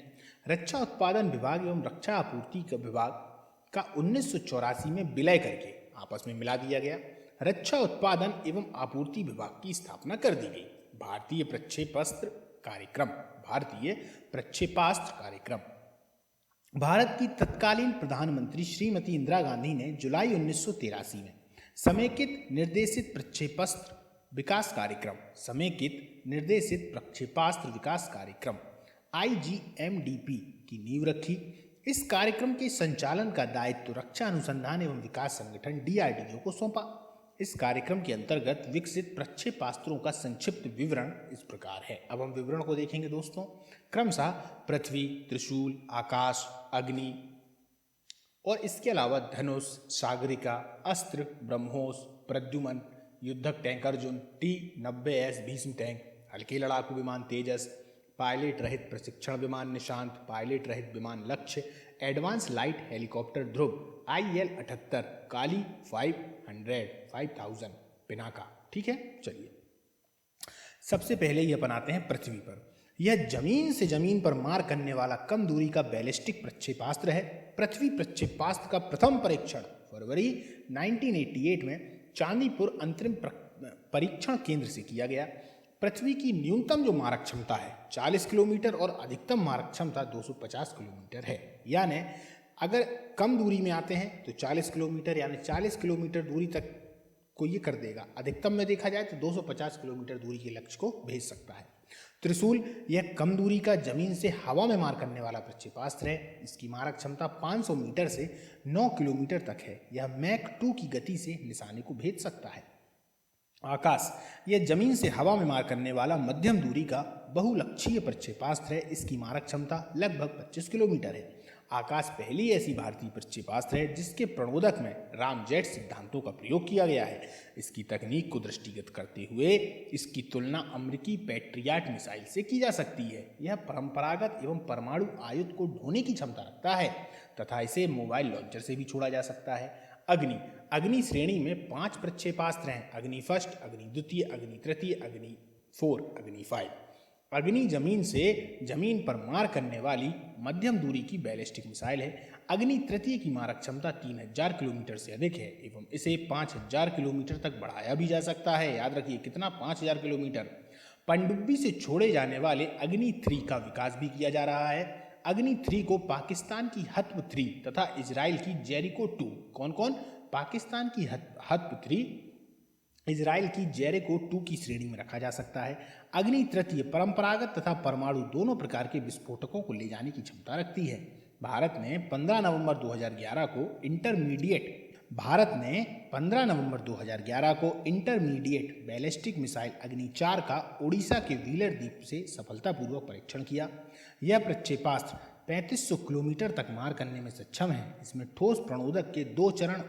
रक्षा उत्पादन विभाग एवं रक्षा आपूर्ति का विभाग का 1984 में विलय करके आपस में मिला दिया गया। रक्षा उत्पादन एवं आपूर्ति विभाग की स्थापना कर दी गई। भारतीय प्रक्षेपास्त्र कार्यक्रम। भारत की तत्कालीन प्रधानमंत्री श्रीमती इंदिरा गांधी ने जुलाई 1983 में समेकित निर्देशित प्रक्षेपास्त्र विकास कार्यक्रम IGMDP की नींव रखी। इस कार्यक्रम के संचालन का दायित्व रक्षा अनुसंधान एवं विकास संगठन DRDO को सौंपा। इस कार्यक्रम के अंतर्गत विकसित प्रक्षेपास्त्रों का संक्षिप्त विवरण इस प्रकार है। अब हम विवरण को देखेंगे दोस्तों। क्रमशः पृथ्वी, त्रिशूल, आकाश, अग्नि और इसके अलावा धनुष, सागरिका, अस्त्र, ब्रह्मोस, प्रद्युमन, युद्धक tank Arjun, T-90S Bhishma tank, हल्के लड़ाकू विमान तेजस, पायलट रहित प्रशिक्षण विमान निशांत, पायलट रहित विमान लक्ष्य, एडवांस लाइट हेलीकॉप्टर ध्रुव, IL-78, काली 5000 पिनाका। ठीक है, चलिए सबसे पहले ये अपनाते हैं पृथ्वी पर। यह जमीन से जमीन पर मार करने वाला कम दूरी का बैलिस्टिक प्रक्षेपास्त्र है। पृथ्वी प्रक्षेपास्त्र का प्रथम परीक्षण फरवरी 1988 में चांदीपुर अंतरिम परीक्षण केंद्र से किया गया। पृथ्वी की न्यूनतम जो मारक क्षमता है 40 किलोमीटर और अधिकतम मारक क्षमता 250 किलोमीटर है। यानी अगर कम दूरी में आते हैं तो 40 किलोमीटर, यानी 40 किलोमीटर दूरी तक को ये कर देगा। अधिकतम में देखा जाए तो 250 किलोमीटर दूरी के लक्ष्य को भेज सकता है। त्रिशूल, यह कम दूरी का जमीन से हवा में मार करने वाला प्रक्षेपास्त्र है। इसकी मारक क्षमता 500 मीटर से 9 किलोमीटर तक है। यह मैक 2 की गति से निशाने को भेज सकता है। आकाश, यह जमीन से हवा में मार करने वाला मध्यम दूरी का बहुलक्षीय प्रक्षेपास्त्र है। इसकी मारक क्षमता लगभग 25 किलोमीटर है। आकाश पहली ऐसी भारतीय प्रक्षेपास्त्र है जिसके प्रणोदक में रामजेट सिद्धांतों का प्रयोग किया गया है। इसकी तकनीक को दृष्टिगत करते हुए इसकी तुलना अमेरिकी पैट्रियट मिसाइल से की जा सकती है। यह परंपरागत एवं परमाणु आयुध को ढोने की क्षमता रखता है तथा इसे मोबाइल लॉन्चर से भी छोड़ा जा सकता है। अग्नि श्रेणी में 5 प्रक्षेपास्त्र हैं। अग्नि फर्स्ट, अग्नि द्वितीय, अग्नि तृतीय, अग्नि 4, अग्नि 5। अग्नि जमीन से जमीन पर मार करने वाली मध्यम दूरी की बैलिस्टिक मिसाइल है। अग्नि तृतीय की मारक क्षमता 3000 किलोमीटर से अधिक है एवं इसे 5000 किलोमीटर तक बढ़ाया भी जा सकता है। याद रखिए कितना, 5000 किलोमीटर। पनडुब्बी से छोड़े जाने वाले अग्नि 3 का विकास भी किया जा रहा है। अग्नि 3 को पाकिस्तान की हत्व 3 तथा इजराइल की जेरिको 2, कौन कौन, पाकिस्तान की हत्व 3, इजराइल की जेरिको 2 की श्रेणी में रखा जा सकता है। अग्नि तृतीय परंपरागत तथा परमाणु दोनों प्रकार के विस्फोटकों को ले जाने की क्षमता रखती है। भारत ने 15 नवंबर 2011 को इंटरमीडिएट बैलिस्टिक मिसाइल अग्नि 4 का ओडिशा के व्हीलर द्वीप से सफलतापूर्वक परीक्षण किया। यह प्रक्षेपास्त्र 3500 किलोमीटर तक मार करने में सक्षम है। इसमें ठोस प्रणोदक के दो चरण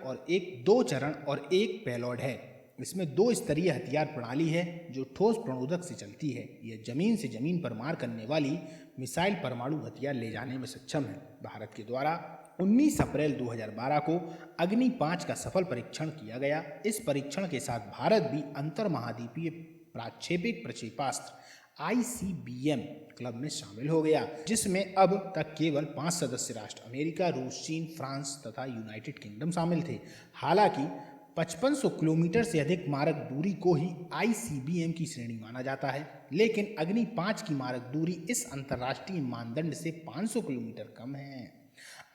और एक पेलोड है। इसमें 2 स्तरीय हथियार प्रणाली है जो ठोस प्रणोदक से चलती है। यह जमीन से जमीन पर मार करने वाली मिसाइल परमाणु हथियार ले जाने में सक्षम है। भारत के द्वारा 19 अप्रैल 2012 को अग्नि 5 का सफल परीक्षण किया गया। इस परीक्षण के साथ भारत भी अंतर महाद्वीपीय प्राक्षेपिक प्रक्षेपास्त्र ICBM क्लब में शामिल हो गया, जिसमें अब तक केवल 5 सदस्य राष्ट्र अमेरिका, रूस, चीन, फ्रांस तथा यूनाइटेड किंगडम शामिल थे। हालांकि 5500 किलोमीटर से अधिक मारक दूरी को ही ICBM की श्रेणी माना जाता है, लेकिन अग्नि 5 की मारक दूरी इस अंतर्राष्ट्रीय मानदंड से 500 किलोमीटर कम है।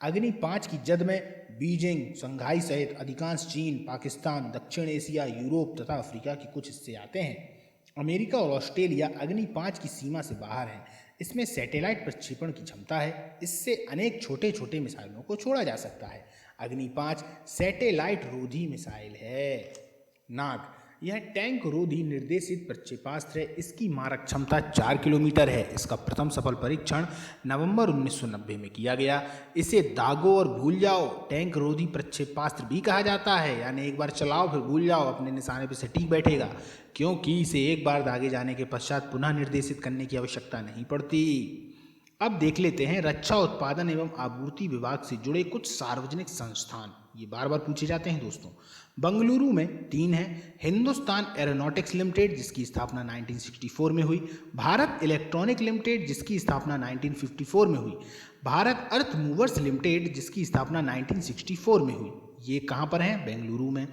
अग्नि 5 की जद में बीजिंग, शंघाई सहित अधिकांश चीन, पाकिस्तान, दक्षिण एशिया, यूरोप तथा अफ्रीका के कुछ हिस्से आते हैं। अमेरिका और ऑस्ट्रेलिया अग्नि 5 की सीमा से बाहर है। इसमें सैटेलाइट प्रक्षेपण की क्षमता है। इससे अनेक छोटे छोटे मिसाइलों को छोड़ा जा सकता है। अग्नि 5 सैटेलाइट रोधी मिसाइल है। नाग, यह टैंक रोधी निर्देशित प्रक्षेपास्त्र है। इसकी मारक क्षमता 4 किलोमीटर है। इसका प्रथम सफल परीक्षण नवंबर 1990 में किया गया। इसे दागो और भूल जाओ टैंक रोधी प्रक्षेपास्त्र भी कहा जाता है, यानी एक बार चलाओ फिर भूल जाओ, अपने निशाने पर सटीक बैठेगा, क्योंकि इसे एक बार दागे जाने के पश्चात पुनः निर्देशित करने की आवश्यकता नहीं पड़ती। अब देख लेते हैं रक्षा उत्पादन एवं आपूर्ति विभाग से जुड़े कुछ सार्वजनिक संस्थान। ये बार बार पूछे जाते हैं दोस्तों। बंगलुरु में 3 हैं। हिंदुस्तान एरोनॉटिक्स लिमिटेड जिसकी स्थापना 1964 में हुई, भारत इलेक्ट्रॉनिक लिमिटेड जिसकी स्थापना 1954 में हुई, भारत अर्थ मूवर्स लिमिटेड जिसकी स्थापना 1964 में हुई। ये कहाँ पर है? बेंगलुरु में।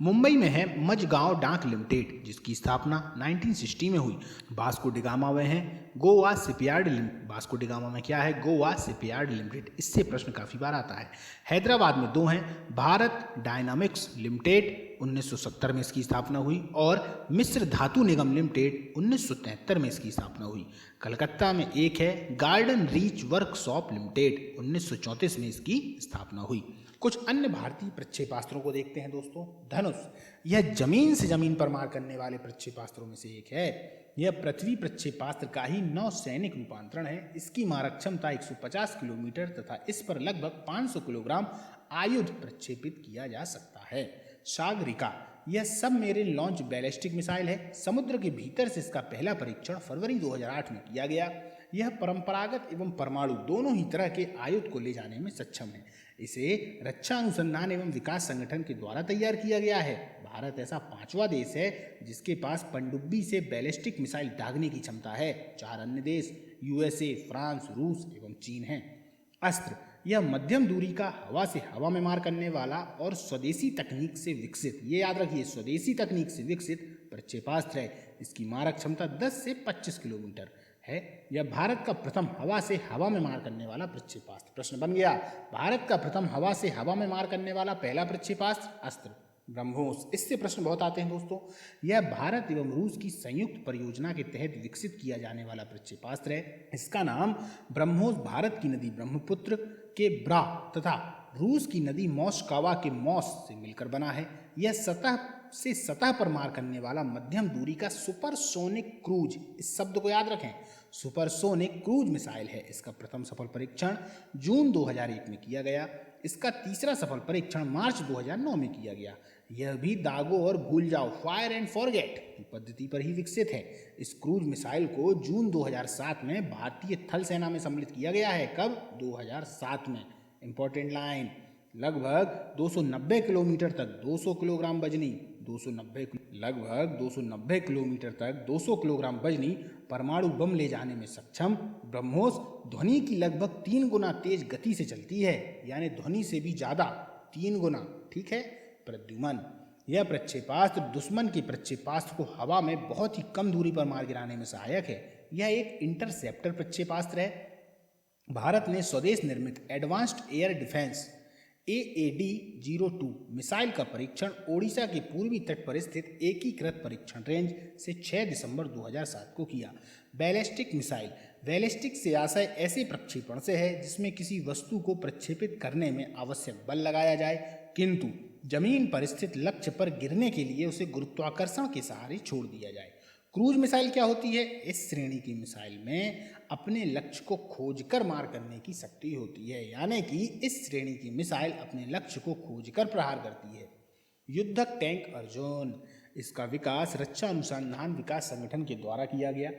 मुंबई में है मझगांव डाक लिमिटेड जिसकी स्थापना 1960 में हुई। वास्को डिगामा में है Goa shipyard limited. Vasco da Gama में क्या है? Goa shipyard limited. इससे प्रश्न काफी बार आता है। हैदराबाद में 2 हैं, भारत डायनामिक्स लिमिटेड 1970 में इसकी स्थापना हुई और मिस्र धातु निगम लिमिटेड 1973 में इसकी स्थापना हुई। कलकत्ता में 1 है, गार्डन रीच वर्कशॉप लिमिटेड 1934 में इसकी स्थापना हुई। कुछ अन्य भारतीय प्रक्षेपास्त्रों को देखते हैं दोस्तों। धनुष, यह जमीन से जमीन पर मार करने वाले प्रक्षेपास्त्रों में से एक है। यह पृथ्वी प्रक्षेपास्त्र का ही नौसैनिक रूपांतरण है। इसकी मारक क्षमता 150 किलोमीटर तथा इस पर लगभग 500 किलोग्राम आयुध प्रक्षेपित किया जा सकता है। सागरिका, यह सबमरीन लॉन्च बैलिस्टिक मिसाइल है। समुद्र के भीतर से इसका पहला परीक्षण फरवरी 2008 में किया गया। यह परंपरागत एवं परमाणु दोनों ही तरह के आयुध को ले जाने में सक्षम है। इसे रक्षा अनुसंधान एवं विकास संगठन के द्वारा तैयार किया गया है। भारत ऐसा 5वां देश है जिसके पास पनडुब्बी से बैलिस्टिक मिसाइल दागने की क्षमता है। 4 अन्य देश USA, फ्रांस, रूस एवं चीन हैं। अस्त्र, यह मध्यम दूरी का हवा से हवा में मार करने वाला और स्वदेशी तकनीक से विकसित, ये याद रखिए, स्वदेशी तकनीक से विकसित प्रक्षेपास्त्र है। इसकी मारक क्षमता 10 से 25 किलोमीटर है। यह भारत का प्रथम हवा से हवा में मार करने वाला प्रक्षेपास्त्र। प्रश्न बन गया, भारत का प्रथम हवा से हवा में मार करने वाला पहला प्रक्षेपास्त्र अस्त्र ब्रह्मोस। इससे प्रश्न बहुत आते हैं दोस्तों। यह भारत एवं रूस की संयुक्त परियोजना के तहत विकसित किया जाने वाला प्रक्षेपास्त्र है। इसका नाम ब्रह्मोस भारत की नदी ब्रह्मपुत्र के ब्रा तथा रूस की नदी मोस्कवा के मॉस से मिलकर बना है। यह सतह से सतह पर मार करने वाला मध्यम दूरी का सुपरसोनिक क्रूज, इस शब्द को याद रखें, सुपरसोनिक क्रूज मिसाइल है। इसका प्रथम सफल परीक्षण जून 2001 में किया गया। इसका तीसरा सफल परीक्षण मार्च 2009 में किया गया। यह भी दागो और भूल जाओ, फायर एंड फॉरगेट की पद्धति पर ही विकसित है। इस क्रूज मिसाइल को जून 2007 में भारतीय थल सेना में सम्मिलित किया गया है। कब? 2007 में। इंपॉर्टेंट लाइन, लगभग 290 किलोमीटर तक 200 किलोग्राम वजनी 290 लगभग 290 किलोमीटर तक 200 किलोग्राम वजनी परमाणु बम ले जाने में सक्षम ब्रह्मोस ध्वनि की लगभग 3 गुना तेज गति से चलती है, यानी ध्वनि से भी ज्यादा 3 गुना। ठीक है। प्रद्युमन, यह प्रक्षेपास्त्र दुश्मन के प्रक्षेपास्त्र को हवा में बहुत ही कम दूरी पर मार गिराने में सहायक है। यह एक इंटरसेप्टर प्रक्षेपास्त्र है। भारत ने स्वदेश निर्मित advanced air defence AAD-02 missile का परीक्षण ओडिशा के पूर्वी तट पर स्थित एकीकृत परीक्षण रेंज से 6 दिसंबर 2007 को किया। बैलिस्टिक मिसाइल, बैलिस्टिक से आशय ऐसे प्रक्षेपण से है जिसमें किसी वस्तु को प्रक्षेपित करने में आवश्यक बल लगाया जाए, किंतु जमीन पर स्थित लक्ष्य पर गिरने के लिए उसे गुरुत्वाकर्षण के सहारे छोड़ दिया जाए। क्रूज मिसाइल क्या होती है? इस श्रेणी की मिसाइल में अपने लक्ष्य को खोजकर मार करने की शक्ति होती है, यानी कि इस श्रेणी की मिसाइल अपने लक्ष्य को खोजकर प्रहार करती है। युद्धक टैंक अर्जुन, इसका विकास रक्षा अनुसंधान विकास संगठन के द्वारा किया गया,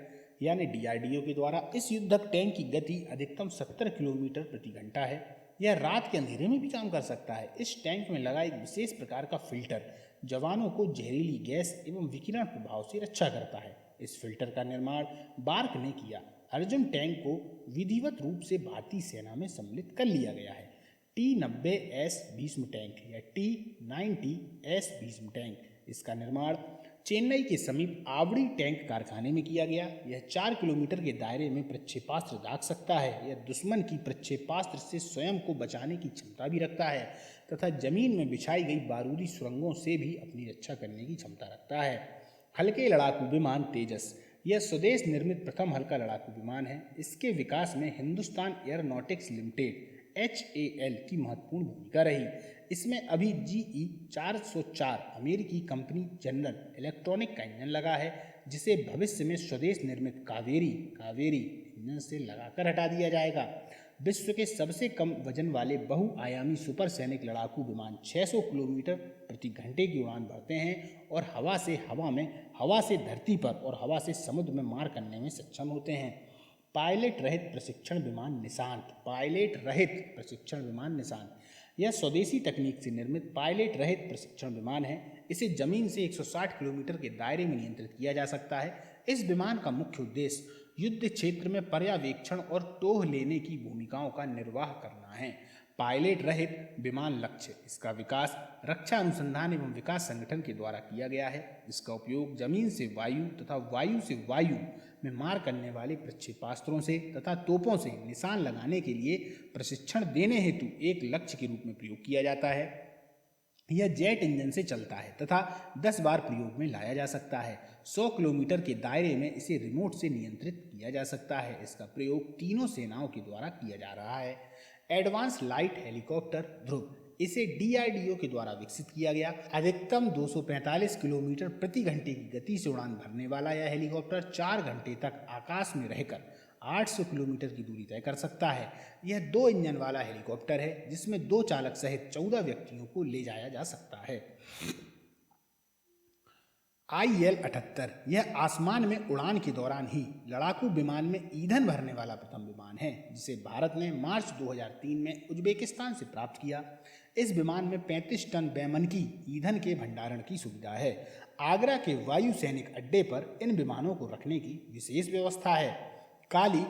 यानी DRDO के द्वारा। इस युद्धक टैंक की गति अधिकतम 70 किलोमीटर प्रति घंटा है। यह रात के अंधेरे में भी काम कर सकता है। इस टैंक में लगा एक विशेष प्रकार का फिल्टर जवानों को जहरीली गैस एवं विकिरण प्रभाव से रक्षा करता है। इस फिल्टर का निर्माण बार्क ने किया। अर्जुन टैंक को विधिवत रूप से भारतीय सेना में सम्मिलित कर लिया गया है। T-90S भीष्म टैंक या T-90S भीष्म टैंक, इसका निर्माण चेन्नई के समीप आवड़ी टैंक कारखाने में किया गया। यह 4 किलोमीटर के दायरे में प्रक्षेपास्त्र दाग सकता है। यह दुश्मन की प्रक्षेपास्त्र से स्वयं को बचाने की क्षमता भी रखता है तथा जमीन में बिछाई गई बारूदी सुरंगों से भी अपनी रक्षा करने की क्षमता रखता है। हल्के लड़ाकू विमान तेजस, यह स्वदेश निर्मित प्रथम हल्का लड़ाकू विमान है। इसके विकास में हिंदुस्तान एयरोनॉटिक्स लिमिटेड HAL की महत्वपूर्ण भूमिका रही। इसमें अभी GE 404 अमेरिकी कंपनी जनरल इलेक्ट्रॉनिक का इंजन लगा है, जिसे भविष्य में स्वदेश निर्मित कावेरी इंजन से लगाकर हटा दिया जाएगा। विश्व के सबसे कम वजन वाले बहुआयामी सुपरसैनिक लड़ाकू विमान 600 किलोमीटर प्रति घंटे की उड़ान भरते हैं और हवा से हवा में, हवा से धरती पर और हवा से समुद्र में मार करने में सक्षम होते हैं। पायलट रहित प्रशिक्षण विमान निशांत, पायलट रहित प्रशिक्षण विमान निशांत, यह स्वदेशी तकनीक से निर्मित पायलट रहित प्रशिक्षण विमान है। इसे जमीन से 160 किलोमीटर के दायरे में नियंत्रित किया जा सकता है। इस विमान का मुख्य उद्देश्य युद्ध क्षेत्र में पर्यवेक्षण और टोह लेने की भूमिकाओं का निर्वाह करना है। पायलट रहित विमान लक्ष्य, इसका विकास रक्षा अनुसंधान एवं विकास संगठन के द्वारा किया गया है। इसका उपयोग जमीन से वायु तथा वायु से वायु में मार करने वाले प्रक्षेपास्त्रों से तथा तोपों से निशान लगाने के लिए प्रशिक्षण देने हेतु एक लक्ष्य के रूप में प्रयोग किया जाता है। यह जेट इंजन से चलता है तथा 10 बार प्रयोग में लाया जा सकता है। 100 किलोमीटर के दायरे में इसे रिमोट से नियंत्रित किया जा सकता है। इसका प्रयोग तीनों सेनाओं के द्वारा किया जा रहा है। एडवांस लाइट हेलीकॉप्टर ध्रुव, इसे DRDO के द्वारा विकसित किया गया। अधिकतम 245 किलोमीटर प्रति घंटे की गति से उड़ान भरने वाला यह हेलीकॉप्टर 4 घंटे तक आकाश में रहकर 800 किलोमीटर की दूरी तय कर सकता है। यह 2 इंजन वाला हेलीकॉप्टर है जिसमें 2 चालक सहित 14 व्यक्तियों को ले जाया जा सकता है। IL-78, यह आसमान में उड़ान के दौरान ही लड़ाकू विमान में ईंधन भरने वाला प्रथम विमान है, जिसे भारत ने मार्च 2003 में उज्बेकिस्तान से प्राप्त किया। इस विमान में 35 टन वैमनकी ईंधन के भंडारण की सुविधा है। आगरा के वायु सैनिक अड्डे पर इन विमानों को रखने की विशेष व्यवस्था है। काली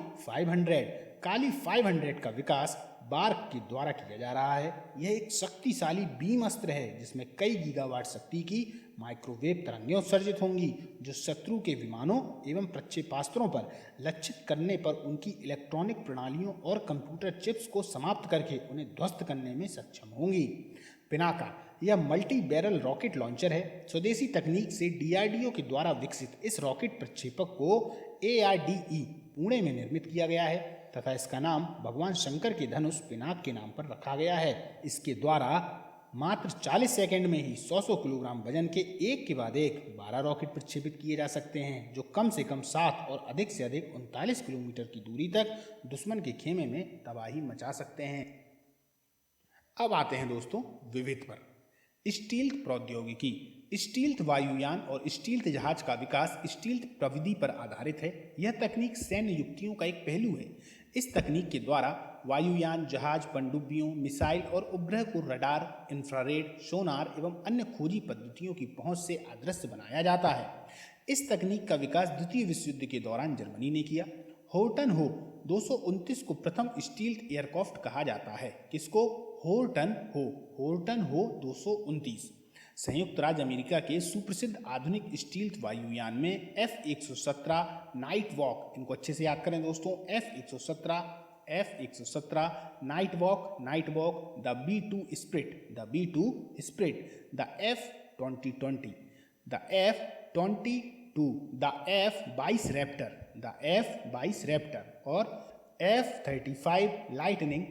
500 का विकास बार्क के द्वारा किया जा रहा है। यह एक शक्तिशाली बीम अस्त्र है जिसमें कई गीगावाट शक्ति की माइक्रोवेव तरंगें उत्सर्जित होंगी, जो शत्रु के विमानों एवं प्रक्षेपास्त्रों पर लक्षित करने पर उनकी इलेक्ट्रॉनिक प्रणालियों और कंप्यूटर चिप्स को समाप्त करके उन्हें ध्वस्त करने में सक्षम होंगी। पिनाका, यह मल्टी बैरल रॉकेट लॉन्चर है। स्वदेशी तकनीक से DRDO के द्वारा विकसित इस रॉकेट प्रक्षेपक को ARDE पुणे में निर्मित किया गया है तथा इसका नाम भगवान शंकर के धनुष पिनाक के नाम पर रखा गया है। इसके द्वारा मात्र 40 सेकंड में ही 100 किलोग्राम वजन के एक के बाद एक 12 रॉकेट प्रक्षेपित किए जा सकते हैं, जो कम से कम 7 और अधिक से अधिक 39 किलोमीटर की दूरी तक दुश्मन के खेमे में तबाही मचा सकते हैं। अब आते हैं दोस्तों विविध पर। स्टील्थ प्रौद्योगिकी, स्टील्थ वायुयान और स्टील्थ जहाज का विकास स्टील्थ प्रविधि पर आधारित है। यह तकनीक सैन्य युक्तियों का एक पहलू है। इस तकनीक के द्वारा वायुयान, जहाज, पनडुब्बियों, मिसाइल और उपग्रह को रडार, इंफ्रारेड, सोनार एवं अन्य खोजी पद्धतियों की पहुंच से अदृश्य बनाया जाता है। इस तकनीक का विकास द्वितीय विश्व युद्ध के दौरान जर्मनी ने किया। होर्टन हो 229 को प्रथम स्टील्थ एयरक्राफ्ट कहा जाता है। किसको? होर्टन हो 229 संयुक्त राज्य अमेरिका के सुप्रसिद्ध आधुनिक स्टील्थ वायुयान में F-117 नाइट वॉक, इनको अच्छे से याद करें दोस्तों, F-117 night walk, the B-2 spirit, the F-20, the F-22, the F-22 Raptor और F-35 लाइटनिंग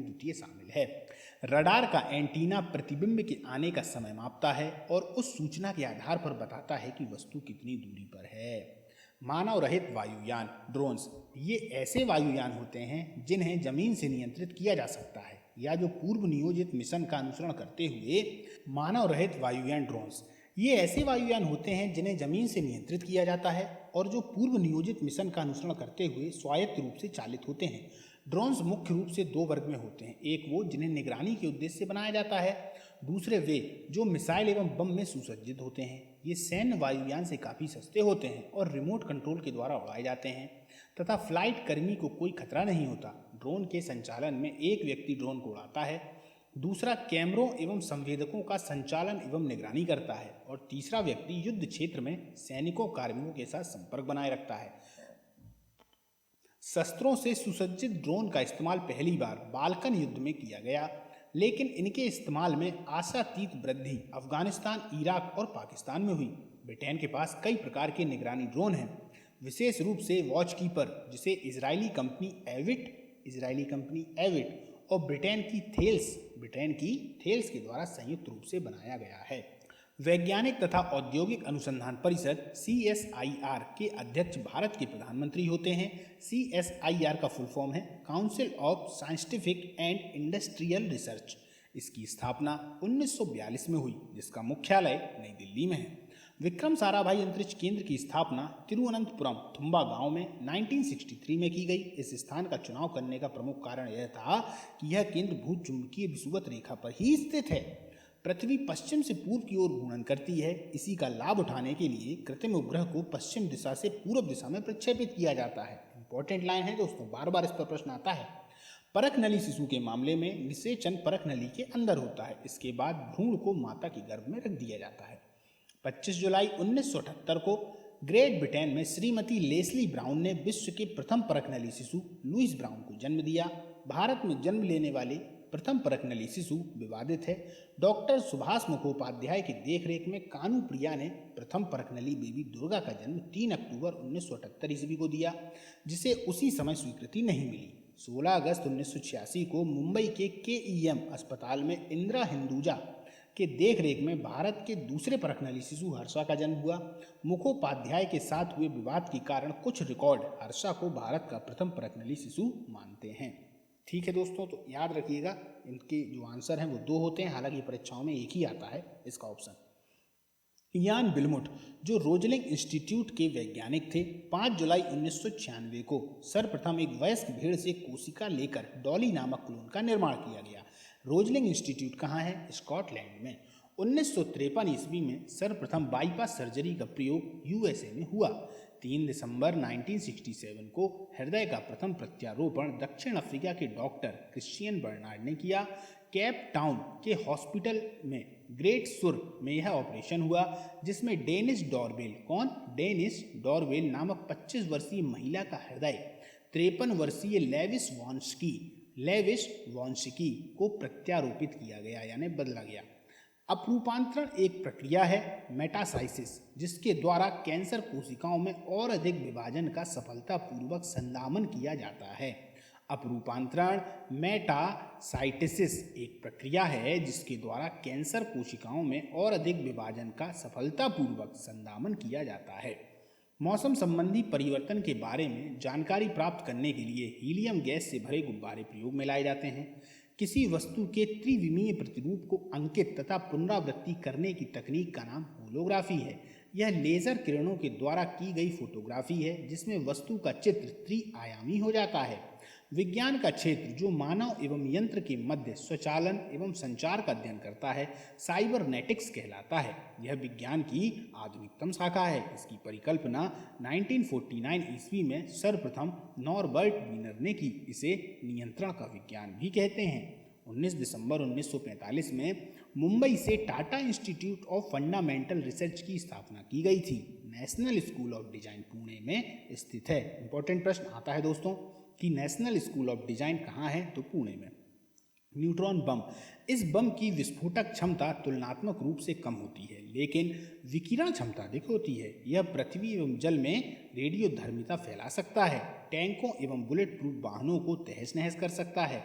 द्वितीय शामिल है। रडार का एंटीना प्रतिबिंब के आने का समय मापता है और उस सूचना के आधार पर बताता है कि वस्तु कितनी दूरी पर है। मानव रहित वायुयान, ड्रोन्स, ये ऐसे वायुयान होते हैं जिन्हें जमीन से नियंत्रित किया जा सकता है या जो पूर्व नियोजित मिशन का अनुसरण करते हुए मानव रहित वायुयान, ड्रोन्स, ये ऐसे वायुयान होते हैं जिन्हें जमीन से नियंत्रित किया जाता है और जो पूर्व नियोजित मिशन का अनुसरण करते हुए स्वायत्त रूप से चालित होते हैं। ड्रोन्स मुख्य रूप से दो वर्ग में होते हैं। एक वो जिन्हें निगरानी के उद्देश्य से बनाया जाता है, दूसरे वे जो मिसाइल एवं बम में सुसज्जित होते हैं। ये सैन्य वायुयान से काफ़ी सस्ते होते हैं और रिमोट कंट्रोल के द्वारा उड़ाए जाते हैं तथा फ्लाइट कर्मी को कोई खतरा नहीं होता। ड्रोन के संचालन में एक व्यक्ति ड्रोन को उड़ाता है, दूसरा कैमरों एवं संवेदकों का संचालन एवं निगरानी करता है और तीसरा व्यक्ति युद्ध क्षेत्र में सैनिकों कार्मिकों के साथ संपर्क बनाए रखता है। शस्त्रों से सुसज्जित ड्रोन का इस्तेमाल पहली बार बाल्कन युद्ध में किया गया, लेकिन इनके इस्तेमाल में आशातीत वृद्धि अफगानिस्तान, इराक और पाकिस्तान में हुई। ब्रिटेन के पास कई प्रकार के निगरानी ड्रोन हैं, विशेष रूप से वॉच कीपर, जिसे इजरायली कंपनी एविट और ब्रिटेन की थेल्स के द्वारा संयुक्त रूप से बनाया गया है। वैज्ञानिक तथा औद्योगिक अनुसंधान परिषद CSIR के अध्यक्ष भारत के प्रधानमंत्री होते हैं। CSIR का फुल फॉर्म है council of scientific and industrial research. इसकी स्थापना 1942 में हुई, जिसका मुख्यालय नई दिल्ली में है। विक्रम साराभाई अंतरिक्ष केंद्र की स्थापना तिरुवनंतपुरम थुम्बा गांव में 1963 में की गई। इस स्थान का चुनाव करने का प्रमुख कारण यह था कि यह केंद्र भूचुंबकीय विषुवत रेखा पर ही स्थित है। पृथ्वी पश्चिम से पूर्व की ओर घूर्णन करती है। इसी का लाभ उठाने के लिए कृत्रिम उपग्रह को पश्चिम दिशा से पूर्व दिशा में प्रक्षेपित किया जाता है। इंपॉर्टेंट लाइन है दोस्तों, बार बार इस पर प्रश्न आता है। परख नली शिशु के मामले में निषेचन परख नली के अंदर होता है। इसके बाद भ्रूण को माता के गर्भ में रख दिया जाता है। 25 जुलाई 1978 को ग्रेट ब्रिटेन में श्रीमती लेस्ली ब्राउन ने विश्व के प्रथम परख नली शिशु लुईस ब्राउन को जन्म दिया। भारत में जन्म लेने वाले प्रथम परख नली शिशु विवादित है। डॉक्टर सुभाष मुखोपाध्याय की देखरेख में कानू प्रिया ने प्रथम परख नली बेबी दुर्गा का जन्म 3 अक्टूबर 1978 ईस्वी को दिया, जिसे उसी समय स्वीकृति नहीं मिली। 16 अगस्त 1986 को मुंबई के KEM अस्पताल में इंदिरा हिंदुजा के देखरेख में भारत के दूसरे परख नली शिशु हर्षा का जन्म हुआ। मुखोपाध्याय के साथ हुए विवाद के कारण कुछ रिकॉर्ड हर्षा को भारत का प्रथम परख नली शिशु मानते हैं। ठीक है दोस्तों, तो याद रखिएगा इनके जो आंसर हैं वो दो होते हैं, हालांकि परीक्षाओं में एक ही आता है इसका ऑप्शन। इयान बिलमुट जो रोजलिंग इंस्टीट्यूट के वैज्ञानिक थे, 5 जुलाई 1996 को सर्वप्रथम एक वयस्क भेड़ से कोशिका लेकर डॉली नामक क्लोन का निर्माण किया गया। रोजलिंग इंस्टीट्यूट कहाँ है? स्कॉटलैंड में। 1953 ईस्वी में सर्वप्रथम बाईपास सर्जरी का प्रयोग USA में हुआ। 3 दिसंबर 1967 को हृदय का प्रथम प्रत्यारोपण दक्षिण अफ्रीका के डॉक्टर क्रिश्चियन बर्नार्ड ने किया। केप टाउन के हॉस्पिटल में ग्रेट सुर में यह ऑपरेशन हुआ, जिसमें डेनिस डॉरवेल नामक 25 वर्षीय महिला का हृदय 53 वर्षीय लेविस वॉन्स्की को प्रत्यारोपित किया गया, यानी बदला गया। अपरूपांतरण एक प्रक्रिया है मेटासाइसिस, जिसके द्वारा कैंसर कोशिकाओं में और अधिक विभाजन का सफलतापूर्वक संदामन किया जाता है। अपरूपांतरण मेटासाइटिसिस एक प्रक्रिया है जिसके द्वारा कैंसर कोशिकाओं में और अधिक विभाजन का सफलतापूर्वक संदामन किया जाता है। मौसम संबंधी परिवर्तन के बारे में जानकारी प्राप्त करने के लिए हीलियम गैस से भरे गुब्बारे प्रयोग में लाए जाते हैं। किसी वस्तु के त्रिविमीय प्रतिरूप को अंकित तथा पुनरावृत्ति करने की तकनीक का नाम होलोग्राफी है। यह लेजर किरणों के द्वारा की गई फोटोग्राफी है जिसमें वस्तु का चित्र त्रिआयामी हो जाता है। विज्ञान का क्षेत्र जो मानव एवं यंत्र के मध्य स्वचालन एवं संचार का अध्ययन करता है साइबरनेटिक्स कहलाता है। यह विज्ञान की आधुनिकतम शाखा है। इसकी परिकल्पना 1949 ईस्वी में सर्वप्रथम नॉर्बर्ट वीनर ने की। इसे नियंत्रण का विज्ञान भी कहते हैं। 19 दिसंबर 1945 में मुंबई से Tata institute of fundamental research की स्थापना की गई थी। National school of design Pune में स्थित है। इंपॉर्टेंट प्रश्न आता है दोस्तों कि नेशनल स्कूल ऑफ डिजाइन कहाँ है, तो पुणे में। न्यूट्रॉन बम, इस बम की विस्फोटक क्षमता तुलनात्मक रूप से कम होती है लेकिन विकिरण क्षमता अधिक होती है। यह पृथ्वी एवं जल में रेडियोधर्मिता फैला सकता है। टैंकों एवं बुलेट प्रूफ वाहनों को तहस नहस कर सकता है।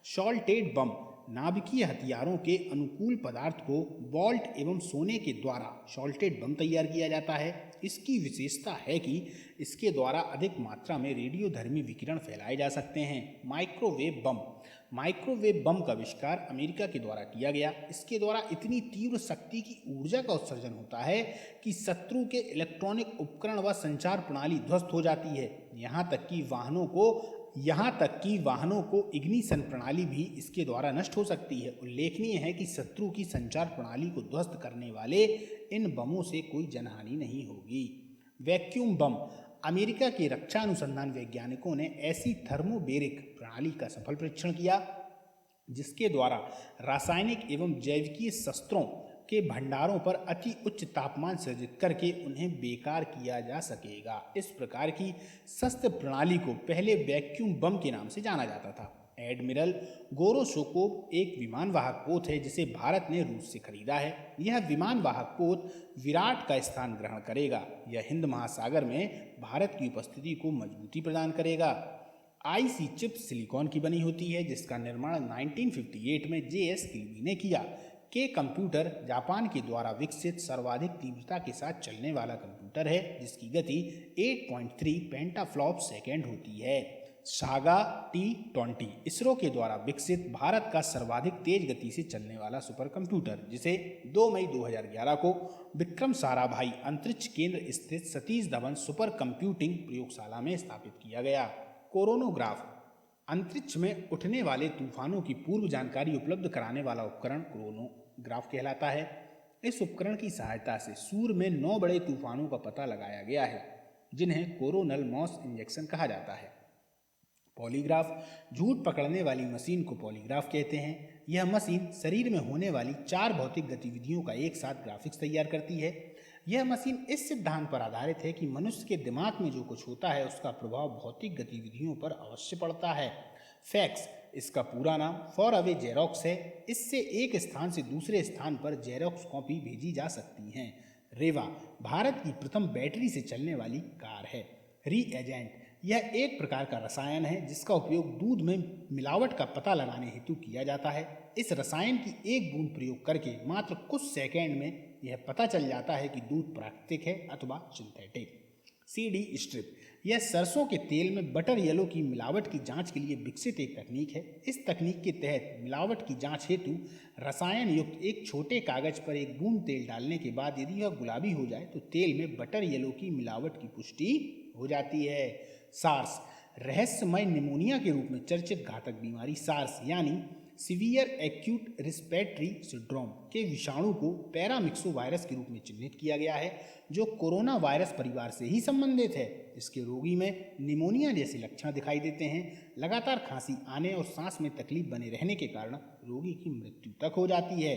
सॉल्टेड बम, नाभिकीय हथियारों के अनुकूल पदार्थ को बॉल्ट एवं सोने के द्वारा सॉल्टेड बम तैयार किया जाता है। इसकी विशेषता है कि इसके द्वारा अधिक मात्रा में रेडियोधर्मी विकिरण फैलाए जा सकते हैं। माइक्रोवेव बम, माइक्रोवेव बम का आविष्कार अमेरिका के द्वारा किया गया। इसके द्वारा इतनी तीव्र शक्ति की ऊर्जा का उत्सर्जन होता है कि शत्रु के इलेक्ट्रॉनिक उपकरण व संचार प्रणाली ध्वस्त हो जाती है। यहाँ तक कि वाहनों को इग्निशन प्रणाली भी इसके द्वारा नष्ट हो सकती है। उल्लेखनीय है कि शत्रु की संचार प्रणाली को ध्वस्त करने वाले इन बमों से कोई जनहानि नहीं होगी। वैक्यूम बम, अमेरिका के रक्षा अनुसंधान वैज्ञानिकों ने ऐसी थर्मोबेरिक प्रणाली का सफल परीक्षण किया जिसके द्वारा रासायनिक एवं जैविकीय शस्त्रों के भंडारों पर अति उच्च तापमान सृजित करके उन्हें बेकार किया जा सकेगा। इस प्रकार की शस्त्र प्रणाली को पहले वैक्यूम बम के नाम से जाना जाता था। एडमिरल गोरोशोकोव एक विमान वाहक पोत है जिसे भारत ने रूस से खरीदा है। यह विमान वाहक पोत विराट का स्थान ग्रहण करेगा। यह हिंद महासागर में भारत की उपस्थिति को मजबूती प्रदान करेगा। आईसी चिप सिलिकॉन की बनी होती है जिसका निर्माण 1958 में JS किल्बी ने किया। के कंप्यूटर जापान के द्वारा विकसित सर्वाधिक तीव्रता के साथ चलने वाला कंप्यूटर है जिसकी गति 8.3 पेंटाफ्लॉप सेकेंड होती है। सागा T20 इसरो के द्वारा विकसित भारत का सर्वाधिक तेज गति से चलने वाला सुपर कंप्यूटर जिसे 2 मई 2011 को विक्रम साराभाई अंतरिक्ष केंद्र स्थित सतीश धवन सुपर कंप्यूटिंग प्रयोगशाला में स्थापित किया गया। कोरोनोग्राफ, अंतरिक्ष में उठने वाले तूफानों की पूर्व जानकारी उपलब्ध कराने वाला उपकरण कोरोनोग्राफ कहलाता है। इस उपकरण की सहायता से सूर्य में 9 बड़े तूफानों का पता लगाया गया है जिन्हें कोरोनल मॉस इंजेक्शन कहा जाता है। पॉलीग्राफ, झूठ पकड़ने वाली मशीन को पॉलीग्राफ कहते हैं। यह मशीन शरीर में होने वाली 4 भौतिक गतिविधियों का एक साथ ग्राफिक्स तैयार करती है। यह मशीन इस सिद्धांत पर आधारित है कि मनुष्य के दिमाग में जो कुछ होता है उसका प्रभाव भौतिक गतिविधियों पर अवश्य पड़ता है। फैक्स, इसका पूरा नाम फॉर अवे जेरोक्स है। इससे एक स्थान से दूसरे स्थान पर जेरोक्स कॉपी भेजी जा सकती हैं। रेवा भारत की प्रथम बैटरी से चलने वाली कार है। रीएजेंट, यह एक प्रकार का रसायन है जिसका उपयोग दूध में मिलावट का पता लगाने हेतु किया जाता है। इस रसायन की एक बूंद प्रयोग करके मात्र कुछ सेकंड में यह पता चल जाता है कि दूध प्राकृतिक है अथवा सिंथेटिक। सीडी स्ट्रिप, यह सरसों के तेल में बटर येलो की मिलावट की जांच के लिए विकसित एक तकनीक है। इस तकनीक के तहत मिलावट की जांच हेतु रसायन युक्त एक छोटे कागज पर एक बूंद तेल डालने के बाद यदि वह गुलाबी हो जाए तो तेल में बटर येलो की मिलावट की पुष्टि हो जाती है। सार्स, रहस्यमय निमोनिया के रूप में चर्चित घातक बीमारी सार्स यानी सीवियर एक्यूट रिस्पिरेटरी सिंड्रोम के विषाणु को पैरामिक्सो वायरस के रूप में चिन्हित किया गया है जो कोरोना वायरस परिवार से ही संबंधित है। इसके रोगी में निमोनिया जैसे लक्षण दिखाई देते हैं। लगातार खांसी आने और सांस में तकलीफ बने रहने के कारण रोगी की मृत्यु तक हो जाती है।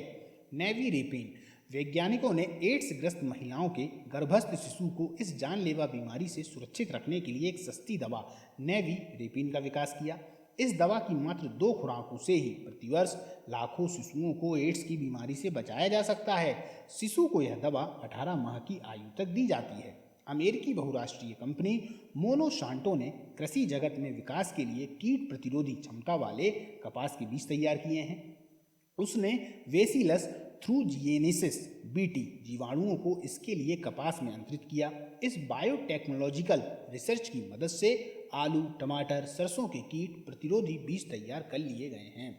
नेविरेपिन, वैज्ञानिकों ने एड्स ग्रस्त महिलाओं के गर्भस्थ शिशु को इस जानलेवा बीमारी से सुरक्षित रखने के लिए एक सस्ती दवा नेविरेपिन का विकास किया। इस दवा की मात्र 2 खुराकों से ही प्रतिवर्ष लाखों शिशुओं को एड्स की बीमारी से बचाया जा सकता है। शिशु को यह दवा 18 माह की आयु तक दी जाती है। अमेरिकी बहुराष्ट्रीय कंपनी मोनोसांटो ने कृषि जगत में विकास के लिए कीट प्रतिरोधी क्षमता वाले कपास के बीज तैयार किए हैं। उसने वेसिलस थ्रूजिएनेसिस बीटी जीवाणुओं को इसके लिए कपास में अंतरित किया। इस बायोटेक्नोलॉजिकल रिसर्च की मदद से आलू, टमाटर, सरसों के कीट प्रतिरोधी बीज तैयार कर लिए गए हैं।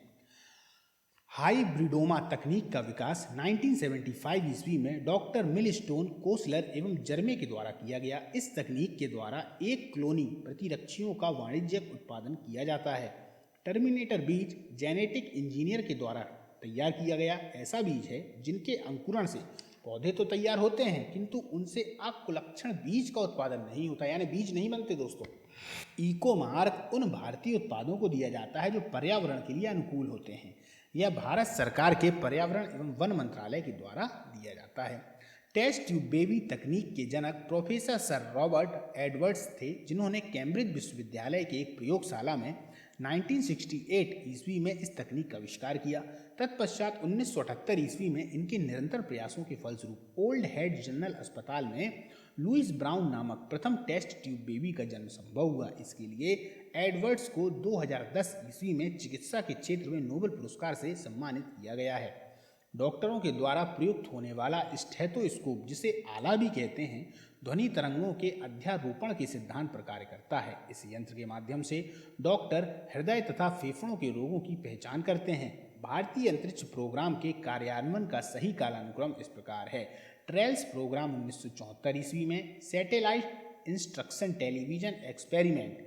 हाइब्रिडोमा तकनीक का विकास 1975 ईस्वी में डॉक्टर मिलस्टोन, कोसलर एवं जर्मे के द्वारा किया गया। इस तकनीक के द्वारा एक क्लोनी प्रतिरक्षियों का वाणिज्यिक उत्पादन किया जाता है। टर्मिनेटर बीज जेनेटिक इंजीनियर के द्वारा तैयार किया गया ऐसा बीज है जिनके अंकुरण से पौधे तो तैयार होते हैं किंतु उनसे अकुलक्षण बीज का उत्पादन नहीं होता, यानी बीज नहीं बनते दोस्तों। इको मार्क उन भारतीय उत्पादों को दिया जाता है जो पर्यावरण के लिए अनुकूल होते हैं। यह भारत सरकार के पर्यावरण एवं वन मंत्रालय के द्वारा दिया जाता है। टेस्ट ट्यूब बेबी तकनीक के जनक प्रोफेसर सर रॉबर्ट एडवर्ड्स थे, जिन्होंने कैम्ब्रिज विश्वविद्यालय के एक प्रयोगशाला में 1968 ईस्वी में इस तकनीक का आविष्कार किया। तत्पश्चात 1978 ईस्वी में इनके निरंतर प्रयासों के फलस्वरूप ओल्ड हेड जनरल अस्पताल में लुइस ब्राउन नामक प्रथम टेस्ट ट्यूब बेबी का जन्म संभव हुआ। इसके लिए एडवर्ड्स को 2010 ईस्वी में चिकित्सा के क्षेत्र में नोबेल पुरस्कार से सम्मानित किया गया है। डॉक्टरों के द्वारा प्रयुक्त होने वाला स्टेथोस्कोप, जिसे आला भी कहते हैं, ध्वनि तरंगों के अध्यारोपण के सिद्धांत पर कार्य करता है। इस यंत्र के माध्यम से डॉक्टर हृदय तथा फेफड़ों के रोगों की पहचान करते हैं। भारतीय अंतरिक्ष प्रोग्राम के कार्यान्वयन का सही कालानुक्रम इस प्रकार है। ट्रेल्स प्रोग्राम 1974 ईस्वी में, satellite instruction television experiment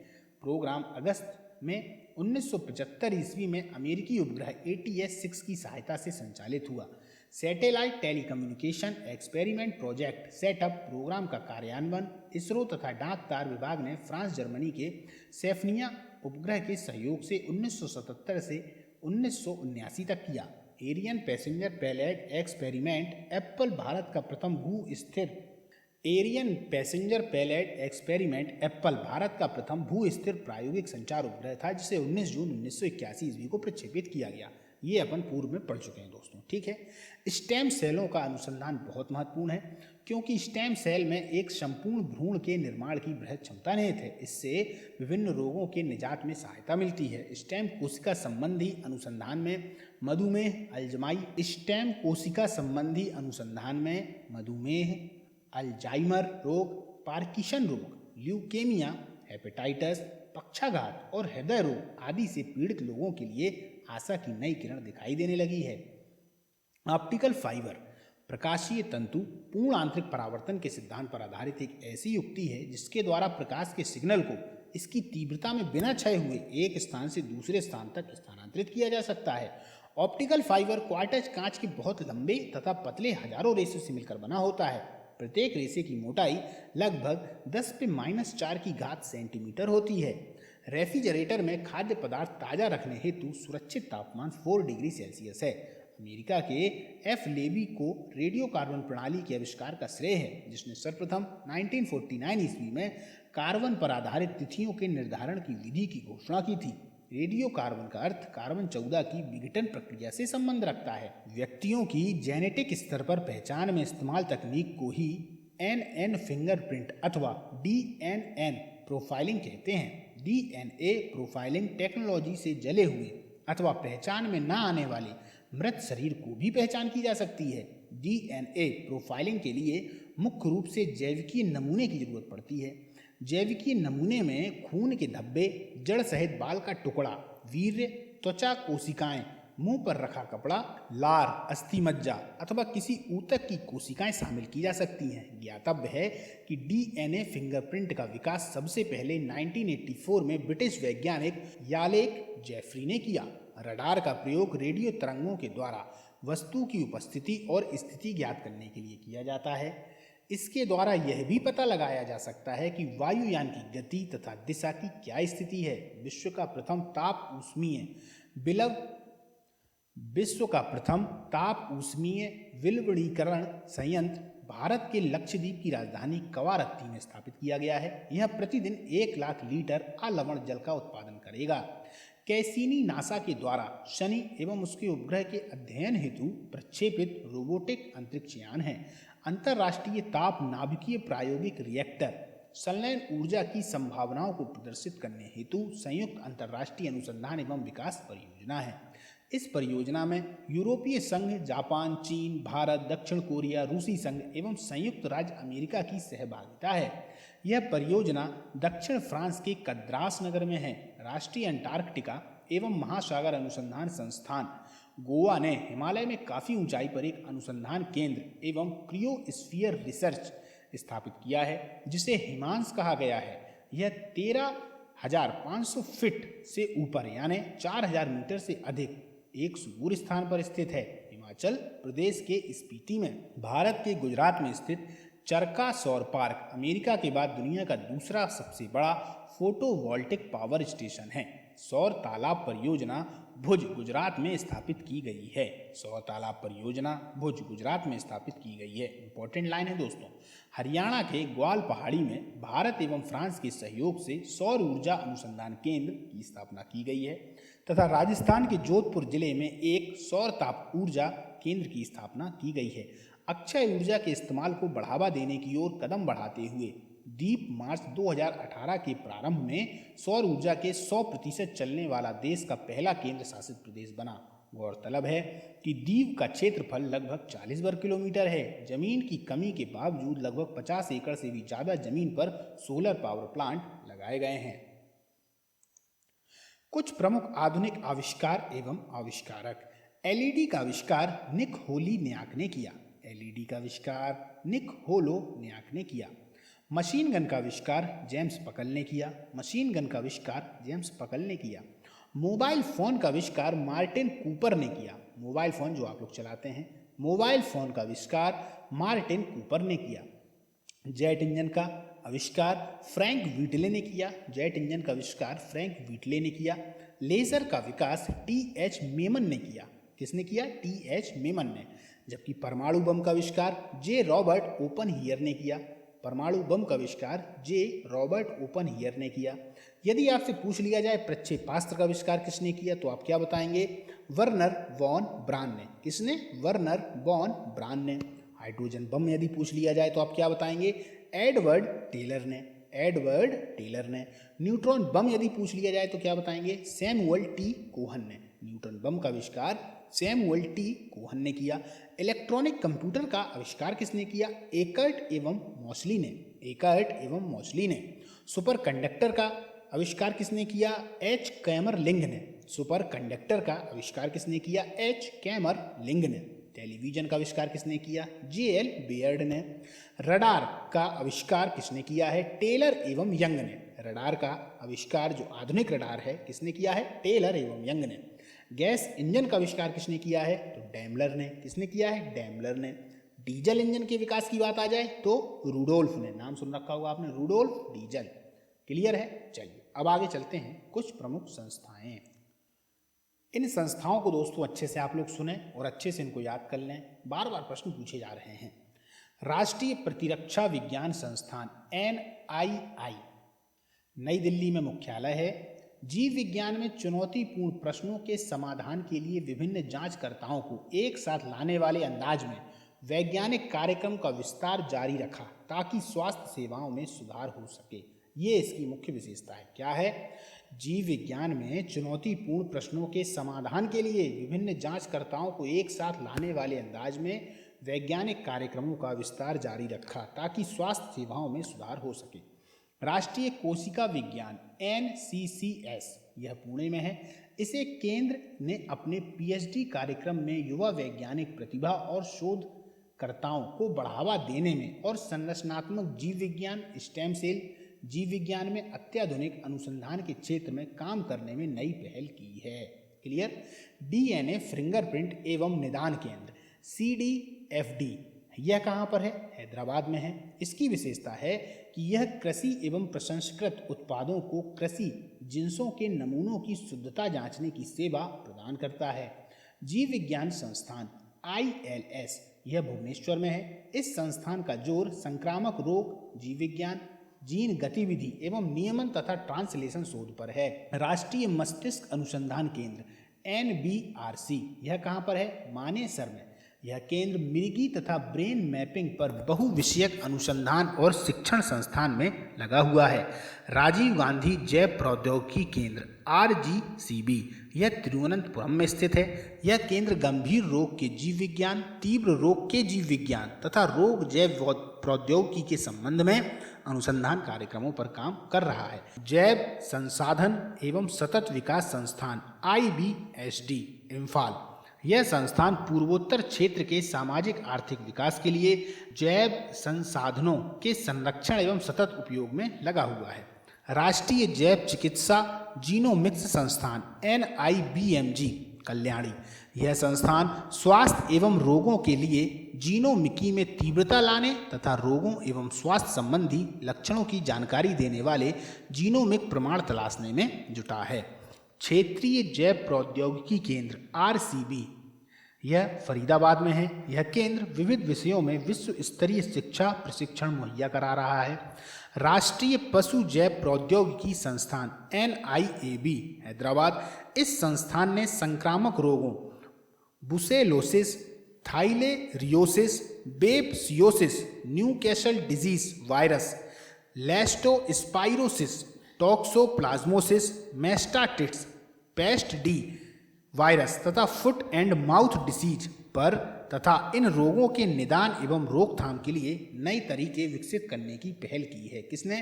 programme अगस्त में 1975 ईस्वी में अमेरिकी उपग्रह ATS-6 की सहायता से संचालित हुआ। Satellite telecommunication experiment project setup programme का कार्यान्वयन इसरो तथा डाक तार विभाग ने फ्रांस जर्मनी के सेफनिया उपग्रह के सहयोग से 1977 से 1979 तक किया। Ariane passenger pallet experiment Apple Bharat का प्रथम भू स्थिर प्रायोगिक संचार उपग्रह था, जिसे 19 जून 1981 ईस्वी को प्रक्षेपित किया गया। ये अपन पूर्व में पढ़ चुके हैं दोस्तों, ठीक है। स्टेम सेलों का अनुसंधान बहुत महत्वपूर्ण है, क्योंकि स्टेम सेल में एक संपूर्ण भ्रूण के निर्माण की बृहद क्षमता निहित है। इससे विभिन्न रोगों के निजात में सहायता मिलती है। स्टेम कोशिका संबंधी अनुसंधान में मधुमेह, अल्जाइमर रोग, पार्किंसन रोग, ल्यूकेमिया, हेपेटाइटिस, पक्षाघात और हृदय रोग आदि से पीड़ित लोगों के लिए आशा की नई किरण दिखाई देने लगी है। ऑप्टिकल फाइबर प्रकाशीय तंतु पूर्ण आंतरिक परावर्तन के सिद्धांत पर आधारित एक ऐसी युक्ति है जिसके द्वारा प्रकाश के सिग्नल को इसकी तीव्रता में बिना क्षय हुए एक स्थान से दूसरे स्थान तक स्थानांतरित किया जा सकता है। ऑप्टिकल फाइबर क्वार्टज कांच के बहुत लंबे तथा पतले हजारों रेशे से मिलकर बना होता है। प्रत्येक रेशे की मोटाई लगभग 10⁻⁴ सेंटीमीटर होती है। रेफ्रिजरेटर में खाद्य पदार्थ ताज़ा रखने हेतु सुरक्षित तापमान 4 डिग्री सेल्सियस है। अमेरिका के एफ लेबी को रेडियो कार्बन प्रणाली के आविष्कार का श्रेय है, जिसने सर्वप्रथम 1949 ईस्वी में कार्बन पर आधारित तिथियों के निर्धारण की विधि की घोषणा की थी। रेडियो कार्बन का अर्थ कार्बन 14 की विघटन प्रक्रिया से संबंध रखता है। व्यक्तियों की जेनेटिक स्तर पर पहचान में इस्तेमाल तकनीक को ही NN फिंगरप्रिंट अथवा DNN प्रोफाइलिंग कहते हैं। DNA प्रोफाइलिंग टेक्नोलॉजी से जले हुए अथवा पहचान में न आने वाले मृत शरीर को भी पहचान की जा सकती है। DNA प्रोफाइलिंग के लिए मुख्य रूप से जैविकीय नमूने की जरूरत पड़ती है। जैविकीय नमूने में खून के धब्बे, जड़ सहित बाल का टुकड़ा, वीर्य, त्वचा कोशिकाएं, मुंह पर रखा कपड़ा, लार, अस्थि मज्जा अथवा किसी ऊतक की कोशिकाएं शामिल की जा सकती हैं। ज्ञातव्य है कि DNA फिंगरप्रिंट का विकास सबसे पहले 1984 में ब्रिटिश वैज्ञानिक यालेक जेफरी ने किया। रडार का प्रयोग रेडियो तरंगों के द्वारा वस्तु की उपस्थिति और स्थिति ज्ञात करने के लिए किया जाता है। इसके द्वारा यह भी पता लगाया जा सकता है कि वायुयान की गति तथा दिशा की क्या स्थिति है। विश्व का प्रथम ताप ऊष्मीय विलवणीकरण संयंत्र भारत के लक्षद्वीप की राजधानी कवारत्ती में स्थापित किया गया है। यह प्रतिदिन 1 लाख लीटर अलवण जल का उत्पादन करेगा। कैसीनी नासा के द्वारा शनि एवं उसके उपग्रह के अध्ययन हेतु प्रक्षेपित रोबोटिक अंतरिक्ष यान है। अंतर्राष्ट्रीय ताप नाभिकीय प्रायोगिक रिएक्टर संलयन ऊर्जा की संभावनाओं को प्रदर्शित करने हेतु संयुक्त अंतर्राष्ट्रीय अनुसंधान एवं विकास परियोजना है। इस परियोजना में यूरोपीय संघ, जापान, चीन, भारत, दक्षिण कोरिया, रूसी संघ एवं संयुक्त राज्य अमेरिका की सहभागिता है। यह परियोजना दक्षिण फ्रांस के कद्रास नगर में है। राष्ट्रीय अंटार्कटिका एवं महासागर अनुसंधान संस्थान गोवा ने हिमालय में काफ़ी ऊंचाई पर एक अनुसंधान केंद्र एवं क्रियोस्फीयर रिसर्च स्थापित किया है, जिसे हिमांश कहा गया है। यह 13,500 फीट से ऊपर यानी 4,000 मीटर से अधिक एक सुदूर स्थान पर स्थित है, हिमाचल प्रदेश के स्पीति में। भारत के गुजरात में स्थित चरका सौर पार्क अमेरिका के बाद दुनिया का दूसरा सबसे बड़ा फोटोवोल्टिक पावर स्टेशन है। सौर तालाब परियोजना भुज गुजरात में स्थापित की गई है। सौर तालाब परियोजना भुज गुजरात में स्थापित की गई है। इंपॉर्टेंट लाइन है दोस्तों। हरियाणा के ग्वाल पहाड़ी में भारत एवं फ्रांस के सहयोग से सौर ऊर्जा अनुसंधान केंद्र की स्थापना की गई है तथा राजस्थान के जोधपुर जिले में एक सौर ताप ऊर्जा केंद्र की स्थापना की गई है। अक्षय ऊर्जा के इस्तेमाल को बढ़ावा देने की ओर कदम बढ़ाते हुए दीप मार्च 2018 के प्रारंभ में सौर ऊर्जा के 100% चलने वाला देश का पहला केंद्र शासित प्रदेश बना। गौरतलब है कि दीव का क्षेत्रफल लगभग 40 वर्ग किलोमीटर है। जमीन की कमी के बावजूद लगभग 50 एकड़ से भी ज्यादा जमीन पर सोलर पावर प्लांट लगाए गए हैं। कुछ प्रमुख आधुनिक आविष्कार एवं आविष्कारक। एलईडी का आविष्कार निक होलीन्याक ने किया। एलईडी का आविष्कार निक होलोन्याक ने किया। मशीन गन का आविष्कार जेम्स पकल ने किया। मशीन गन का आविष्कार जेम्स पकल ने किया। मोबाइल फ़ोन का आविष्कार मार्टिन कूपर ने किया। मोबाइल फ़ोन जो आप लोग चलाते हैं, मोबाइल फ़ोन का आविष्कार मार्टिन कूपर ने किया। जेट इंजन का आविष्कार फ्रैंक व्हीटले ने किया। जेट इंजन का आविष्कार फ्रैंक व्हीटले ने किया। लेज़र का विकास टी.एच. मेमन ने किया। किसने किया? टी.एच. मेमन ने। जबकि परमाणु बम का आविष्कार जे. रॉबर्ट ओपनहियर ने किया। परमाणु बम का आविष्कार जे. रॉबर्ट ओपनहियर ने किया। यदि आपसे पूछ लिया जाए प्रक्षेपास्त्र का आविष्कार किसने किया तो आप क्या बताएंगे? वर्नर वॉन ब्रान ने। किसने? वर्नर वॉन ब्रान ने। हाइड्रोजन बम यदि पूछ लिया जाए तो आप क्या बताएंगे? एडवर्ड टेलर ने। एडवर्ड टेलर ने। न्यूट्रॉन बम यदि पूछ लिया जाए तो क्या बताएंगे? Samuel T. कोहन ने। न्यूट्रॉन बम का आविष्कार सैमुअल टी. कोहन ने किया। इलेक्ट्रॉनिक कंप्यूटर का आविष्कार किसने किया? एकर्ट एवं मॉसली ने। एकर्ट एवं मॉसली ने। सुपर कंडक्टर का आविष्कार किसने किया? एच. कैमर लिंग ने। सुपर कंडक्टर का आविष्कार किसने किया? एच. कैमर लिंग ने। टेलीविजन का आविष्कार किसने किया? जे.एल. बेयर्ड ने। रडार का आविष्कार किसने किया है? टेलर एवं यंग ने। रडार का आविष्कार जो आधुनिक रडार है किसने किया है? टेलर एवं यंग ने। गैस इंजन का आविष्कार किसने किया है? तो डैमलर ने। किसने किया है? डैमलर ने। डीजल इंजन के विकास की बात आ जाए तो रूडोल्फ ने। नाम सुन रखा होगा आपने, रूडोल्फ डीजल। क्लियर है? चलिए अब आगे चलते हैं। कुछ प्रमुख संस्थाएं। इन संस्थाओं को दोस्तों अच्छे से आप लोग सुने और अच्छे से इनको याद कर लें। बार बार प्रश्न पूछे जा रहे हैं। राष्ट्रीय प्रतिरक्षा विज्ञान संस्थान NII नई दिल्ली में मुख्यालय है। जीव विज्ञान में चुनौतीपूर्ण प्रश्नों के समाधान के लिए विभिन्न जांचकर्ताओं को एक साथ लाने वाले अंदाज में वैज्ञानिक कार्यक्रम का विस्तार जारी रखा ताकि स्वास्थ्य सेवाओं में सुधार हो सके। ये इसकी मुख्य विशेषता है। क्या है? जीव विज्ञान में चुनौतीपूर्ण प्रश्नों के समाधान के लिए विभिन्न जांचकर्ताओं को एक साथ लाने वाले अंदाज में वैज्ञानिक कार्यक्रमों का विस्तार जारी रखा ताकि स्वास्थ्य सेवाओं में सुधार हो सके। राष्ट्रीय कोशिका विज्ञान NCCS यह पुणे में है। इसे केंद्र ने अपने PhD कार्यक्रम में युवा वैज्ञानिक प्रतिभा और शोधकर्ताओं को बढ़ावा देने में और संरचनात्मक जीव विज्ञान, स्टेम सेल जीव विज्ञान में अत्याधुनिक अनुसंधान के क्षेत्र में काम करने में नई पहल की है। क्लियर? DNA फिंगरप्रिंट एवं निदान केंद्र CDFD यह कहाँ पर है? हैदराबाद में है। इसकी विशेषता है कि यह कृषि एवं प्रसंस्कृत उत्पादों को कृषि जिंसों के नमूनों की शुद्धता जांचने की सेवा प्रदान करता है। जीव विज्ञान संस्थान ILS यह भुवनेश्वर में है। इस संस्थान का जोर संक्रामक रोग, जीव विज्ञान, जीन गतिविधि एवं नियमन तथा ट्रांसलेशन शोध पर है। राष्ट्रीय मस्तिष्क अनुसंधान केंद्र NBRC यह कहाँ पर है? मानेसर में। यह केंद्र मृगी तथा ब्रेन मैपिंग पर बहुविषयक अनुसंधान और शिक्षण संस्थान में लगा हुआ है। राजीव गांधी जैव प्रौद्योगिकी केंद्र RGCB यह तिरुवनंतपुरम में स्थित है। यह केंद्र गंभीर रोग के जीव विज्ञान, तीव्र रोग के जीव विज्ञान तथा रोग जैव प्रौद्योगिकी के संबंध में अनुसंधान कार्यक्रमों पर काम कर रहा है। जैव संसाधन एवं सतत विकास संस्थान IBSD इम्फाल यह संस्थान पूर्वोत्तर क्षेत्र के सामाजिक आर्थिक विकास के लिए जैव संसाधनों के संरक्षण एवं सतत उपयोग में लगा हुआ है। राष्ट्रीय जैव चिकित्सा जीनोमिक्स संस्थान NIBMG कल्याणी, यह संस्थान स्वास्थ्य एवं रोगों के लिए जीनोमिकी में तीव्रता लाने तथा रोगों एवं स्वास्थ्य संबंधी लक्षणों की जानकारी देने वाले जीनोमिक प्रमाण तलाशने में जुटा है। क्षेत्रीय जैव प्रौद्योगिकी केंद्र RCB, यह फरीदाबाद में है। यह केंद्र विविध विषयों में विश्व स्तरीय शिक्षा प्रशिक्षण मुहैया करा रहा है। राष्ट्रीय पशु जैव प्रौद्योगिकी संस्थान NIAB हैदराबाद, इस संस्थान ने संक्रामक रोगों brucellosis, theileriosis, babesiosis, Newcastle disease virus, leptospirosis, toxoplasmosis, mastitis, pest D virus तथा फुट एंड माउथ डिसीज पर तथा इन रोगों के निदान एवं रोकथाम के लिए नए तरीके विकसित करने की पहल की है। किसने?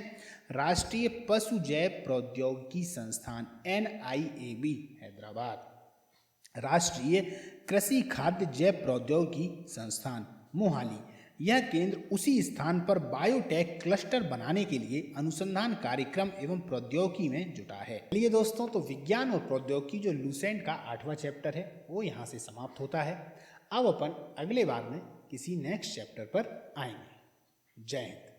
राष्ट्रीय पशु जैव प्रौद्योगिकी संस्थान NIAB हैदराबाद। राष्ट्रीय कृषि खाद्य जैव प्रौद्योगिकी संस्थान मोहाली, यह केंद्र उसी स्थान पर बायोटेक क्लस्टर बनाने के लिए अनुसंधान कार्यक्रम एवं प्रौद्योगिकी में जुटा है। चलिए दोस्तों, तो विज्ञान और प्रौद्योगिकी जो लूसेंट का 8वां चैप्टर है वो यहाँ से समाप्त होता है। अब अपन अगले बार में किसी नेक्स्ट चैप्टर पर आएंगे। जय हिंद।